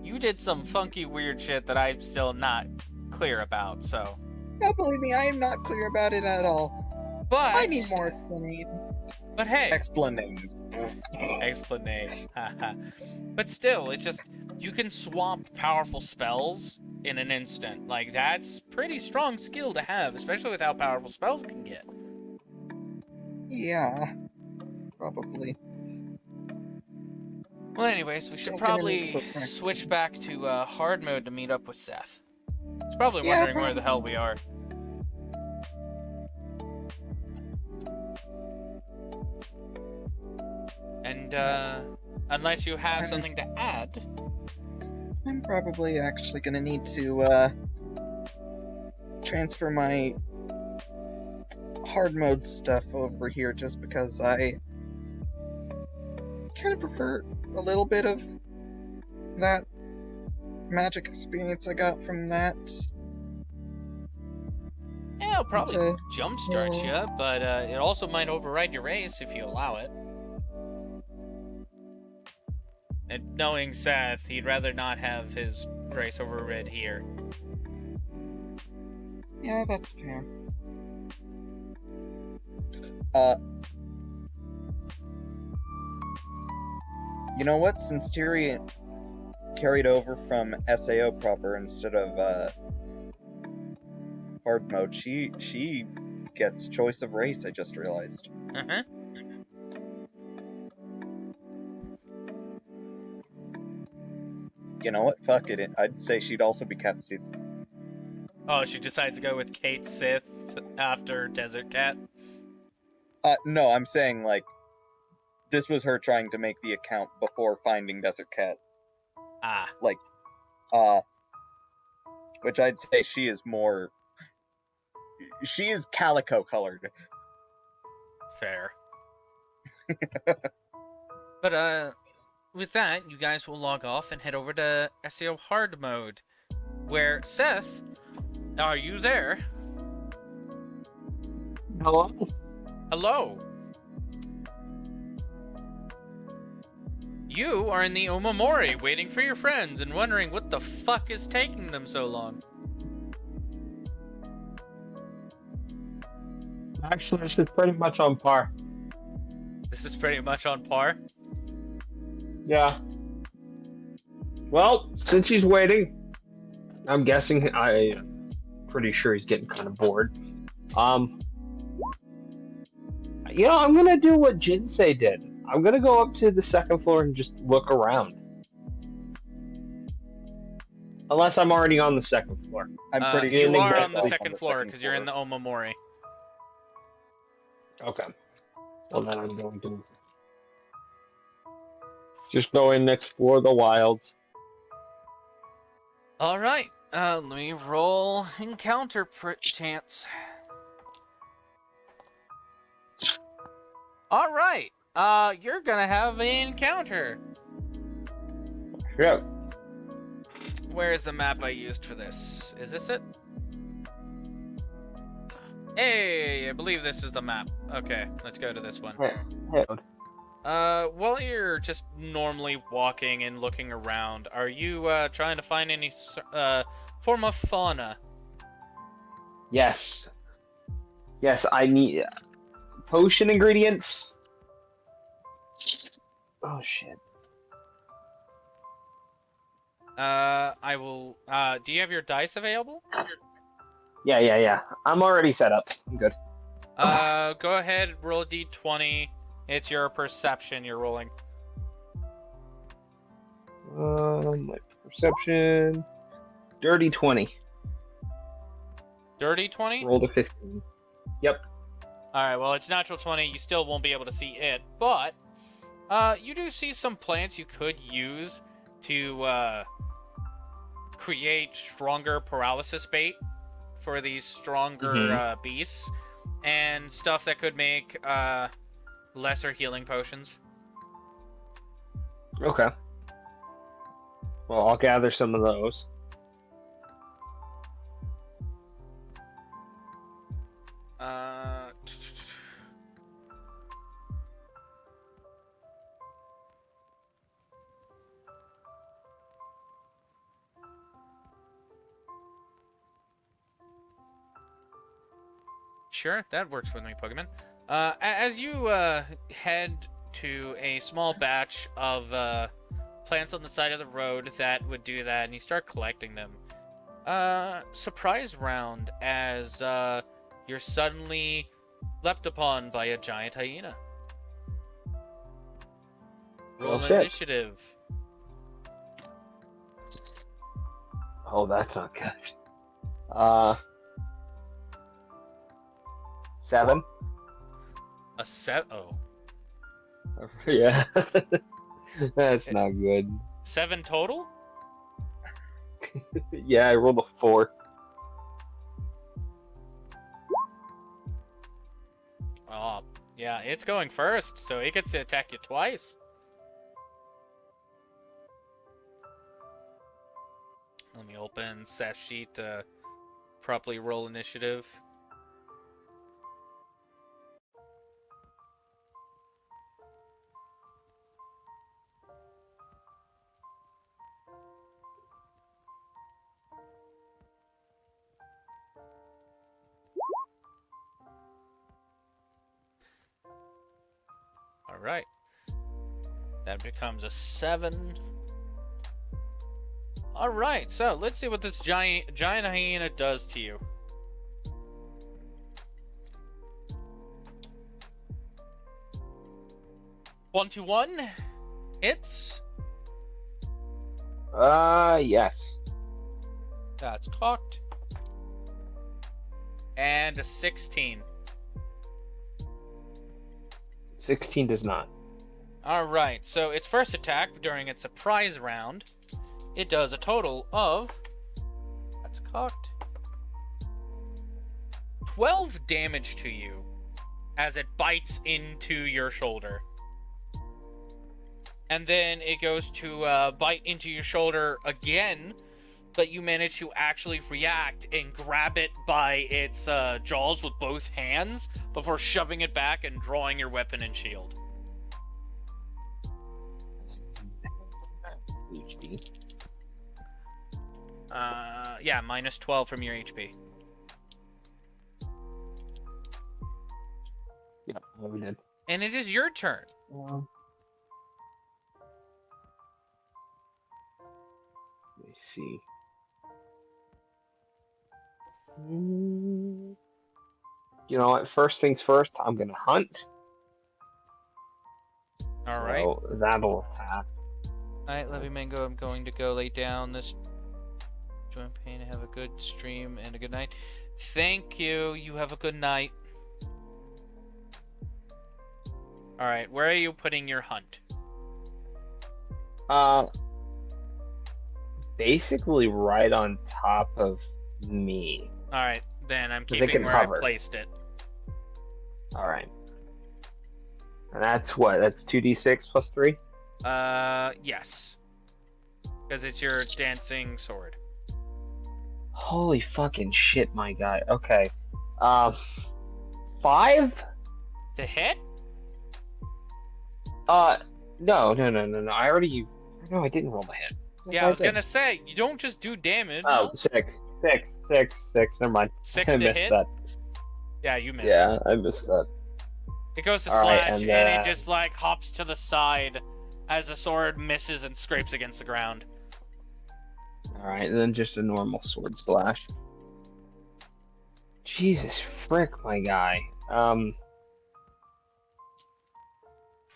you did some funky weird shit that I'm still not clear about, so. No, believe me, I am not clear about it at all. But I need more explanation. But hey, Explanation. explanation. Haha. But still, it's just you can swap powerful spells in an instant. Like, that's pretty strong skill to have, especially with how powerful spells can get. Yeah, probably. Well, anyways, we should Still gonna need to probably put practice switch in. back to hard mode to meet up with Seth. He's probably Yeah, wondering where the hell we are. And unless you have something to add, I'm probably actually gonna need to transfer my hard mode stuff over here just because I kind of prefer a little bit of that magic experience I got from that. yeah, it'll probably a- jumpstart you, but it also might override your race if you allow it. And knowing Seth, he'd rather not have his race overrid here. Yeah, that's fair. You know what? Since Tiri carried over from SAO proper instead of hard mode, she gets choice of race. I just realized. Uh-huh. You know what? Fuck it. I'd say she'd also be Katsu. Oh, she decides to go with Kate Sith after Desert Cat. No, I'm saying like this was her trying to make the account before finding Desert Cat. Ah. Which I'd say she is more She is calico colored. Fair. But with that, you guys will log off and head over to SAO hard mode, where Seth, are you there? Hello? Hello. You are in the Omamori, waiting for your friends and wondering what the fuck is taking them so long. Actually, this is pretty much on par. This is pretty much on par. Yeah. Well, since he's waiting, I'm guessing pretty sure he's getting kind of bored. I'm gonna do what Jinsei did. I'm gonna go up to the second floor and just look around. Unless I'm already on the second floor. I'm pretty you sure are he's on the on second floor because you're in the Omamori. Okay. Well, then I'm going to just go in and explore the wilds. All right. Let me roll encounter chance. All right. You're gonna have an encounter. Yeah. Where's the map I used for this? Is this it? Hey, I believe this is the map. Okay, let's go to this one. While you're just normally walking and looking around, are you trying to find any form of fauna? Yes. Yes, I need potion ingredients. Oh shit. I will. Do you have your dice available? Yeah. I'm already set up. I'm good. Go ahead, roll a d20. It's your perception you're rolling. My perception. Dirty 20. Dirty 20? Rolled a 15. Yep. Alright, well, it's natural 20. You still won't be able to see it, but you do see some plants you could use to create stronger paralysis bait for these stronger beasts, and stuff that could make lesser healing potions. Okay. Well, I'll gather some of those. Sure, that works with me, Pokemon. As you head to a small batch of plants on the side of the road that would do that, and you start collecting them, surprise round as you're suddenly leapt upon by a giant hyena. Roll Oh, initiative. Oh, that's not good. 7. A set. Oh, Yeah. That's not good. 7 total. Yeah, I rolled a 4. Oh, yeah, it's going first, so it gets to attack you twice. Let me open Seth's sheet to properly roll initiative. All right. That becomes a 7. All right, so let's see what this giant hyena does to you. One to one hits. Yes. That's cocked. And a 16. 16 does not. All right, so its first attack during its surprise round, it does a total of, that's cocked, 12 damage to you as it bites into your shoulder. And then it goes to bite into your shoulder again, but you manage to actually react and grab it by its jaws with both hands before shoving it back and drawing your weapon and shield. HP. Yeah, minus 12 from your HP. Yeah, we did. And it is your turn. Let me see. You know what? First things first, I'm gonna hunt. All right. So that'll attack. Alright, Levy Mango, I'm going to go lay down this. Join pain, have a good stream and a good night. Thank you. You have a good night. Alright, where are you putting your hunt? Basically right on top of me. Alright, then I'm 'Cause it keeping can where hover. I placed it. Alright. And that's what? That's 2d6 plus 3? Yes. Because it's your dancing sword. Holy fucking shit, my guy. Okay. 5? To hit? No. I already... No, I didn't roll my hit. Yes, Yeah, I was did. gonna say, you don't just do damage. Oh, 6. Never mind. 6 I to missed hit? that. Yeah, you missed. Yeah, I missed that. It goes to All right, slash, and, and it just, like, hops to the side as the sword misses and scrapes against the ground. Alright, and then just a normal sword slash. Jesus frick, my guy.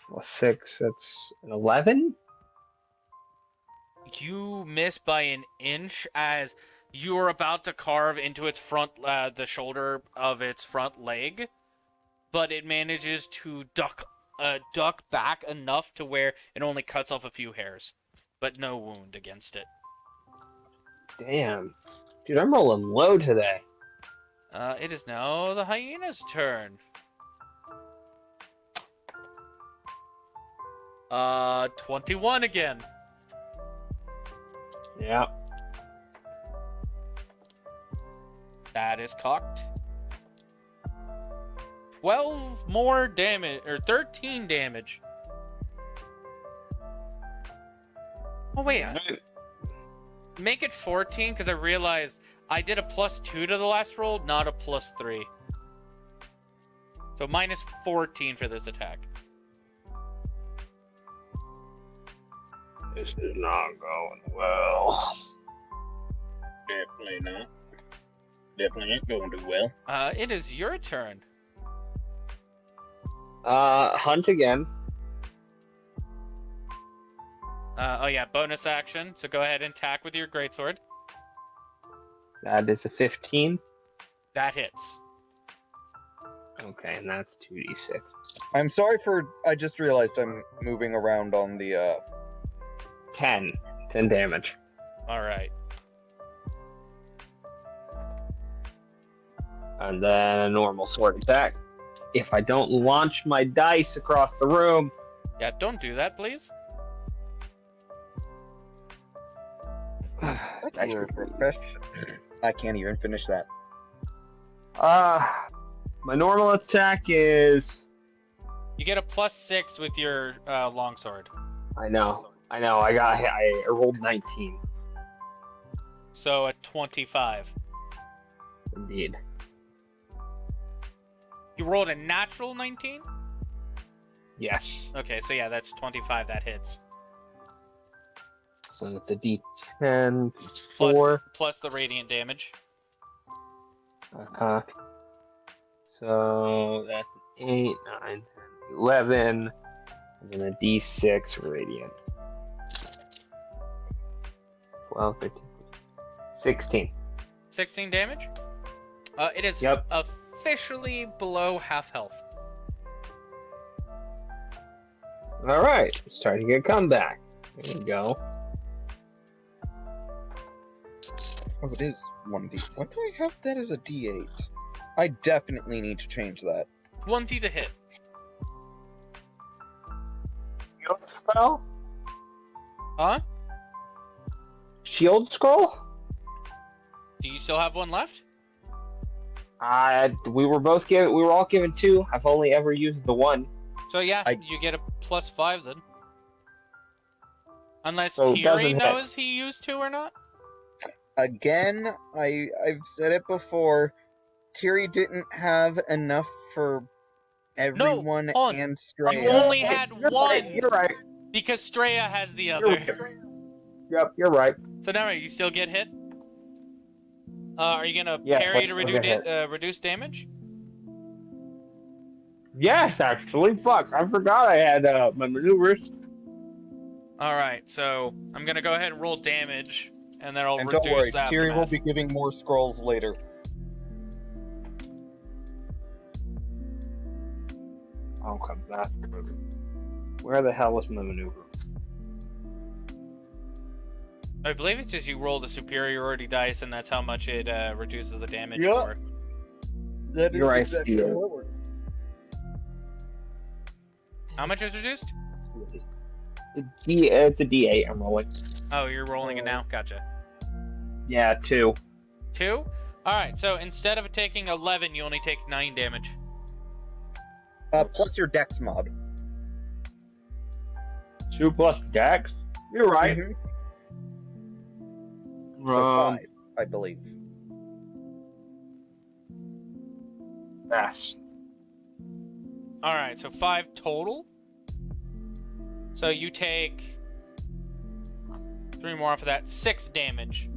Plus 6, that's an 11? You miss by an inch as you are about to carve into its front, the shoulder of its front leg, but it manages to duck back enough to where it only cuts off a few hairs, but no wound against it. Damn. Dude, I'm rolling low today. It is now the hyena's turn. 21 again. Yeah. That is cocked. 12 more damage, or 13 damage. Oh, wait. Make it 14, because I realized I did a +2 to the last roll, not a +3. So minus 14 for this attack. This is not going well. Definitely not. Definitely ain't going to do well. It is your turn. Hunt again. Oh yeah, bonus action. So go ahead and attack with your greatsword. That is a 15. That hits. Okay, and that's 2d6. I'm sorry for. I just realized I'm moving around on the. 10. 10 damage. All right. And then a normal sword attack. If I don't launch my dice across the room. Yeah, don't do that, please. Dice You're roll. profession- I can't even finish that. My normal attack is. You get a +6 with your longsword. I know. I rolled 19. So a 25. Indeed. You rolled a natural 19? Yes. Okay, so yeah, that's 25. That hits. So it's a d10 plus Plus, 4. plus the radiant damage. Uh-huh. So that's an 8, 9, 10, 11. And then a d6 radiant. 12, 13, 16. 16 damage? It is Yep. officially below half health. Alright, starting to get a comeback. There you go. Oh, it is 1D. Why do I have that as a D8? I definitely need to change that. 20 to hit. Shield spell? Huh? Shield scroll? Do you still have one left? We were all given 2. I've only ever used the 1. So yeah, I- you get a +5 then. Unless So it Tiri doesn't hit. knows he used 2 or not? Again, I've said it before. Tiri didn't have enough for everyone hold on. and You Straya. only had You're one right, You're right. because Straya has the You're other. right. Yep, you're right. So now you still get hit? Are you gonna Yes, parry I to still get reduce damage? Yes, actually. Fuck, I forgot I had my maneuvers. Alright, so I'm gonna go ahead and roll damage, and then I'll And reduce don't worry, the Tiri will aftermath. be giving more scrolls later. Oh, come back. Where the hell is my maneuver? I believe it's just you roll the superiority dice, and that's how much it reduces the damage Yeah. for. That You're right, Steven. how it works. How much is reduced? It's a D8 I'm rolling. Oh, you're rolling it now? Gotcha. Yeah, 2. 2? Alright, so instead of taking 11, you only take 9 damage. Plus your dex mod. 2 plus dex? You're right. Mhm. So 5, I believe. Yes. Alright, so 5 total. So you take 3 more off of that. 6 damage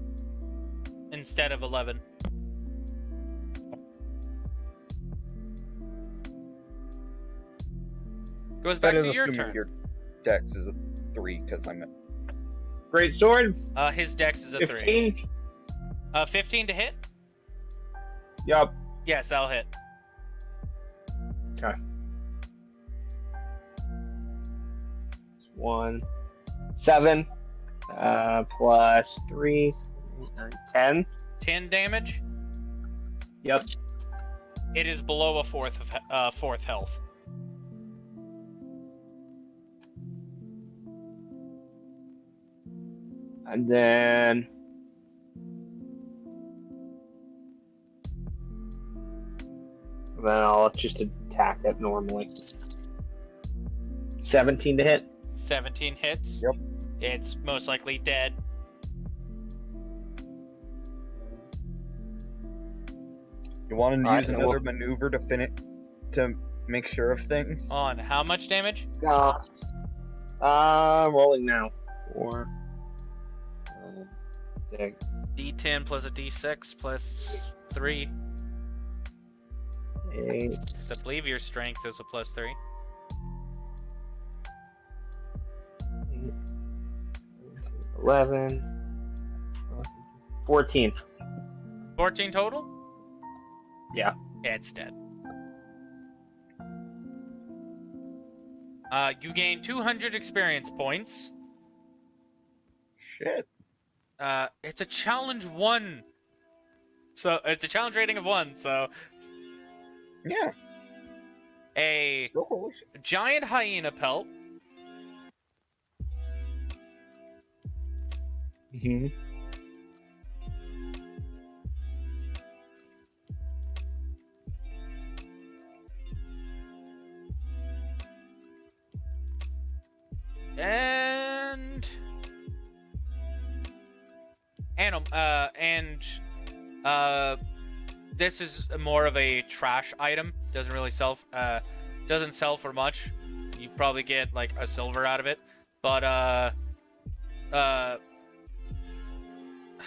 instead of 11. Goes back That to is your assuming turn. your dex is a 3, because I'm... Great sword. His dex is a 3. 15. 15 to hit? Yup. Yes, that'll hit. Okay. 1. 7. Plus 3. 10. 10 damage? Yep. It is below a fourth health. And then I'll just attack it normally. 17 to hit. 17 hits. Yep. It's most likely dead. You want to use Alright, another well- maneuver to make sure of things? On how much damage? Rolling now. 4. 6. D10 plus a D6 plus 3. 8. So I believe your strength is a plus 3. 11. 14. 14 total? Yeah. It's dead. You gain 200 experience points. Shit. It's a challenge 1. So, it's a challenge rating of 1, so... Yeah. A Still foolish. giant hyena pelt. Mm-hmm. And this is more of a trash item. Doesn't really sell. Doesn't sell for much. You probably get like a silver out of it. But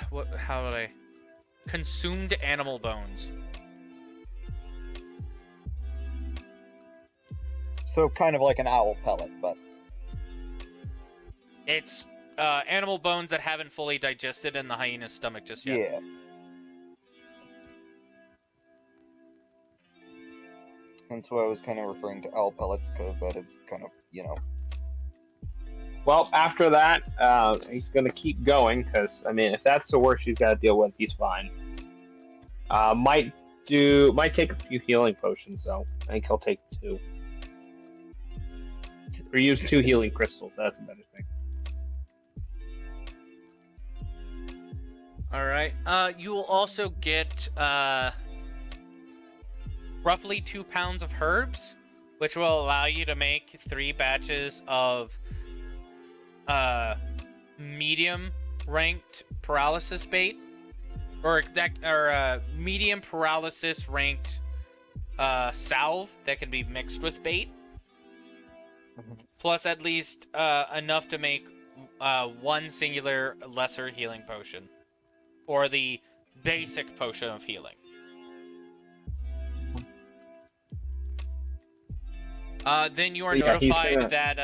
what? How do I? Consumed animal bones. So kind of like an owl pellet, but It's animal bones that haven't fully digested in the hyena's stomach just yet. yeah. That's why I was kind of referring to owl pellets, because that is kind of, Well, after that, he's going to keep going, because, I mean, if that's the worst he's got to deal with, he's fine. Might Might take a few healing potions though. I think he'll take 2. Or use 2 healing crystals. That's a better thing. All right. You will also get roughly 2 pounds of herbs, which will allow you to make 3 batches of medium ranked paralysis bait, or medium paralysis ranked salve that can be mixed with bait, plus at least enough to make 1 singular lesser healing potion, or the basic potion of healing. Then you are notified that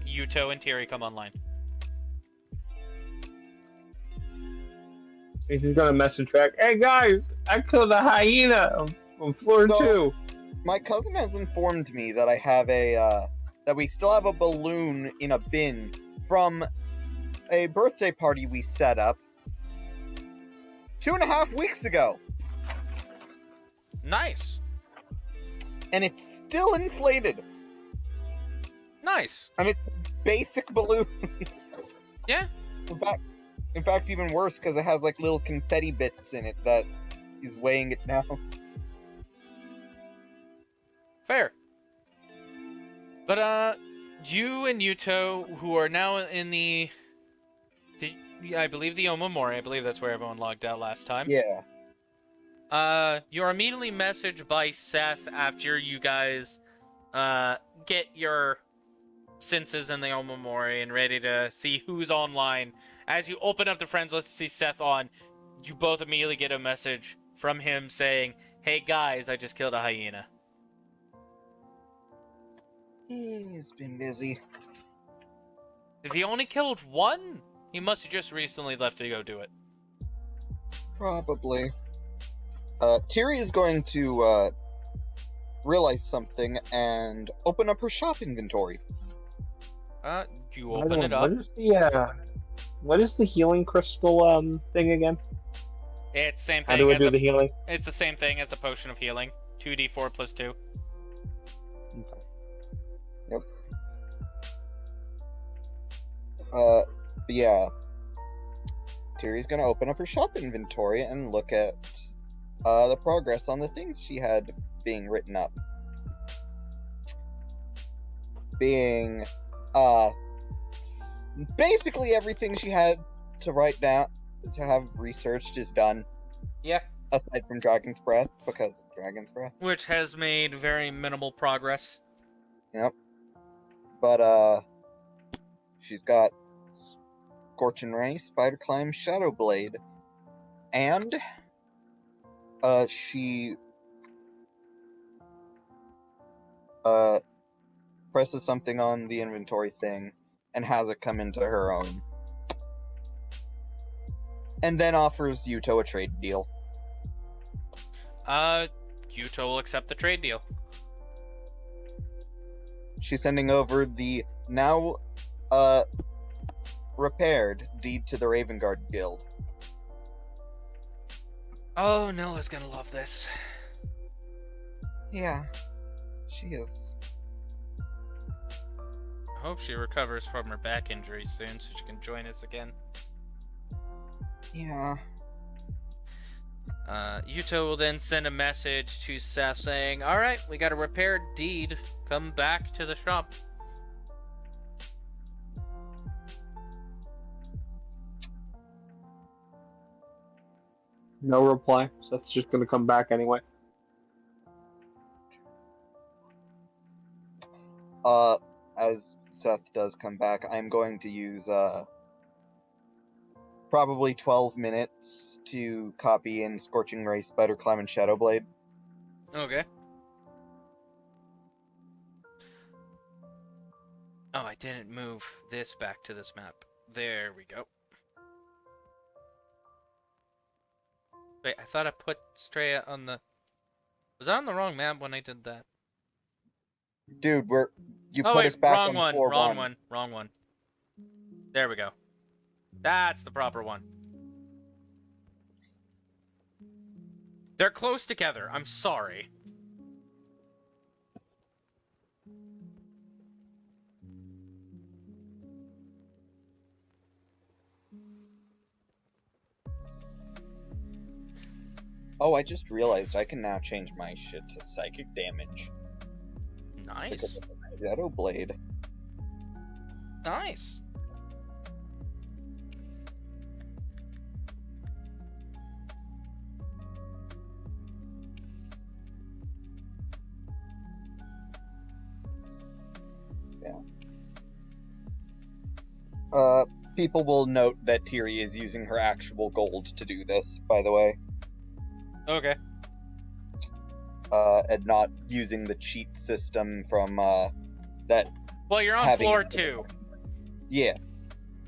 Yuto and Tiri come online. He's gonna message back. Hey guys, I killed a hyena on floor 2. My cousin has informed me that I have that we still have a balloon in a bin from a birthday party we set up 2.5 weeks ago. Nice. And it's still inflated. Nice. And it's basic balloons. Yeah. In fact, even worse, because it has like little confetti bits in it that is weighing it down. Fair. But you and Yuto, who are now in the, I believe the Omamori, I believe that's where everyone logged out last time. Yeah. You're immediately messaged by Seth after you guys get your senses in the Omamori and ready to see who's online. As you open up the friends list to see Seth on, you both immediately get a message from him saying, "Hey guys, I just killed a hyena." He's been busy. If he only killed 1, he must have just recently left to go do it. Probably. Tiri is going to realize something and open up her shop inventory. You open it up. What is the healing crystal thing again? It's same thing. How do I do the healing? It's the same thing as the potion of healing. 2d4 plus 2. Okay. Yep. But yeah. Tiri's gonna open up her shop inventory and look at the progress on the things she had being written up. Being basically everything she had to write down, to have researched, is done. Yeah. Aside from Dragon's Breath, because Dragon's Breath. Which has made very minimal progress. Yep. But she's got Scorch and Ray, Spider Climb, Shadow Blade, and she presses something on the inventory thing and has it come into her own. And then offers Yuto a trade deal. Yuto will accept the trade deal. She's sending over the now repaired deed to the Raven Guard Guild. Oh, Noah's gonna love this. Yeah, she is. I hope she recovers from her back injury soon so she can join us again. Yeah. Yuto will then send a message to Seth saying, "Alright, we got a repaired deed. Come back to the shop." No reply. So that's just gonna come back anyway. As Seth does come back, I'm going to use probably 12 minutes to copy in Scorching Ray, Spider Climb, and Shadow Blade. Okay. Oh, I didn't move this back to this map. There we go. Wait, I thought I put Straya on the... Was I on the wrong map when I did that? Dude, you put us back on 4-1. Wrong one. There we go. That's the proper one. They're close together. I'm sorry. Oh, I just realized I can now change my shit to psychic damage. Nice. Shadow Blade. Nice. People will note that Tiri is using her actual gold to do this, by the way. Okay. And not using the cheat system from, that... Well, you're on having- floor 2. Yeah.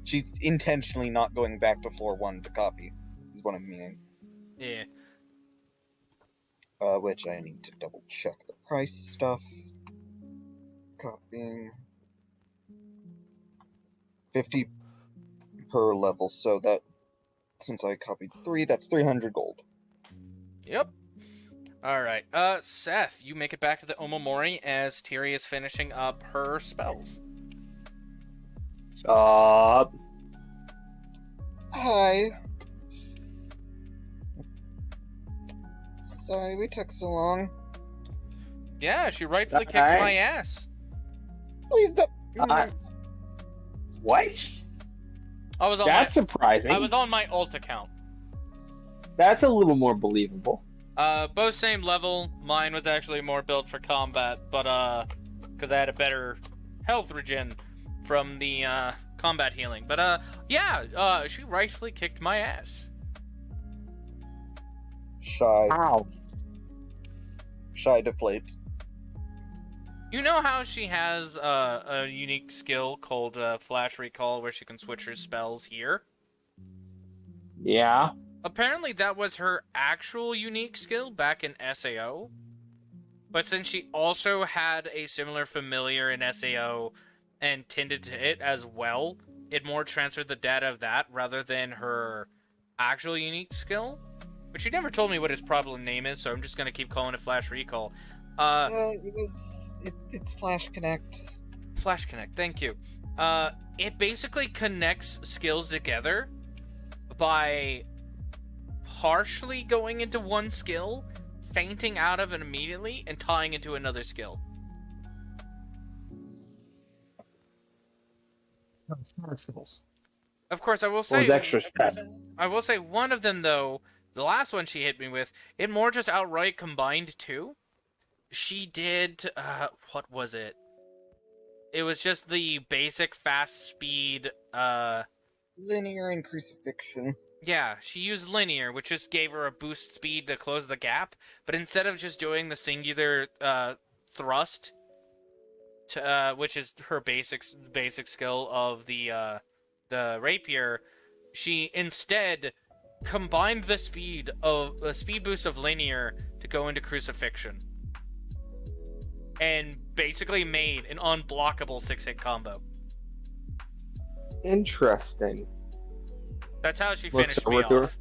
She's intentionally not going back to floor 1 to copy, is what I'm meaning. Yeah. Which I need to double check the price stuff. Copying. 50 per level, so that, since I copied 3, that's 300 gold. Yep. Alright. Seth, you make it back to the Omamori as Tiri is finishing up her spells. Stop. Hi. Sorry we took so long. Yeah, she rightfully kicked Alright. my ass. Please don't. What? I was on That's surprising. I was on my alt account. That's a little more believable. Both same level. Mine was actually more built for combat, but because I had a better health regen from the combat healing. But yeah, she rightfully kicked my ass. Shy. Ow. Shy deflate. You know how she has a unique skill called Flash Recall, where she can switch her spells here? Yeah. Apparently that was her actual unique skill back in SAO. But since she also had a similar familiar in SAO and tended to it as well, it more transferred the data of that rather than her actual unique skill. But she never told me what his problem name is, so I'm just gonna keep calling it Flash Recall. It's Flash Connect. Flash Connect, thank you. It basically connects skills together by partially going into one skill, fainting out of it immediately, and tying into another skill. Of course, I will say... Those extra steps. I will say one of them, though, the last one she hit me with, it more just outright combined two. She did, what was it? It was just the basic fast speed, Linear and crucifixion. yeah, she used linear, which just gave her a boost speed to close the gap, but instead of just doing the singular, thrust, which is her basic skill of the rapier, she instead combined the speed boost of linear to go into crucifixion. And basically made an unblockable 6-hit combo. Interesting. That's how she Looks finished me over to her. off.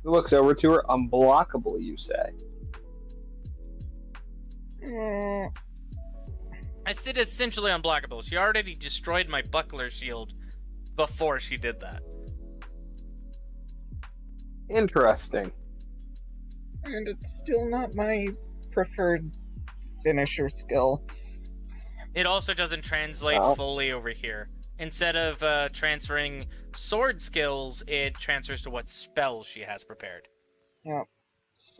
Who looks over to her? Unblockable, you say? I said essentially unblockable. She already destroyed my buckler shield before she did that. Interesting. And it's still not my preferred finisher skill. It also doesn't translate Wow. fully over here. Instead of transferring sword skills, it transfers to what spells she has prepared. Yeah.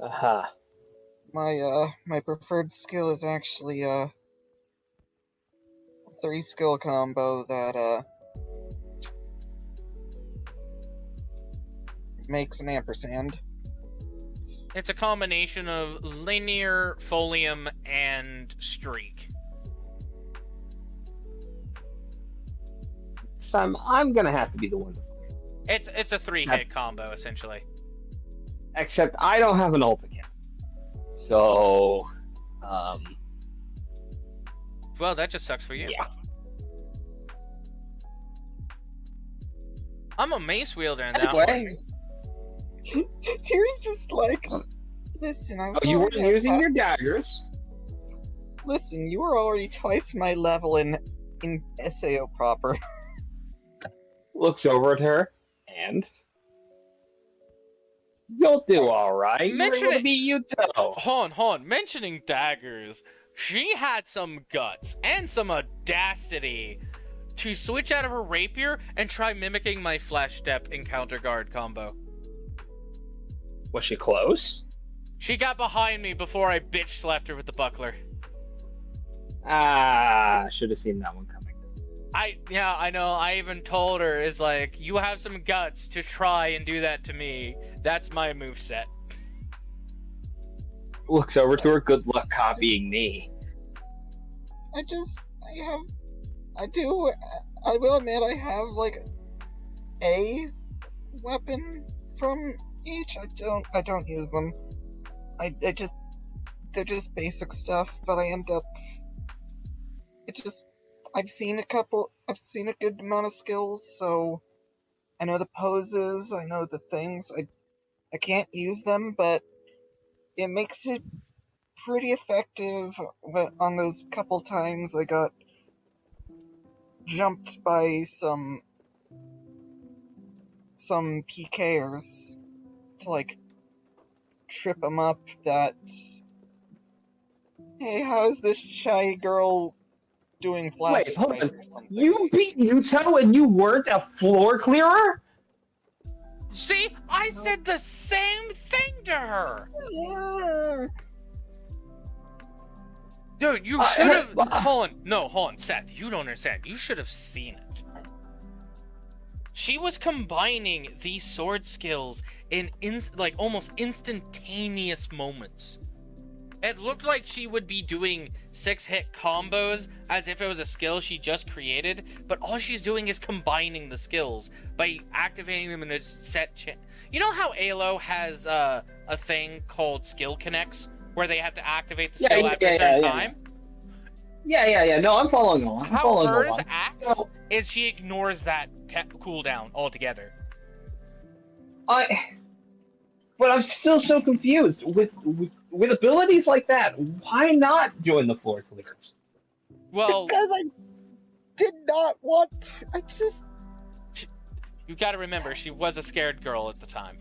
Aha. My preferred skill is actually a 3-skill combo that makes an ampersand. It's a combination of linear, folium, and streak. So I'm gonna have to be the one. It's a 3-hit combo, essentially. Except I don't have an ult account. So, Well, that just sucks for you. yeah. I'm a mace wielder in that one. Anyway, Tiri's just like, listen, I was Oh, you weren't already at using your class- daggers. Listen, you were already twice my level in SAO proper. Looks over at her, and you'll do all right. You were Mention able to it- beat Yuto. Hold on. Mentioning daggers, she had some guts and some audacity to switch out of her rapier and try mimicking my flash step encounter guard combo. Was she close? She got behind me before I bitch slapped her with the buckler. Ah, should have seen that one coming. I know, I even told her, is like, you have some guts to try and do that to me. That's my moveset. Looks over to her, good luck copying me. I will admit I have, like, a weapon from each. I don't use them. They're just basic stuff, but I end up, I've seen a good amount of skills, so I know the poses, I know the things. I can't use them, but it makes it pretty effective on those couple times I got jumped by some PKers to, like, trip them up that, hey, how's this shy girl doing flash Wait, hold strike on. or something? You beat Yuto and you weren't a floor clearer? See? I said the same thing to her! Yeah. Dude, you should have... Hold on, Seth, you don't understand. You should have seen it. She was combining these sword skills in like almost instantaneous moments. It looked like she would be doing 6-hit combos as if it was a skill she just created, but all she's doing is combining the skills by activating them in a set You know how ALO has a thing called skill connects, where they have to activate the skill after a certain time? Yeah. No, I'm following along. How hers acts is she ignores that cooldown altogether. But I'm still so confused. With abilities like that, why not join the floor clearers? Well, Because I did not want. You gotta remember, she was a scared girl at the time.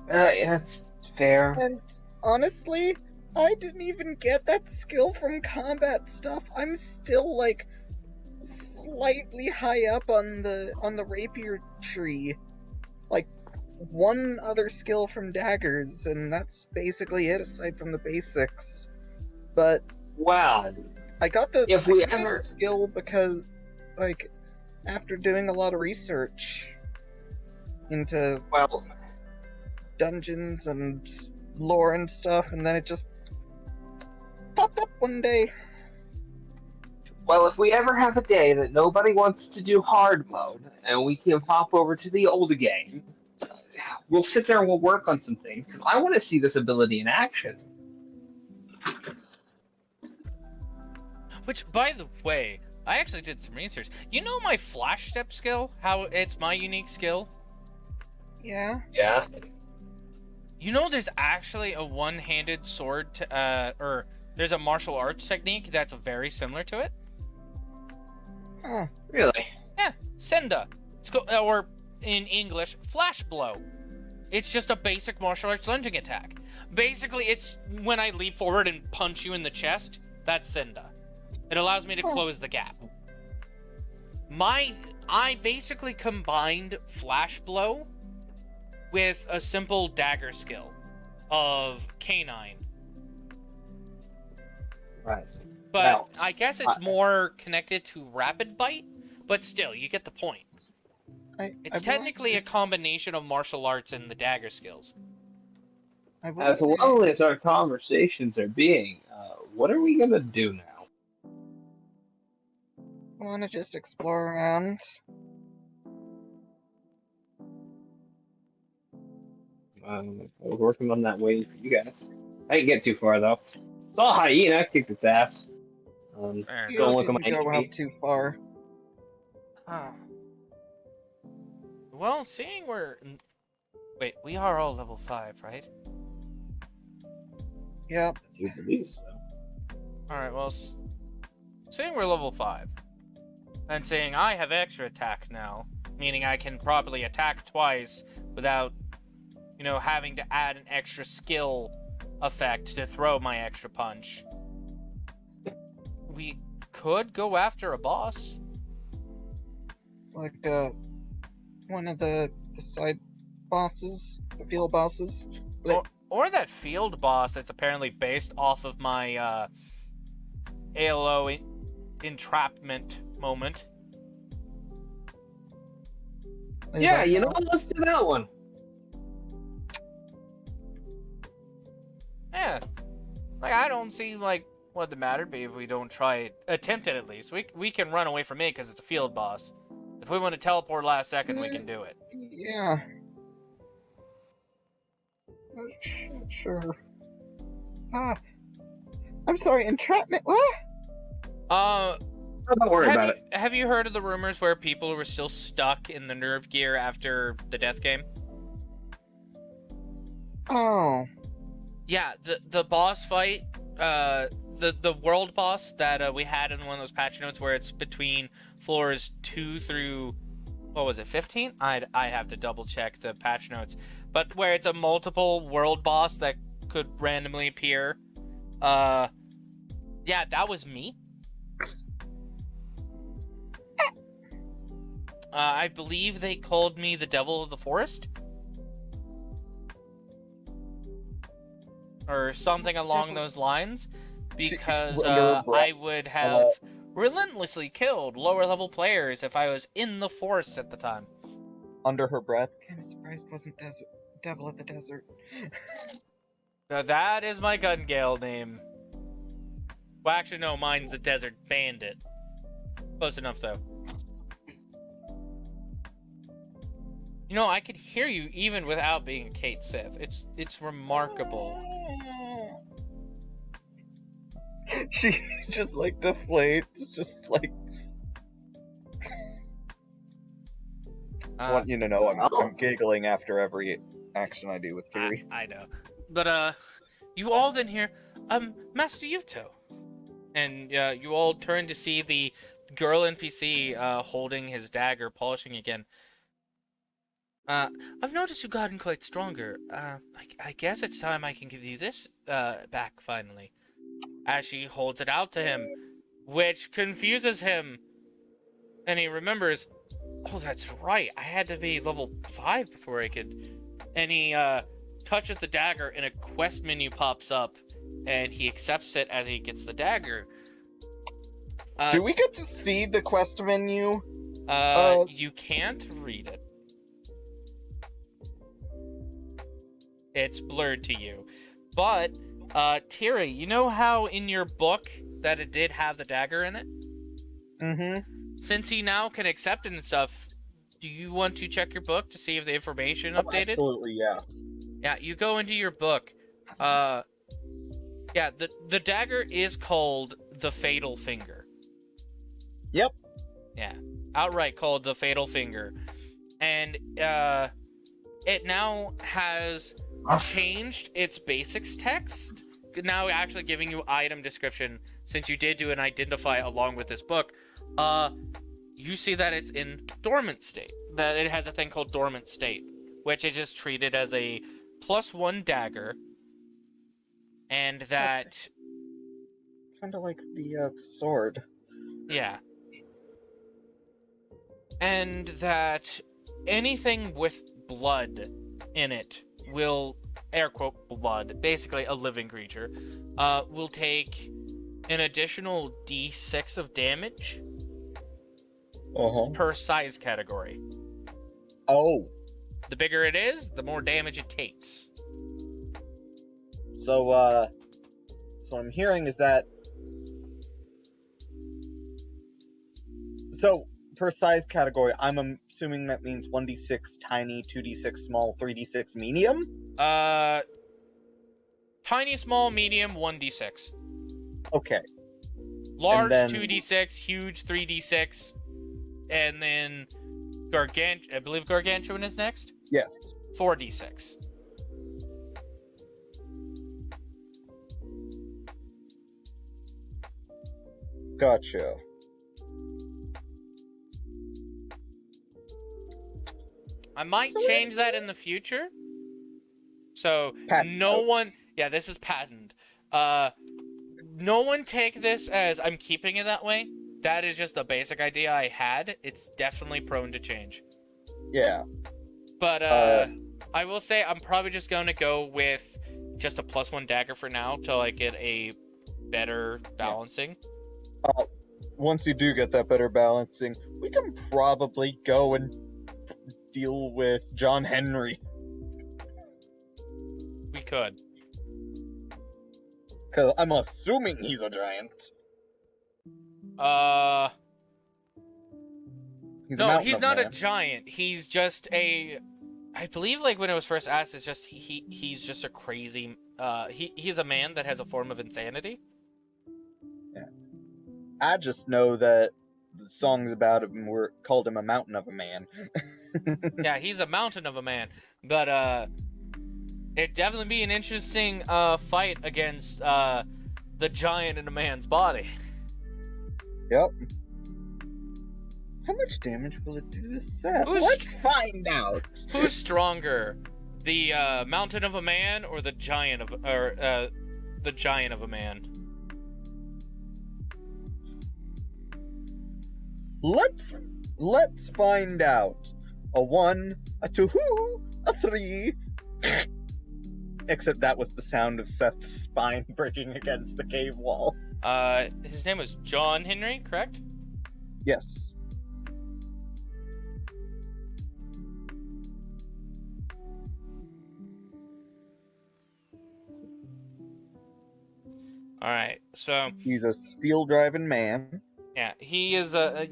That's fair. And honestly, I didn't even get that skill from combat stuff. I'm still, like, slightly high up on the rapier tree. Like, one other skill from daggers, and that's basically it aside from the basics. But Wow. I got the If we I got ever- that skill because, like, after doing a lot of research into Well, dungeons and lore and stuff, and then it just popped up one day. if we ever have a day that nobody wants to do hard mode, and we can pop over to the old game, we'll sit there and we'll work on some things. I want to see this ability in action. Which, by the way, I actually did some research. You know my flash step skill? How it's my unique skill? Yeah. Yeah. You know there's actually a one-handed sword, or there's a martial arts technique that's very similar to it? Oh. Really? Yeah, Senda. Or in English, flash blow. It's just a basic martial arts lunging attack. Basically, it's when I leap forward and punch you in the chest, that's Senda. It allows me to close the gap. I basically combined flash blow with a simple dagger skill of K9. Right. But Well, I guess it's more connected to rapid bite, but still, you get the point. It's technically a combination of martial arts and the dagger skills. I will As say, well as our conversations are being, what are we gonna do now? I want to just explore around. We're working on that waiting for you guys. I didn't get too far though. Saw a hyena, kicked its ass. Fair. Don't look at didn't my go out HP. too far. Oh. Well, seeing we're Wait, we are all level 5, right? Yep. You believe so? Alright, well, saying we're level 5, and saying I have extra attack now, meaning I can probably attack twice without, having to add an extra skill effect to throw my extra punch. We could go after a boss. Like, one of the side bosses, the field bosses. Or that field boss that's apparently based off of my, ALO entrapment moment. Yeah, let's do that one. Yeah. I don't see, what the matter be if we don't try it. Attempt it, at least. We can run away from it because it's a field boss. If we want to teleport last second, we can do it. Yeah. Sure. I'm sorry, entrapment, what? Don't worry about it. Have you heard of the rumors where people were still stuck in the nerve gear after the death game? Oh. Yeah, the boss fight, the world boss that we had in one of those patch notes where it's between floors 2 through, what was it, 15? I'd have to double check the patch notes. But where it's a multiple world boss that could randomly appear. Yeah, that was me. I believe they called me the Devil of the Forest. Or something along those lines. Because I would have relentlessly killed lower level players if I was in the forest at the time. Under her breath, kind of surprised wasn't Devil of the Desert. Now that is my gun gale name. Well, actually, no, mine's the Desert Bandit. Close enough, though. I could hear you even without being a Kate Sith. It's remarkable. She just deflates, I want you to know I'm giggling after every action I do with Tiri. I know. But, you all then hear, Master Yuto. And, you all turn to see the girl NPC, holding his dagger, polishing again. I've noticed you've gotten quite stronger. I guess it's time I can give you this, back, finally. As she holds it out to him, which confuses him. And he remembers, oh, that's right, I had to be level 5 before I could... And he, touches the dagger, and a quest menu pops up, and he accepts it as he gets the dagger. Do we get to see the quest menu? You can't read it. It's blurred to you. But, Tiri, you know how in your book that it did have the dagger in it? Mm-hmm. Since he now can accept it and stuff, do you want to check your book to see if the information updated? Absolutely, yeah. Yeah, you go into your book. Yeah, the dagger is called the Fatal Finger. Yep. Yeah, outright called the Fatal Finger. And, it now has changed its basics text. Now actually giving you item description, since you did do an identify along with this book. You see that it's in dormant state. That it has a thing called dormant state, which is just treated as a +1 dagger. And that... Kind of like the sword. Yeah. And that anything with blood in it will, air quote, blood, basically a living creature, will take an additional d6 of damage per size category. Oh. The bigger it is, the more damage it takes. So what I'm hearing is that... So, per size category, I'm assuming that means 1d6 tiny, 2d6 small, 3d6 medium? Tiny, small, medium, 1d6. Okay. Large, then... 2d6, huge, 3d6, and then I believe Gargantuan is next? Yes. 4d6. Gotcha. I might change that in the future. So Patent no note. one, yeah, this is patented. No one take this as I'm keeping it that way. That is just the basic idea I had. It's definitely prone to change. Yeah. But I will say I'm probably just going to go with just a +1 dagger for now till I get a better balancing. Once you do get that better balancing, we can probably go and deal with John Henry. We could. Because I'm assuming he's a giant. No, he's not a giant. He's just a... I believe, like, when it was first asked, it's just he's just a crazy... he's a man that has a form of insanity. Yeah. I just know that the songs about him called him a mountain of a man. Yeah, he's a mountain of a man. But, it'd definitely be an interesting, fight against, the giant in a man's body. Yep. How much damage will it do to Seth? Who's- Let's find out. Who's stronger? The, mountain of a man or the giant of... Or, the giant of a man? Let's find out. A 1, a 2, a 3. Except that was the sound of Seth's spine breaking against the cave wall. His name was John Henry, correct? Yes. Alright, so... He's a steel-driving man. Yeah, he is a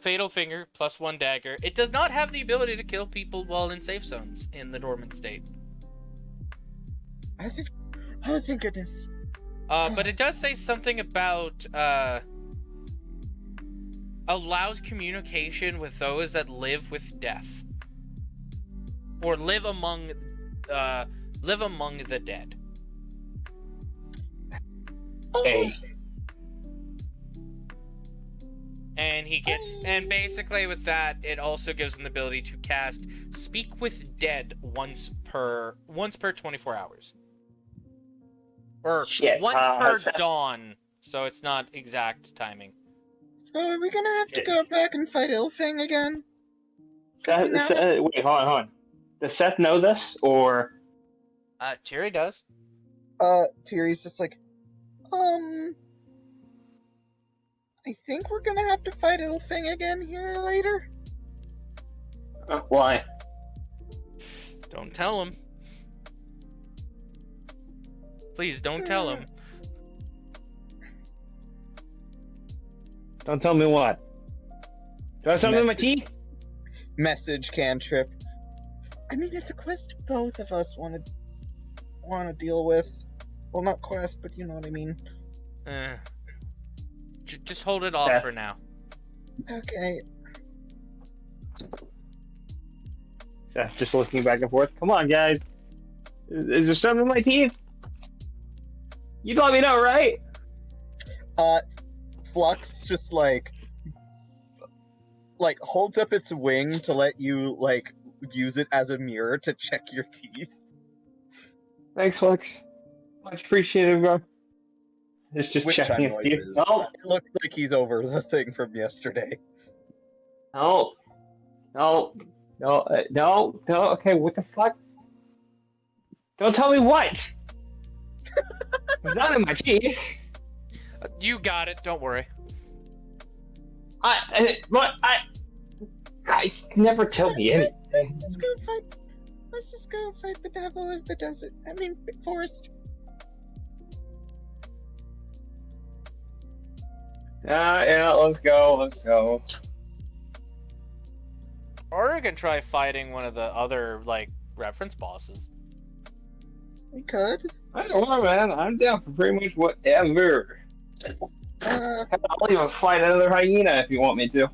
fatal finger +1 dagger. It does not have the ability to kill people while in safe zones in the dormant state. Oh, thank goodness. But it does say something about allows communication with those that live with death, or live among the dead. Hey. And basically with that, it also gives them the ability to cast Speak with Dead once per 24 hours. Or Shit, once per Seth. dawn, so it's not exact timing. So are we gonna have to go back and fight Ilfang again? Wait, hold on. Does Seth know this, or... Tiri does. Tiri's just like, I think we're gonna have to fight Ilfang again here later. Why? Don't tell him. Please, don't tell him. Don't tell me what? Do I have something in my teeth? Message cantrip. I mean, it's a quest both of us want to deal with. Well, not quest, but you know what I mean. Just hold it off Seth. for now. Okay. Seth just looking back and forth. Come on, guys. Is there something in my teeth? You'd let me know, right? Flux just like holds up its wing to let you use it as a mirror to check your teeth. Thanks, Flux. Much appreciated, bro. It's just Which checking time his teeth. noises. No, It looks like he's over the thing from yesterday. no, okay, what the fuck? Don't tell me what! It's not in my teeth. You got it. Don't worry. I never tell me anything. Let's just go fight the devil of the desert. I mean, forest. Yeah, let's go. Or we can try fighting one of the other, reference bosses. We could. I don't know, man. I'm down for pretty much whatever. I'll even fight another hyena if you want me to.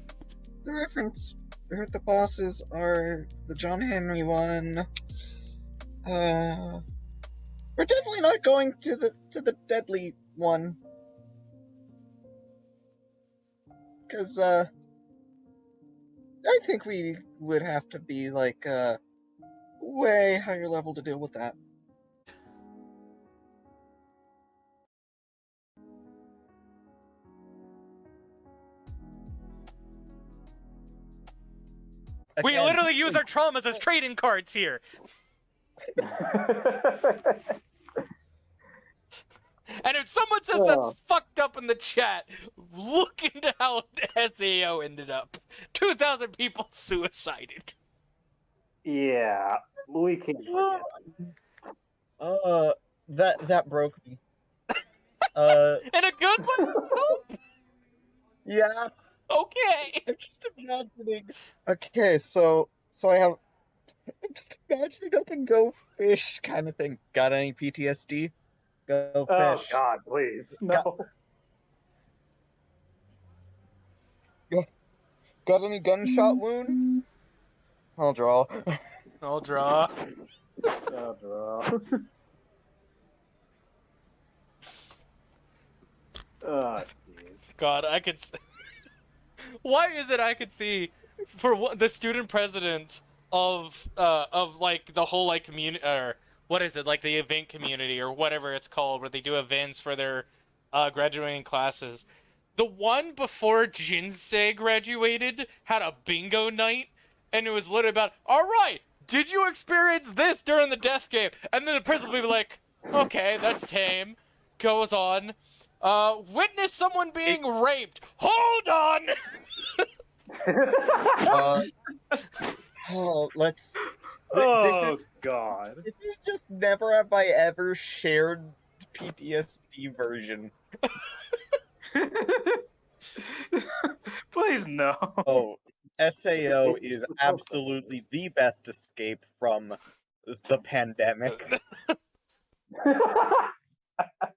The the bosses are the John Henry one. We're definitely not going to the deadly one. Because, I think we would have to be, like, way higher level to deal with that. We Again, literally use our traumas as trading cards here. And if someone says that's fucked up in the chat, look into how SAO ended up. 2,000 people suicided. Yeah, we can't forget. That broke me. And a good one? Hope? Yeah. Okay. I'm just imagining. Okay, so I'm just imagining like a go fish kind of thing. Got any PTSD? Go Oh fish. God, please no. Got any gunshot wounds? I'll draw. I'll draw. Oh, draw. Oh, jeez. God, I could. Why is it I could see for the student president of like the whole like community, or what is it, like the event community or whatever it's called, where they do events for their graduating classes. The one before Jinsei graduated had a bingo night, and it was literally about, all right, did you experience this during the death game? And then the principal would be like, okay, that's tame. Goes on. Witness someone being raped. Hold on! Let's. Oh God. This is just never have I ever shared PTSD version. Please no. Oh, SAO is absolutely the best escape from the pandemic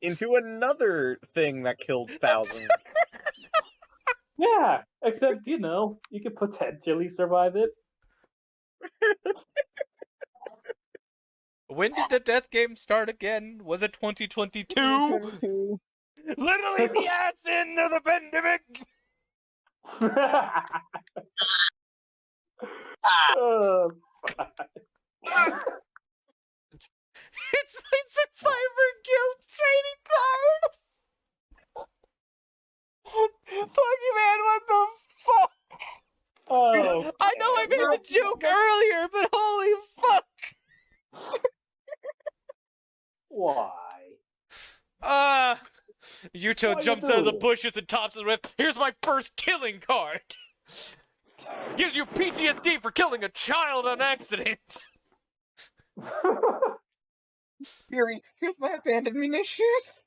into another thing that killed thousands. Yeah, except you could potentially survive it. When did the death game start again? Was it 2022? 2022. Literally the ass end of the pandemic! Oh, It's my Survivor Guild trading card! Pokemon, what the fuck? oh. I know I made the joke earlier, but holy fuck! Why? Yuto Why jumps you out of the doing? bushes and tops it with, here's my first killing card! Gives you PTSD for killing a child on accident! Tiri, here's my abandonment issues.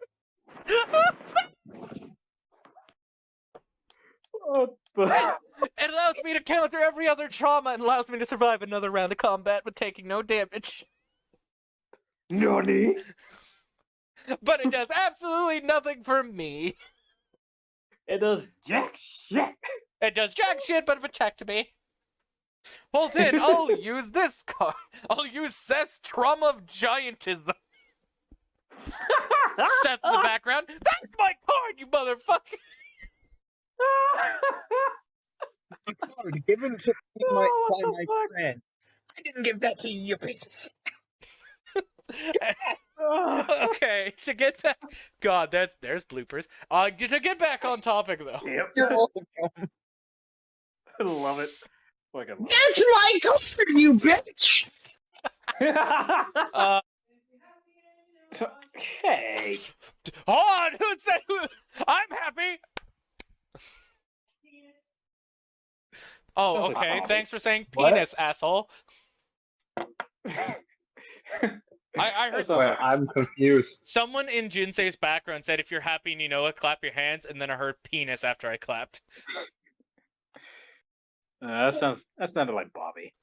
What the? It allows me to counter every other trauma and allows me to survive another round of combat with taking no damage. Nani? But it does absolutely nothing for me. It does jack shit. It does jack shit but protect me. Well then, I'll use this card. I'll use Seth's Trauma of Giantism. Seth in the background. That's my card, you motherfucker! A card given to me by Oh, my fuck. friend. I didn't give that to you, piece of Okay, to get back. God, there's bloopers. To get back on topic though. Yep. You're welcome. I love it. Fucking love That's my card, you bitch! Uh, it. Hey. hold on, who said who? I'm happy. Oh, Sounds like okay. Bobby. Thanks for saying What? penis, asshole. I heard Well, I'm confused. someone in Jinsei's background said, if you're happy and you know it, clap your hands, and then I heard penis after I clapped. that sounded like Bobby.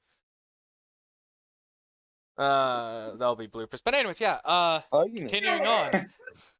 That'll be bloopers. But anyways, yeah, Oh, you know. continuing on.